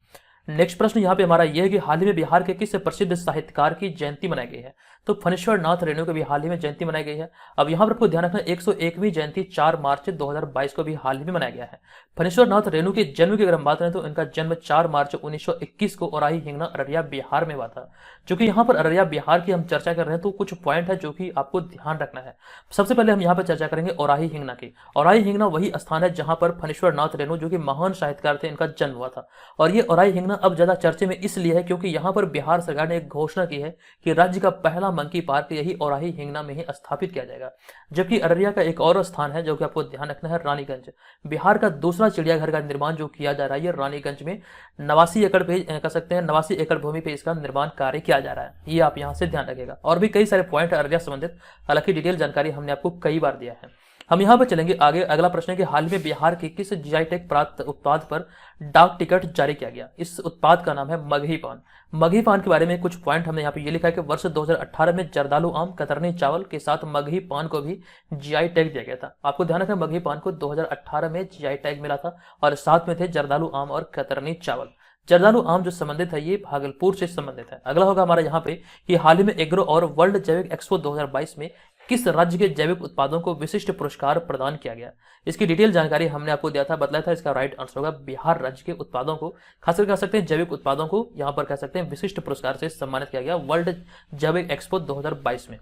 S1: नेक्स्ट प्रश्न यहाँ पे हमारा यह है कि हाल ही में बिहार के किस प्रसिद्ध साहित्यकार की जयंती मनाई गई है। तो फणीश्वर नाथ रेणु की भी हाल ही में जयंती मनाई गई है। अब यहाँ पर आपको ध्यान रखना 101वीं जयंती 4 मार्च 2022 को भी हाल ही में मनाया गया है। फणीश्वर नाथ रेणु के जन्म की अगर हम बात करें तो इनका जन्म 4 मार्च 1921 को औराही हिंगना अररिया बिहार में हुआ था। चूंकि यहाँ पर अररिया बिहार की हम चर्चा कर रहे हैं तो कुछ पॉइंट है जो कि आपको ध्यान रखना है। सबसे पहले हम यहाँ पर चर्चा करेंगे औराही हिंगना की। औराही हिंगना वही स्थान है जहां पर फणीश्वर नाथ रेणु जो कि महान साहित्यकार थे इनका जन्म हुआ था। और ये औराही हिंगना अब ज्यादा चर्चे में इसलिए है क्योंकि यहाँ पर बिहार सरकार ने एक घोषणा की है कि राज्य का पहला मंकी पार्क यही औराही हिंगना में ही स्थापित किया जाएगा। जबकि अररिया का एक और स्थान है जो कि आपको ध्यान रखना है रानीगंज। बिहार का दूसरा चिड़ियाघर का निर्माण जो किया जा रहा है ये रानीगंज में 89 एकड़ पे कह सकते हैं 89 एकड़ भूमि पे इसका निर्माण कार्य किया जा रहा है। ये आप यहाँ से ध्यान रखिएगा। और भी कई सारे पॉइंट अररिया संबंधित, हालांकि डिटेल जानकारी हमने आपको कई बार दिया है। हम यहाँ पर चलेंगे आगे। अगला प्रश्न है कि हाल में बिहार के किस जीआई टैग प्राप्त उत्पाद पर डाक टिकट जारी किया गया। इस उत्पाद का नाम है मगही पान। मगही पान के बारे में कुछ पॉइंट हमने यहाँ पे ये लिखा है कि वर्ष 2018 में जर्दालू आम, कतरनी चावल के साथ मगही पान को भी जीआई टैग दिया गया था। आपको ध्यान रखना मगही पान को 2018 में जीआई टैग मिला था और साथ में थे जर्दालू आम और कतरनी चावल। जर्दालू आम जो संबंधित है ये भागलपुर से संबंधित है। अगला होगा हमारा यहाँ पे कि हाल ही में एग्रो और वर्ल्ड जैविक एक्सपो 2022 में किस राज्य के जैविक उत्पादों को विशिष्ट पुरस्कार प्रदान किया गया। इसकी डिटेल जानकारी हमने आपको दिया था, बताया था। इसका राइट आंसर होगा बिहार राज्य के उत्पादों को, खासकर कह सकते हैं जैविक उत्पादों को यहाँ पर कह सकते हैं विशिष्ट पुरस्कार से सम्मानित किया गया वर्ल्ड जैविक एक्सपो 2022 में।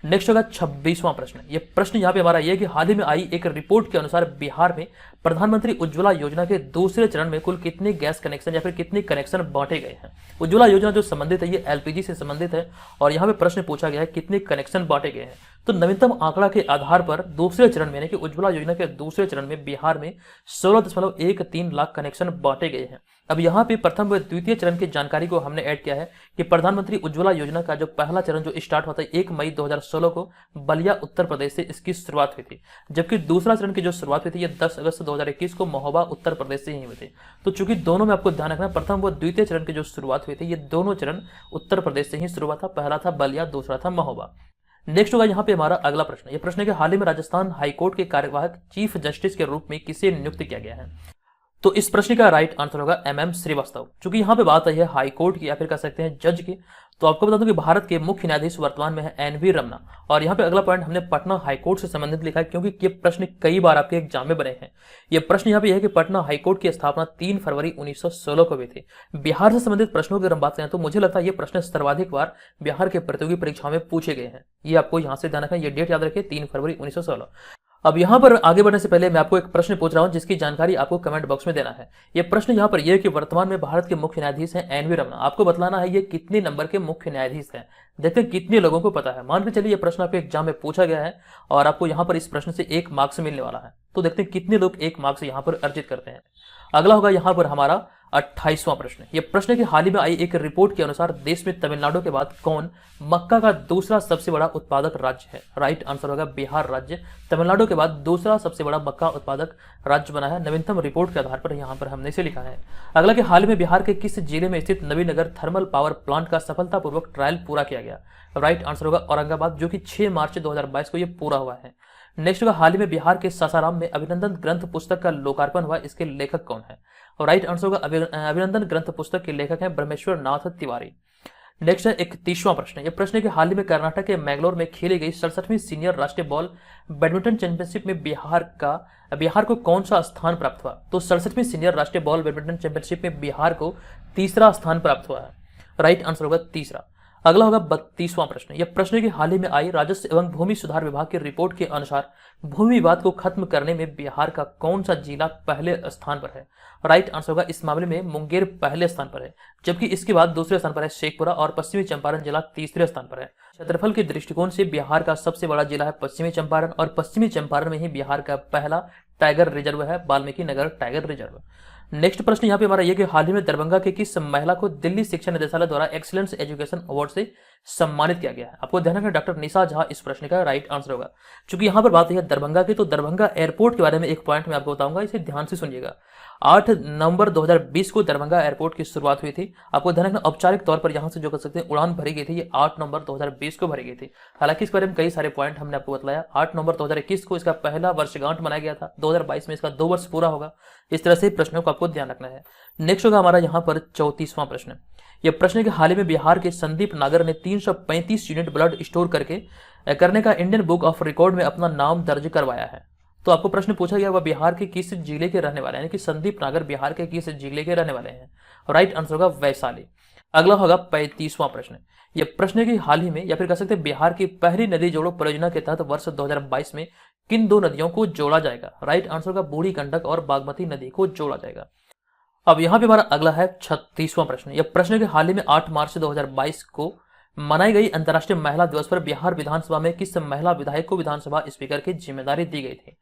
S1: नेक्स्ट होगा 26वां प्रश्न। ये प्रश्न यहाँ पे हमारा ये कि हाल ही में आई एक रिपोर्ट के अनुसार बिहार में प्रधानमंत्री उज्ज्वला योजना के दूसरे चरण में कुल कितने गैस कनेक्शन या फिर कितने कनेक्शन बांटे गए हैं। उज्ज्वला योजना जो संबंधित है ये एलपीजी से संबंधित है और यहाँ पे प्रश्न पूछा गया है कितने कनेक्शन बांटे गए हैं। तो नवीनतम आंकड़ा के आधार पर दूसरे चरण में यानी कि उज्ज्वला योजना के दूसरे चरण में बिहार में 16.13 लाख कनेक्शन बांटे गए हैं। अब यहाँ पे प्रथम व द्वितीय चरण की जानकारी को हमने ऐड किया है कि प्रधानमंत्री उज्ज्वला योजना का जो पहला चरण जो स्टार्ट होता है 1 मई 2016 को बलिया उत्तर प्रदेश से इसकी शुरुआत हुई थी, जबकि दूसरा चरण की जो शुरुआत हुई थी ये 10 अगस्त 2021 को महोबा उत्तर प्रदेश से ही हुए थे। तो चूंकि दोनों में आपको ध्यान रखना प्रथम व द्वितीय चरण की जो शुरुआत हुई थी ये दोनों चरण उत्तर प्रदेश से ही शुरू हुआ था। पहला था बलिया, दूसरा था महोबा। नेक्स्ट होगा यहाँ पे हमारा अगला प्रश्न। ये प्रश्न है कि हाल ही में राजस्थान हाईकोर्ट के कार्यवाहक चीफ जस्टिस के रूप में किसे नियुक्त किया गया है। तो इस प्रश्न का राइट आंसर होगा एमएम श्रीवास्तव। चूंकि यहाँ पे बात आई है हाईकोर्ट की या फिर कह सकते हैं जज की, तो आपको बता दूं कि भारत के मुख्य न्यायाधीश वर्तमान में है एनवी रमना। और यहाँ पे अगला पॉइंट हमने पटना हाईकोर्ट से संबंधित लिखा है क्योंकि ये प्रश्न कई बार आपके एग्जाम में बने हैं। ये प्रश्न यहाँ पे है कि पटना हाईकोर्ट की स्थापना 3 फरवरी 1916 को हुई थी। बिहार से संबंधित प्रश्नों की अगर हम बात करें तो मुझे लगता है ये प्रश्न सर्वाधिक बार बिहार के प्रतियोगी परीक्षाओं में पूछे गए हैं। ये आपको यहाँ से ध्यान रखना, ये डेट याद रखें 3 फरवरी 1916। अब यहाँ पर आगे बढ़ने से पहले मैं आपको एक प्रश्न पूछ रहा हूँ जिसकी जानकारी आपको कमेंट बॉक्स में देना है। ये प्रश्न यहाँ पर यह है कि वर्तमान में भारत के मुख्य न्यायाधीश हैं एनवी रमना। आपको बतलाना है ये कितने नंबर के मुख्य न्यायाधीश हैं। देखते हैं कितने लोगों को पता है। मान के चलिए ये प्रश्न आपके एग्जाम में पूछा गया है और आपको यहाँ पर इस प्रश्न से 1 मार्क्स मिलने वाला है। तो देखते हैं कितने लोग 1 मार्क्स यहाँ पर अर्जित करते हैं। अगला होगा यहाँ पर हमारा 28वां प्रश्न। यह प्रश्न की हाल ही में आई एक रिपोर्ट के अनुसार देश में तमिलनाडु के बाद कौन मक्का का दूसरा सबसे बड़ा उत्पादक राज्य है। राइट आंसर होगा बिहार राज्य तमिलनाडु के बाद दूसरा सबसे बड़ा मक्का उत्पादक राज्य बना है। नवीनतम रिपोर्ट के आधार पर यहाँ पर हमने इसे लिखा है। अगला कि हाल में बिहार के किस जिले में स्थित नवीनगर थर्मल पावर प्लांट का सफलतापूर्वक ट्रायल पूरा किया गया। राइट आंसर होगा औरंगाबाद, जो कि 6 मार्च 2022 को यह पूरा हुआ है। नेक्स्ट होगा हाल ही में बिहार के सासाराम में अभिनंदन ग्रंथ पुस्तक का लोकार्पण हुआ, इसके लेखक कौन है। और राइट आंसर होगा अभिनंदन ग्रंथ पुस्तक के लेखक हैं ब्रह्मेश्वर नाथ तिवारी। नेक्स्ट है 31वां प्रश्न। यह प्रश्न है कि हाल ही में कर्नाटक के मैंगलोर में खेली गई 67वीं सीनियर राष्ट्रीय बॉल बैडमिंटन चैंपियनशिप में बिहार को कौन सा स्थान प्राप्त हुआ? तो 67वीं सीनियर राष्ट्रीय बॉल बैडमिंटन चैंपियनशिप में बिहार को तीसरा स्थान प्राप्त हुआ है। राइट आंसर होगा तीसरा। अगला होगा 32वां प्रश्न। यह प्रश्न है कि हाल ही में आई राजस्व एवं भूमि सुधार विभाग की रिपोर्ट के अनुसार भूमि विवाद को खत्म करने में बिहार का कौन सा जिला पहले स्थान पर है? राइट आंसर होगा इस मामले में मुंगेर पहले स्थान पर है, जबकि इसके बाद दूसरे स्थान पर है शेखपुरा और पश्चिमी चंपारण जिला तीसरे स्थान पर है। क्षेत्रफल के दृष्टिकोण से बिहार का सबसे बड़ा जिला है पश्चिमी चंपारण, और पश्चिमी चंपारण में ही बिहार का पहला टाइगर रिजर्व है, Valmiki Nagar tiger reserve. Next प्रश्न यहाँ पे हमारा ये कि हाल ही में दरभंगा के किस महिला को दिल्ली शिक्षा निदेशालय द्वारा एक्सीलेंस एजुकेशन अवार्ड से सम्मानित किया गया है? आपको ध्यान रखना डॉक्टर निशा झा इस प्रश्न का राइट आंसर होगा। चूंकि यहाँ पर बात है दरभंगा की, तो दरभंगा एयरपोर्ट के बारे में एक पॉइंट मैं आपको बताऊंगा, इसे ध्यान से सुनिएगा। 8 नवंबर 2020 को दरभंगा एयरपोर्ट की शुरुआत हुई थी। आपको ध्यान रखना औपचारिक तौर पर यहाँ से जो कर सकते हैं उड़ान भरी गई थी, ये 8 नवंबर 2020 को भरी गई थी। हालांकि इस बारे में कई सारे पॉइंट हमने आपको बताया। 8 नवंबर 2021 को इसका पहला वर्षगांठ मनाया गया था, 2022 में इसका 2 वर्ष पूरा होगा। इस तरह से प्रश्नों को आपको ध्यान रखना है। नेक्स्ट होगा हमारा यहाँ पर 34वां प्रश्न। यह प्रश्न है कि हाल ही में बिहार के संदीप नागर ने 335 यूनिट ब्लड स्टोर करने का इंडियन बुक ऑफ रिकॉर्ड में अपना नाम दर्ज करवाया है। तो आपको प्रश्न पूछा गया वह बिहार के किस जिले के रहने वाले हैं, यानी कि संदीप नागर बिहार के किस जिले के रहने वाले हैं? राइट आंसर होगा वैशाली। अगला होगा 35वां प्रश्न। यह प्रश्न है कि हाल ही में या फिर कह सकते हैं बिहार की पहली नदी जोड़ो परियोजना के तहत वर्ष 2022 में किन 2 नदियों को जोड़ा जाएगा? राइट आंसर होगा बूढ़ी गंडक और बागमती नदी को जोड़ा जाएगा। अब यहाँ पे हमारा अगला है 36वां प्रश्न। यह प्रश्न है कि हाल ही में 8 मार्च 2022 को मनाई गई अंतर्राष्ट्रीय महिला दिवस पर बिहार विधानसभा में किस महिला विधायक को विधानसभा स्पीकर की जिम्मेदारी दी गई थी?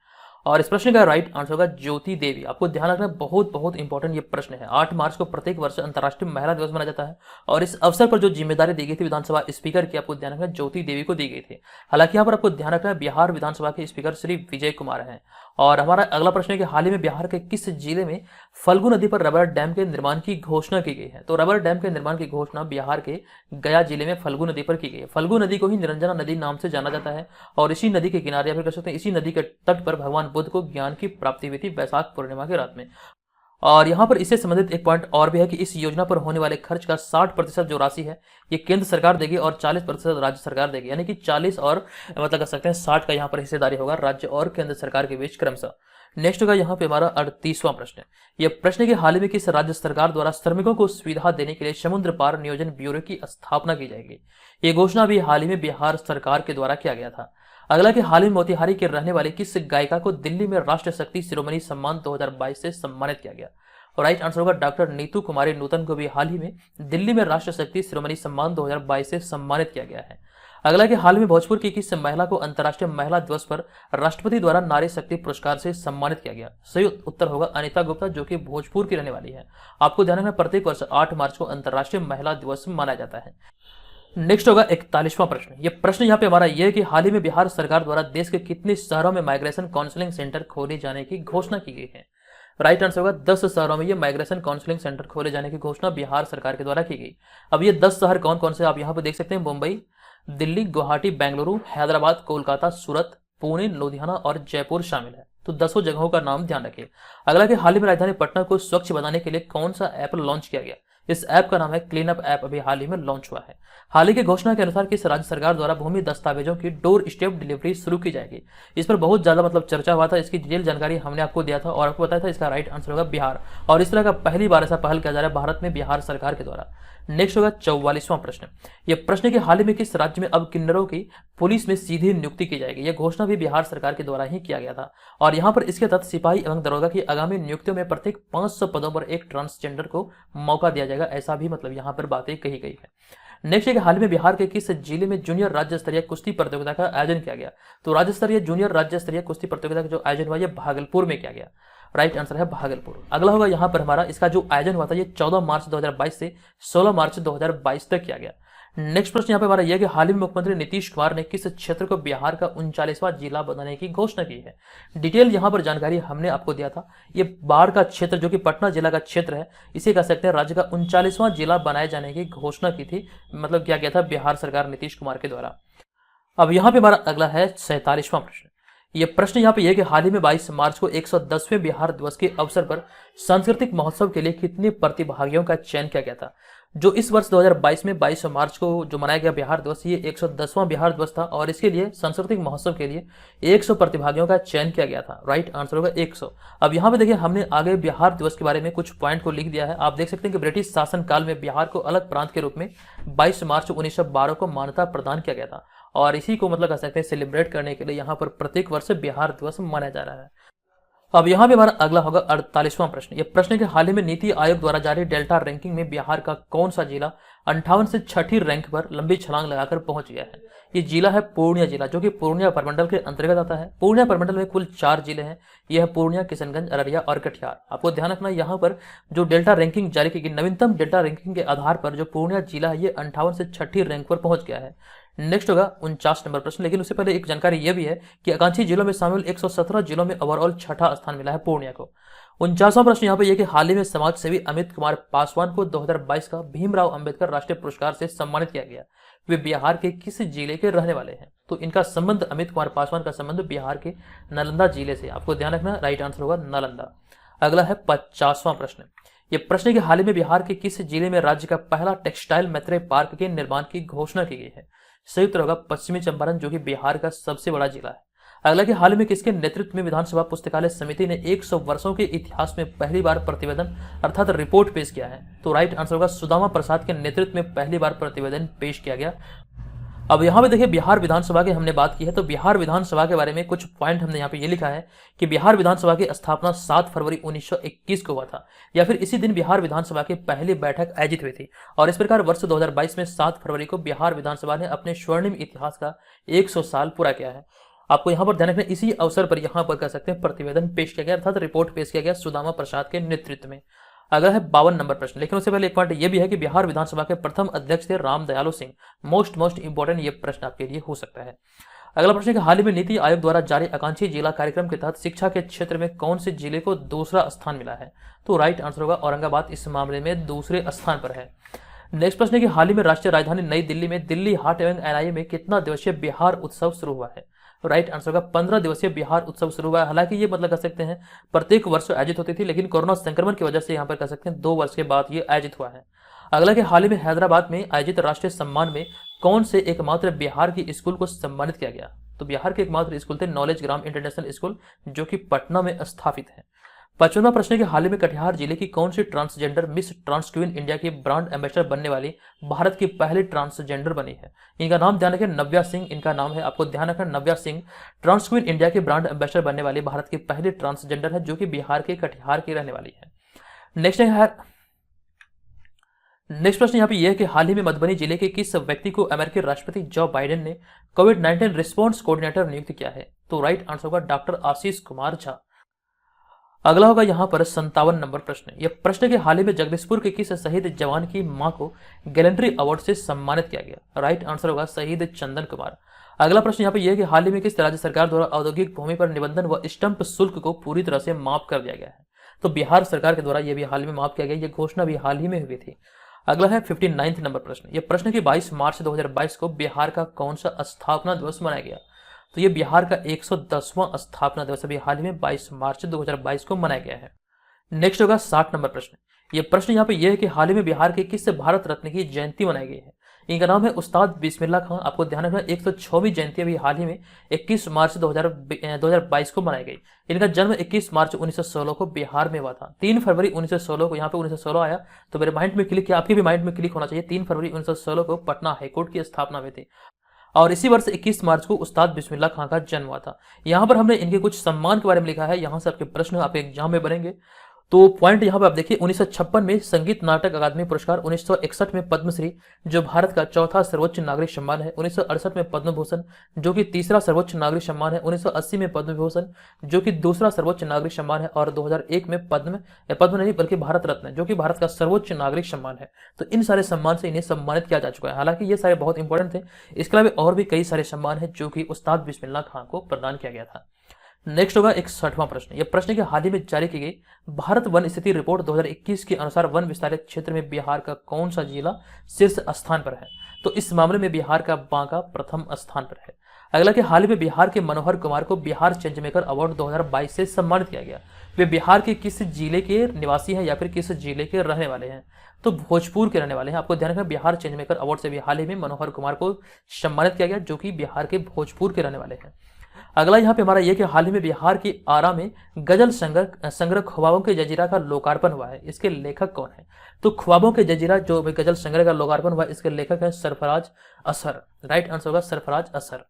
S1: और इस प्रश्न का राइट आंसर होगा ज्योति देवी। आपको ध्यान रखना बहुत इंपॉर्टेंट ये प्रश्न है। 8 मार्च को प्रत्येक वर्ष अंतर्राष्ट्रीय महिला दिवस मनाया जाता है, और इस अवसर पर जो जिम्मेदारी दी गई थी विधानसभा स्पीकर की, आपको ध्यान रखना ज्योति देवी को दी गई थी। हालांकि यहाँ पर आपको ध्यान रखना है बिहार विधानसभा के स्पीकर श्री विजय कुमार हैं। और हमारा अगला प्रश्न है कि हाल ही में बिहार के किस जिले में फल्गु नदी पर रबर डैम के निर्माण की घोषणा की गई है? तो रबर डैम के निर्माण की घोषणा बिहार के गया जिले में फल्गु नदी पर की गई है। फल्गु नदी को ही निरंजना नदी नाम से जाना जाता है, और इसी नदी के किनारे या फिर कह सकते हैं इसी नदी के तट पर भगवान बुद्ध को ज्ञान की प्राप्ति हुई थी वैशाख पूर्णिमा की रात में। और यहाँ पर इससे संबंधित एक पॉइंट और भी है कि इस योजना पर होने वाले खर्च का 60% जो राशि है ये केंद्र सरकार देगी और 40% राज्य सरकार देगी, यानी कि 40 और मतलब कह सकते हैं 60 का यहाँ पर हिस्सेदारी होगा राज्य और केंद्र सरकार के बीच क्रमशः। नेक्स्ट होगा यहाँ पे हमारा 38वां प्रश्न। यह प्रश्न है कि हाल ही में किस राज्य सरकार द्वारा श्रमिकों को सुविधा देने के लिए समुद्र पार नियोजन ब्यूरो की स्थापना की जाएगी? ये घोषणा भी हाल ही में बिहार सरकार के द्वारा किया गया था। अगला कि हाल ही में मोतिहारी के रहने वाले किस गायिका को दिल्ली में राष्ट्रीय शक्ति शिरोमणि सम्मान 2022 से सम्मानित किया गया? और राइट आंसर होगा डॉक्टर नीतू कुमारी नूतन को भी हाल ही में दिल्ली में राष्ट्रीय शक्ति शिरोमणि सम्मान 2022 से सम्मानित किया गया है। अगला कि हाल में भोजपुर की किस महिला को अंतर्राष्ट्रीय महिला दिवस पर राष्ट्रपति द्वारा नारी शक्ति पुरस्कार से सम्मानित किया गया? सही उत्तर होगा अनिता गुप्ता, जो कि भोजपुर की रहने वाली है। आपको ध्यान रखना प्रत्येक वर्ष 8 मार्च को अंतर्राष्ट्रीय महिला दिवस मनाया जाता है। नेक्स्ट होगा 41वां प्रश्न। यह प्रश्न यहाँ पे हमारा यह है कि हाल ही में बिहार सरकार द्वारा देश के कितने शहरों में माइग्रेशन काउंसलिंग सेंटर खोले जाने की घोषणा की गई है? राइट आंसर होगा 10 शहरों में ये माइग्रेशन काउंसलिंग सेंटर खोले जाने की घोषणा बिहार सरकार के द्वारा की गई। अब ये 10 शहर कौन कौन से आप यहाँ पर देख सकते हैं, मुंबई, दिल्ली, गुवाहाटी, बेंगलुरु, हैदराबाद, कोलकाता, सूरत, पुणे, लुधियाना और जयपुर शामिल है। तो 10 जगहों का नाम ध्यान रखिए। अगला कि हाल ही में राजधानी पटना को स्वच्छ बनाने के लिए कौन सा ऐप लॉन्च किया गया? इस ऐप का नाम है क्लीन अप ऐप, अभी हाल ही में लॉन्च हुआ है। हाल ही की घोषणा के अनुसार किस राज्य सरकार द्वारा भूमि दस्तावेजों की डोर स्टेप डिलीवरी शुरू की जाएगी? इस पर बहुत ज्यादा मतलब चर्चा हुआ था, इसकी डिटेल जानकारी हमने आपको दिया था और आपको बताया था इसका राइट आंसर होगा बिहार। और इस तरह का पहली बार ऐसा पहल किया जा रहा है भारत में बिहार सरकार के द्वारा। नेक्स्ट होगा 44वां प्रश्न। यह प्रश्न कि हाल ही में किस राज्य में अब किन्नरों की पुलिस में सीधी नियुक्ति की जाएगी? यह घोषणा भी बिहार सरकार के द्वारा ही किया गया था। और यहाँ पर इसके तहत सिपाही एवं दरोगा की आगामी नियुक्तियों में प्रत्येक 500 पदों पर एक ट्रांसजेंडर को मौका दिया जाएगा, ऐसा भी मतलब यहाँ पर बातें कही गई है। नेक्स्ट है कि हाल में बिहार के किस जिले में जूनियर राज्य स्तरीय कुश्ती प्रतियोगिता का आयोजन किया गया? तो राज्य स्तरीय जूनियर राज्य स्तरीय कुश्ती प्रतियोगिता का जो आयोजन हुआ यह भागलपुर में किया गया। राइट आंसर है भागलपुर। अगला होगा यहाँ पर हमारा इसका जो आयोजन हुआ था ये 14 मार्च 2022 से 16 मार्च 2022 तक किया गया। नेक्स्ट प्रश्न यहाँ पे हमारा यह कि हाल ही में मुख्यमंत्री नीतीश कुमार ने किस क्षेत्र को बिहार का 39वां जिला बनाने की घोषणा की है? डिटेल यहाँ पर जानकारी हमने आपको दिया था। ये बाढ़ का क्षेत्र जो कि पटना जिला का क्षेत्र है, इसे कह सकते हैं राज्य का 39वां जिला बनाए जाने की घोषणा की थी, मतलब क्या गया था बिहार सरकार नीतीश कुमार के द्वारा। अब यहाँ पे हमारा अगला है 47वां प्रश्न। यह प्रश्न यहाँ पे यह कि हाल ही में 22 मार्च को 110वें बिहार दिवस के अवसर पर सांस्कृतिक महोत्सव के लिए कितने प्रतिभागियों का चयन किया गया था? जो इस वर्ष 2022 में 22 मार्च को जो मनाया गया बिहार दिवस, ये 110वां बिहार दिवस था और इसके लिए सांस्कृतिक महोत्सव के लिए 100 प्रतिभागियों का चयन किया गया था। राइट आंसर होगा 100। अब यहाँ पे देखिए हमने आगे बिहार दिवस के बारे में कुछ पॉइंट को लिख दिया है। आप देख सकते हैं कि ब्रिटिश शासन काल में बिहार को अलग प्रांत के रूप में 22 मार्च 1912 को मान्यता प्रदान किया गया था और इसी को मतलब कह सकते हैं सेलिब्रेट करने के लिए यहाँ पर प्रत्येक वर्ष बिहार दिवस मनाया जा रहा है। अब यहाँ पे हमारा अगला होगा 48वां प्रश्न। ये प्रश्न के हाल ही में नीति आयोग द्वारा जारी डेल्टा रैंकिंग में बिहार का कौन सा जिला 58 से 6ठी रैंक पर लंबी छलांग लगाकर पहुंच गया है? ये जिला है पूर्णिया जिला, जो कि पूर्णिया प्रमंडल के अंतर्गत आता है। पूर्णिया प्रमंडल में कुल 4 जिले हैं। यह है पूर्णिया, किशनगंज, अररिया और कटिहार। आपको ध्यान रखना यहाँ पर जो डेल्टा रैंकिंग जारी की गई, नवीनतम डेल्टा रैंकिंग के आधार पर जो पूर्णिया जिला है ये 58 से 6ठी रैंक पर पहुंच गया है। नेक्स्ट होगा 49 नंबर प्रश्न। लेकिन उससे पहले एक जानकारी यह भी है कि आकांक्षी जिलों में शामिल 117 जिलों में ओवरऑल 6ठा स्थान मिला है पूर्णिया को। 49वां प्रश्न यहाँ पे यह कि हाल ही में समाज सेवी अमित कुमार पासवान को 2022 का भीमराव अंबेडकर राष्ट्रीय पुरस्कार से सम्मानित किया गया। वे बिहार के किस जिले के रहने वाले हैं? तो इनका संबंध, अमित कुमार पासवान का संबंध बिहार के नालंदा जिले से। आपको ध्यान रखना, राइट आंसर होगा नालंदा। अगला है 50वां प्रश्न। ये प्रश्न के हाल ही में बिहार के किस जिले में राज्य का पहला टेक्सटाइल मैत्री पार्क के निर्माण की घोषणा की गई है? सही उत्तर होगा पश्चिमी चंपारण, जो कि बिहार का सबसे बड़ा जिला है। अगला कि हाल ही में किसके नेतृत्व में विधानसभा पुस्तकालय समिति ने 100 वर्षों के इतिहास में पहली बार प्रतिवेदन अर्थात रिपोर्ट पेश किया है? तो राइट आंसर होगा सुदामा प्रसाद के नेतृत्व में पहली बार प्रतिवेदन पेश किया गया। अब यहाँ पे देखिए बिहार विधानसभा की हमने बात की है, तो बिहार विधानसभा के बारे में कुछ पॉइंट हमने यहाँ पे ये लिखा है कि बिहार विधानसभा की स्थापना 7 फरवरी 1921 को हुआ था, या फिर इसी दिन बिहार विधानसभा की पहली बैठक आयोजित हुई थी। और इस प्रकार वर्ष 2022 में 7 फरवरी को बिहार विधानसभा ने अपने स्वर्णिम इतिहास का 100 साल पूरा किया है। आपको यहाँ पर ध्यान रखना, इसी अवसर पर यहाँ पर कह सकते हैं प्रतिवेदन पेश किया गया अर्थात रिपोर्ट पेश किया गया सुदामा प्रसाद के नेतृत्व में। अगला है 52 नंबर प्रश्न। लेकिन उससे पहले एक पॉइंट ये भी है कि बिहार विधानसभा के प्रथम अध्यक्ष थे राम दयालु सिंह। मोस्ट इंपोर्टेंट ये प्रश्न आपके लिए हो सकता है। अगला प्रश्न है कि हाल ही में नीति आयोग द्वारा जारी आकांक्षी जिला कार्यक्रम के तहत शिक्षा के क्षेत्र में कौन से जिले को दूसरा स्थान मिला है? तो राइट आंसर होगा औरंगाबाद इस मामले में दूसरे स्थान पर है। नेक्स्ट प्रश्न है कि हाल ही में राष्ट्रीय राजधानी नई दिल्ली में दिल्ली हाट एवं एनआईए में कितना दिवसीय बिहार उत्सव शुरू हुआ है? राइट आंसर होगा 15 दिवसीय बिहार उत्सव शुरू हुआ है। हालांकि ये मतलब कह सकते हैं प्रत्येक वर्ष आयोजित होती थी, लेकिन कोरोना संक्रमण की वजह से यहाँ पर कह सकते हैं 2 वर्ष के बाद ये आयोजित हुआ है। अगला कि हाल ही में हैदराबाद में आयोजित राष्ट्रीय सम्मान में कौन से एकमात्र बिहार की स्कूल को सम्मानित किया गया? तो बिहार के एकमात्र स्कूल थे नॉलेज ग्राम इंटरनेशनल स्कूल, जो कि पटना में स्थापित है। 55वां प्रश्न के हाल ही में कटिहार जिले की कौन सी transgender miss trans queen India की ब्रांड एम्बेसडर बनने वाली भारत की पहली ट्रांसजेंडर बनी है? इनका नाम ध्यान रखें, नव्या सिंह इनका नाम है। आपको ध्यान रखना, नव्या सिंह ट्रांस क्वीन इंडिया की ब्रांड एम्बेसडर बनने वाली भारत की पहली ट्रांसजेंडर है, जो कि बिहार के कटिहार की रहने वाली है। नेक्स्ट प्रश्न यहाँ पे यह है कि हाल ही में मधुबनी जिले के किस व्यक्ति को अमेरिकी राष्ट्रपति जो बाइडेन ने कोविड-19 रिस्पॉन्स कोऑर्डिनेटर नियुक्त किया है? तो राइट आंसर होगा डॉक्टर आशीष कुमार झा। अगला होगा यहाँ पर 57 नंबर प्रश्न। यह प्रश्न के हाल ही में जगदीशपुर के किस शहीद जवान की मां को गैलेंट्री अवार्ड से सम्मानित किया गया? राइट आंसर होगा शहीद चंदन कुमार। अगला प्रश्न यहाँ पे यह है कि हाल ही में किस राज्य सरकार द्वारा औद्योगिक भूमि पर निबंधन व स्टंप शुल्क को पूरी तरह से माफ कर दिया गया है? तो बिहार सरकार के द्वारा यह भी हाल ही में माफ किया गया, यह घोषणा भी हाल ही में हुई थी। अगला है 59 नंबर प्रश्न। यह प्रश्न की 22 मार्च 2022 को बिहार का कौन सा स्थापना दिवस मनाया गया? तो ये बिहार का 110वां स्थापना दिवस अभी हाल ही में 22 मार्च 2022 को मनाया गया है। नेक्स्ट होगा 60 नंबर प्रश्न। ये प्रश्न यहाँ पे यह है कि हाल ही में बिहार के किस भारत रत्न की जयंती मनाई गई है? इनका नाम है उस्ताद बिस्मिल्लाह खां। आपको ध्यान रखना 106वीं जयंती अभी हाल ही में 21 मार्च 2022 को मनाई गई। इनका जन्म 21 मार्च 1916 को बिहार में हुआ था। 3 फरवरी 1916 को यहाँ पे 1916 आया, तो मेरे माइंड में क्लिक किया, आपके भी माइंड में क्लिक होना चाहिए। 3 फरवरी 1916 को पटना हाईकोर्ट की स्थापना हुई थी और इसी वर्ष 21 मार्च को उस्ताद बिस्मिल्लाह खां का जन्म हुआ था। यहाँ पर हमने इनके कुछ सम्मान के बारे में लिखा है, यहाँ से आपके प्रश्न आपके एग्जाम में बनेंगे। तो पॉइंट यहाँ पे आप देखिए, 1956 में संगीत नाटक अकादमी पुरस्कार, 1961 में पद्मश्री जो भारत का चौथा सर्वोच्च नागरिक सम्मान है, 1968 में पद्म भूषण जो कि तीसरा सर्वोच्च नागरिक सम्मान है, 1980 में पद्म विभूषण जो कि दूसरा सर्वोच्च नागरिक सम्मान है, और 2001 में पद्म नहीं बल्कि भारत रत्न जो कि भारत का सर्वोच्च नागरिक सम्मान है। तो इन सारे सम्मान से इन्हें सम्मानित किया जा चुका है। हालांकि ये सारे बहुत इंपॉर्टेंट थे, इसके अलावा और भी कई सारे सम्मान है जो कि उस्ताद बिस्मिल्लाह खां को प्रदान किया गया था। नेक्स्ट होगा 61वां प्रश्न। यह प्रश्न के हाल ही में जारी की गई भारत वन स्थिति रिपोर्ट 2021 के अनुसार वन विस्तारित क्षेत्र में बिहार का कौन सा जिला शीर्ष स्थान पर है? तो इस मामले में बिहार का बांका प्रथम स्थान पर है। अगला कि हाल ही में बिहार के मनोहर कुमार को बिहार चेंज मेकर अवार्ड 2022 से सम्मानित किया गया। वे बिहार के किस जिले के निवासी हैं या फिर किस जिले के रहने वाले हैं? तो भोजपुर के रहने वाले हैं। आपको ध्यान रखना, बिहार चेंज मेकर अवार्ड से भी हाल ही में मनोहर कुमार को सम्मानित किया गया, जो कि बिहार के भोजपुर के रहने वाले हैं। अगला यहाँ पे हमारा ये कि हाल ही में बिहार की आरा में गजल संग्रह ख्वाबों के जजीरा का लोकार्पण हुआ है। इसके लेखक कौन है? तो ख्वाबों के जजीरा जो गजल संग्रह का लोकार्पण हुआ, इसके लेखक है सरफराज असर। राइट आंसर होगा सरफराज असर।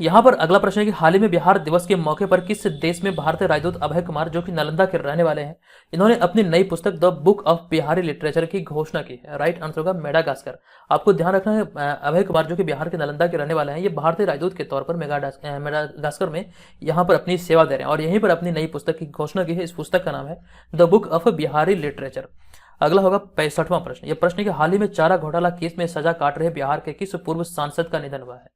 S1: यहाँ पर अगला प्रश्न है कि हाल ही में बिहार दिवस के मौके पर किस देश में भारतीय राजदूत अभय कुमार, जो कि नालंदा के रहने वाले हैं, इन्होंने अपनी नई पुस्तक the book of Bihari literature की घोषणा की है? राइट आंसर होगा मेडागास्कर। आपको ध्यान रखना है, अभय कुमार जो कि बिहार के नालंदा के रहने वाले हैं, ये भारतीय राजदूत के तौर पर मेडागास्कर में यहाँ पर अपनी सेवा दे रहे हैं और यहीं पर अपनी नई पुस्तक की घोषणा की है। इस पुस्तक का नाम है the book of Bihari literature. अगला होगा 65वां प्रश्न। यह प्रश्न है कि हाल ही में चारा घोटाला केस में सजा काट रहे बिहार के किस पूर्व सांसद का निधन हुआ है?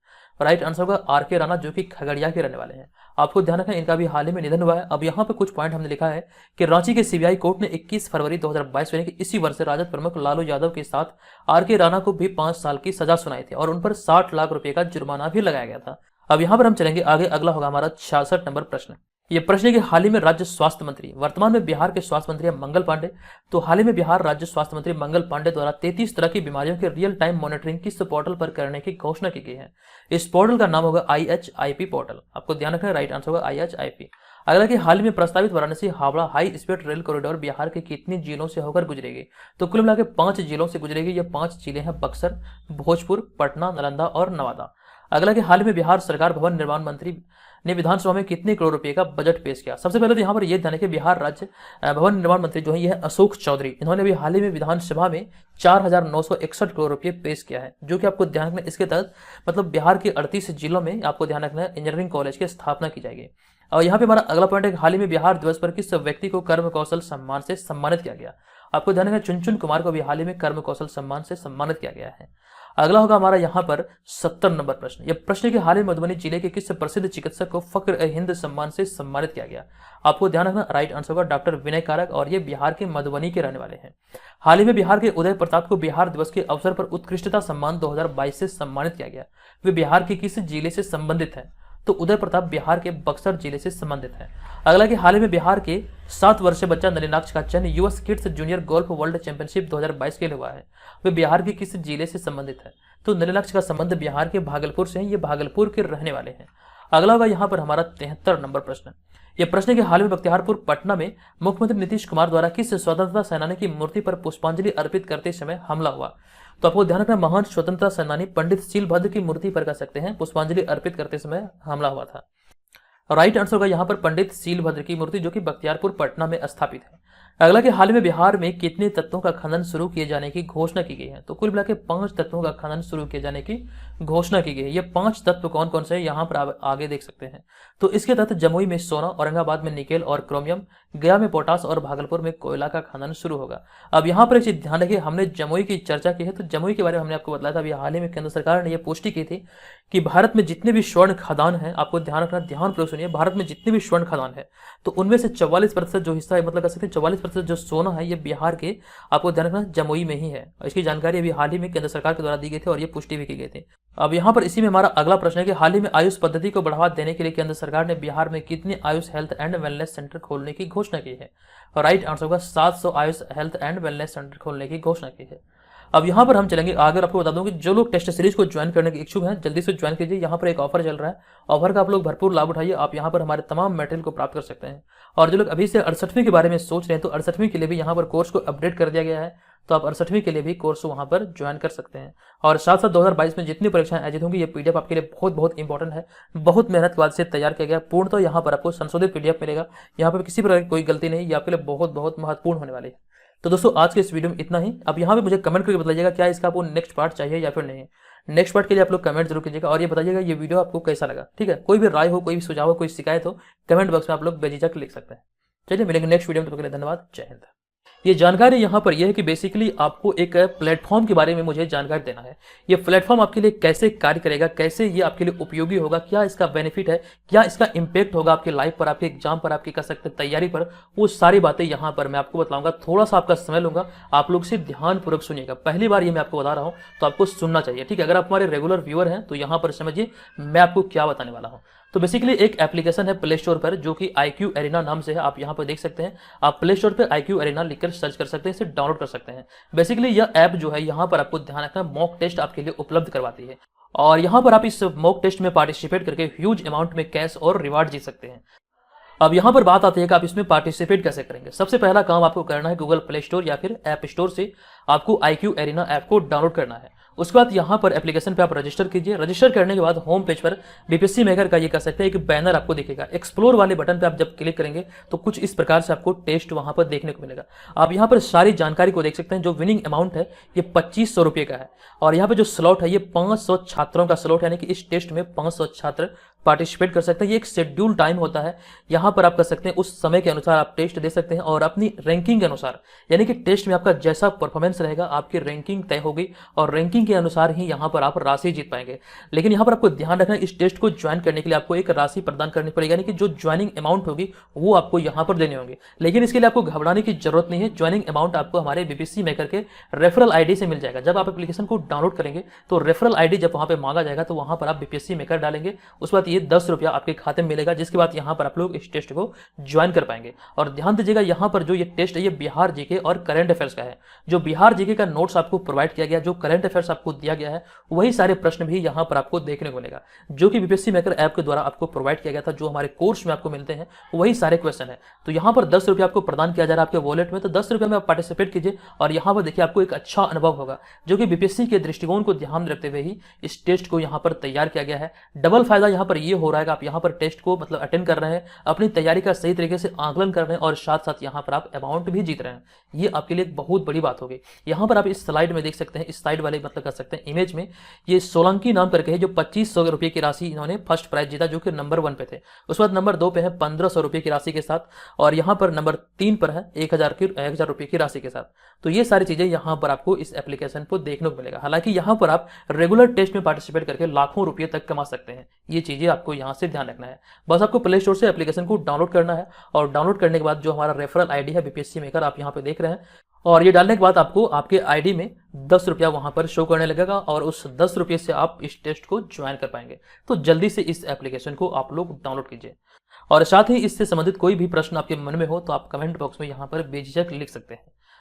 S1: राइट आंसर होगा आर.के. राणा, जो कि खगड़िया के रहने वाले हैं। आपको ध्यान रखना, इनका भी हाल ही में निधन हुआ है। अब यहाँ पे कुछ पॉइंट हमने लिखा है कि रांची के सीबीआई कोर्ट ने 21 फरवरी 2022 यानी कि इसी वर्ष राजद प्रमुख लालू यादव के साथ आर.के. राणा को भी 5 साल की सजा सुनाई थी और उन पर 60 लाख रुपए का जुर्माना भी लगाया गया था। अब यहाँ पर हम चलेंगे आगे। अगला होगा हमारा 66 नंबर प्रश्न। ये प्रश्न है कि हाल ही में राज्य स्वास्थ्य मंत्री, वर्तमान में बिहार के स्वास्थ्य मंत्री मंगल पांडे, तो हाल ही में बिहार राज्य स्वास्थ्य मंत्री मंगल पांडे द्वारा 33 तरह की बीमारियों के रियल टाइम मॉनिटरिंग किस पोर्टल पर करने की घोषणा की गई है? इस पोर्टल का नाम होगा IHIP पोर्टल। आपको ध्यान रखना है, राइट आंसर होगा IHIP। अगला कि हाल ही में प्रस्तावित Varanasi Howrah high speed rail corridor Bihar के कितनी जिलों से होकर गुजरेगी? तो कुल मिला के 5 जिलों से गुजरेगी। ये 5 जिले हैं बक्सर, भोजपुर, पटना, नालंदा और नवादा। अगला कि हाल ही में बिहार सरकार भवन निर्माण मंत्री ने विधानसभा में कितने करोड़ रुपए का बजट पेश किया? सबसे पहले तो यहाँ पर यह ध्यान है कि बिहार राज्य भवन निर्माण मंत्री जो है यह अशोक चौधरी, इन्होंने भी हाल ही में विधानसभा में 4,961 करोड़ रुपए पेश किया है, जो कि आपको ध्यान रखना, इसके तहत मतलब बिहार के 38 जिलों में आपको ध्यान रखना है इंजीनियरिंग कॉलेज की स्थापना की जाएगी। और यहाँ पे हमारा अगला पॉइंट है, हाल ही में बिहार दिवस पर किस व्यक्ति को कर्म कौशल सम्मान से सम्मानित किया गया? आपको ध्यान रखना, चुनचुन कुमार को भी हाल ही में कर्म कौशल सम्मान से सम्मानित किया गया है। अगला होगा हमारा यहाँ पर 70 नंबर प्रश्न। यह प्रश्न है कि हाल ही में मधुबनी जिले के किस प्रसिद्ध चिकित्सक को फक्र हिंद सम्मान से सम्मानित किया गया? आपको ध्यान रखना, राइट आंसर होगा डॉक्टर विनय कारक और ये बिहार के मधुबनी के रहने वाले हैं। हाल ही में बिहार के उदय प्रताप को बिहार दिवस के अवसर पर उत्कृष्टता सम्मान 2022 से सम्मानित किया गया। वे बिहार के किस जिले से संबंधित हैं? तो उदय प्रताप बिहार के बक्सर जिले से संबंधित है। अगला कि हाल ही में बिहार के 7 वर्षीय बच्चा नलिनाक्ष का चयन US kids junior golf world championship 2022 के लिए हुआ है। वे बिहार के किस जिले से संबंधित है? तो नलिनाक्ष का संबंध बिहार के भागलपुर से है, ये भागलपुर के रहने वाले हैं। अगला होगा यहाँ पर हमारा 73 नंबर प्रश्न। यह प्रश्न है कि हाल में बख्तियारपुर पटना में मुख्यमंत्री नीतीश कुमार द्वारा किस स्वतंत्रता सेनानी की मूर्ति पर पुष्पांजलि अर्पित करते समय हमला हुआ? तो आपको ध्यान रखना, महान स्वतंत्रता सेनानी पंडित शीलभद्र की मूर्ति पर कह सकते हैं पुष्पांजलि अर्पित करते समय हमला हुआ था। राइट आंसर होगा यहाँ पर पंडित शीलभद्र की मूर्ति, जो कि बख्तियारपुर पटना में स्थापित है। अगला कि हाल में बिहार में कितने तत्वों का खनन शुरू किए जाने की घोषणा की गई है? तो कुल मिला के 5 तत्वों का खनन शुरू किए जाने की घोषणा की गई है। ये 5 तत्व कौन कौन से हैं यहाँ पर आप आगे देख सकते हैं। तो इसके तहत जमुई में सोना, औरंगाबाद में निकेल और क्रोमियम, गया में पोटास और भागलपुर में कोयला का खनन शुरू होगा। अब यहाँ पर एक चीज ध्यान रखिए, हमने जमुई की चर्चा की है, तो जमुई के बारे में हमने आपको बताया था। अभी हाल ही में केंद्र सरकार ने यह पुष्टि की थी कि भारत में जितने भी स्वर्ण खदान है, आपको ध्यान रखना, ध्यानपूर्वक सुनिए, भारत में जितने भी स्वर्ण खदान है तो उनमें से 44% जो हिस्सा है, मतलब कह सकते हैं 44% जो सोना है, ये बिहार के आपको ध्यान रखना जमुई में ही है। इसकी जानकारी अभी हाल ही में केंद्र सरकार के द्वारा दी गई थी और ये पुष्टि भी की गई थी। अब यहाँ पर इसी में हमारा अगला प्रश्न है कि हाल ही में आयुष पद्धति को बढ़ावा देने के लिए केंद्र सरकार ने बिहार में कितने Ayush health and wellness centre खोलने की घोषणा की है? राइट आंसर होगा 700 Ayush health and wellness centre खोलने की घोषणा की है। अब यहाँ पर हम चलेंगे आगे। आपको बता दूं कि जो लोग टेस्ट सीरीज को ज्वाइन करने के इच्छुक हैं, जल्दी से ज्वाइन कीजिए। यहाँ पर एक ऑफर चल रहा है, ऑफर का आप लोग भरपूर लाभ उठाइए। आप यहाँ पर हमारे तमाम मटेरियल को प्राप्त कर सकते हैं। और जो लोग अभी से 68वीं के बारे में सोच रहे हैं, तो 68वीं के लिए भी यहाँ पर कोर्स को अपडेट कर दिया गया है, तो आप 68वीं के लिए भी कोर्स वहाँ पर ज्वाइन कर सकते हैं। और साथ साथ 2022 में जितनी परीक्षाएं आयोजित होंगी, ये पीडीएफ आपके लिए बहुत बहुत इंपॉर्टेंट है। बहुत मेहनत के बाद से तैयार किया गया पूर्ण, तो यहाँ पर आपको संशोधित पीडीएफ मिलेगा। यहाँ पर किसी प्रकार की कोई गलती नहीं, ये आपके लिए बहुत बहुत महत्वपूर्ण होने वाली है। तो दोस्तों आज के इस वीडियो में इतना ही। अब यहाँ पे मुझे कमेंट करके बताइएगा क्या इसका आपको नेक्स्ट पार्ट चाहिए या फिर नहीं। नेक्स्ट पार्ट के लिए आप लोग कमेंट जरूर कीजिएगा और ये बताइएगा ये वीडियो आपको कैसा लगा। ठीक है, कोई भी राय हो, कोई भी सुझाव हो, कोई शिकायत हो, कमेंट बॉक्स में आप लोग बेझिझक लिख सकते हैं। चलिए मिलेंगे नेक्स्ट वीडियो में, तो धन्यवाद, जय हिंद। ये जानकारी यहाँ पर यह है कि बेसिकली आपको एक प्लेटफॉर्म के बारे में मुझे जानकारी देना है। ये प्लेटफॉर्म आपके लिए कैसे कार्य करेगा, कैसे ये आपके लिए उपयोगी होगा, क्या इसका बेनिफिट है, क्या इसका इम्पैक्ट होगा आपकी लाइफ पर, आपके एग्जाम पर, आपकी कह सकते हैं तैयारी पर, वो सारी बातें यहाँ पर मैं आपको बताऊंगा। थोड़ा सा आपका समय लूंगा, आप लोग सिर्फ ध्यानपूर्वक सुनिएगा। पहली बार ये मैं आपको बता रहा हूँ तो आपको सुनना चाहिए, ठीक है। अगर आप हमारे रेगुलर व्यूअर हैं तो यहाँ पर समझिए मैं आपको क्या बताने वाला हूँ। तो बेसिकली एक एप्लीकेशन है प्ले स्टोर पर जो कि IQ Arena नाम से है, आप यहाँ पर देख सकते हैं। आप प्ले स्टोर पर IQ Arena लिखकर सर्च कर सकते हैं, इसे डाउनलोड कर सकते हैं। बेसिकली यह ऐप जो है यहाँ पर आपको ध्यान रखना मॉक टेस्ट आपके लिए उपलब्ध करवाती है और यहाँ पर आप इस मॉक टेस्ट में पार्टिसिपेट करके ह्यूज अमाउंट में कैश और रिवार्ड जीत सकते हैं। अब यहाँ पर बात आती है कि आप इसमें पार्टिसिपेट कैसे करेंगे। सबसे पहला काम आपको करना है, गूगल प्ले स्टोर या फिर ऐप स्टोर से आपको IQ Arena ऐप को डाउनलोड करना है। उसके बाद यहाँ पर एप्लीकेशन पे आप रजिस्टर कीजिए। रजिस्टर करने के बाद होम पेज पर BPSC मेकर का ये कह सकते हैं एक बैनर आपको दिखेगा। एक्सप्लोर वाले बटन पे आप जब क्लिक करेंगे तो कुछ इस प्रकार से आपको टेस्ट वहां पर देखने को मिलेगा। आप यहाँ पर सारी जानकारी को देख सकते हैं। जो विनिंग अमाउंट है ये 2500 रुपये का है और यहाँ पे जो स्लॉट है ये 500 छात्रों का स्लॉट है, यानी कि इस टेस्ट में 500 छात्र पार्टिसिपेट कर सकते हैं। ये एक शेड्यूल टाइम होता है, यहाँ पर आप कर सकते हैं उस समय के अनुसार आप टेस्ट दे सकते हैं और अपनी रैंकिंग के अनुसार, यानी कि टेस्ट में आपका जैसा परफॉर्मेंस रहेगा आपकी रैंकिंग तय होगी और रैंकिंग के अनुसार ही यहाँ पर आप राशि जीत पाएंगे। लेकिन यहाँ पर आपको ध्यान रखना, इस टेस्ट को ज्वाइन करने के लिए आपको एक राशि प्रदान करनी पड़ेगी, यानी कि जो ज्वाइनिंग अमाउंट होगी वो आपको यहाँ पर देनी होगी। लेकिन इसके लिए आपको घबराने की जरूरत नहीं है। ज्वाइनिंग अमाउंट आपको हमारे BPSC मेकर के रेफरल ID से मिल जाएगा। जब आप एप्लीकेशन को डाउनलोड करेंगे तो रेफरल ID जब वहाँ पर मांगा जाएगा तो वहाँ पर आप BPSC मेकर डालेंगे, उसके बाद ये 10 रुपया आपके खाते में मिलेगा, जिसके बाद यहाँ पर आप लोग इस टेस्ट को ज्वाइन कर पाएंगे। और ध्यान दीजिएगा यहाँ पर जो ये टेस्ट है ये बिहार जीके और करंट अफेयर्स का है। जो बिहार जीके का नोट्स आपको प्रोवाइड किया गया, जो करंट अफेयर्स आपको दिया गया है, वही सारे प्रश्न भी यहाँ पर आपको देखने को मिलेगा जो कि BPSC मेकर ऐप के द्वारा आपको प्रोवाइड किया गया था, जो हमारे कोर्स में आपको मिलते हैं वही सारे क्वेश्चन है। तो यहाँ पर 10 रुपये आपको प्रदान किया जा रहा है आपके वॉलेट में, तो 10 रुपये में आप पार्टिसिपेट कीजिए और यहाँ पर देखिए आपको एक अच्छा अनुभव होगा, जो कि BPSC के दृष्टिकोण को ध्यान रखते हुए ही इस टेस्ट को यहाँ पर तैयार किया गया है। डबल फायदा यहाँ पर ये हो रहा है कि आप यहाँ पर टेस्ट को मतलब अटेंड कर रहे हैं, अपनी तैयारी का सही तरीके से आकलन कर रहे हैं और साथ साथ यहाँ पर आप अमाउंट भी जीत रहे हैं। ये आपके लिए एक बहुत बड़ी बात होगी। यहाँ पर आप इस स्लाइड में देख सकते हैं, इस साइड वाले मतलब कर सकते हैं इमेज में, ये सोलंकी नाम करके है जो 2500 रुपये की राशि इन्होंने फर्स्ट प्राइज जीता, जो कि नंबर 1 पे थे। उसके बाद नंबर 2 पे है 1500 रुपये की राशि के साथ और यहाँ पर नंबर 3 पर है 1000 रुपये की राशि के साथ। तो ये सारी चीजें यहाँ पर आपको इस एप्लीकेशन को देखने को मिलेगा। हालांकि यहाँ पर आप रेगुलर टेस्ट में पार्टिसिपेट करके लाखों रुपये तक कमा सकते हैं। ये चीजें आपको यहाँ से ध्यान रखना है। बस आपको प्ले स्टोर से एप्लीकेशन को डाउनलोड करना है और डाउनलोड करने के बाद जो हमारा रेफरल ID है BPSC मेकर आप यहाँ पे देख रहे हैं, और ये डालने के बाद आपको आपके ID में 10 रुपया वहां पर शो करने लगेगा और उस 10 रुपये से आप इस टेस्ट को ज्वाइन कर पाएंगे। तो जल्दी से इस एप्लीकेशन को आप लोग डाउनलोड कीजिए और साथ ही इससे संबंधित कोई भी प्रश्न आपके मन में हो तो आप कमेंट बॉक्स में यहाँ पर बेझिझक लिख सकते हैं।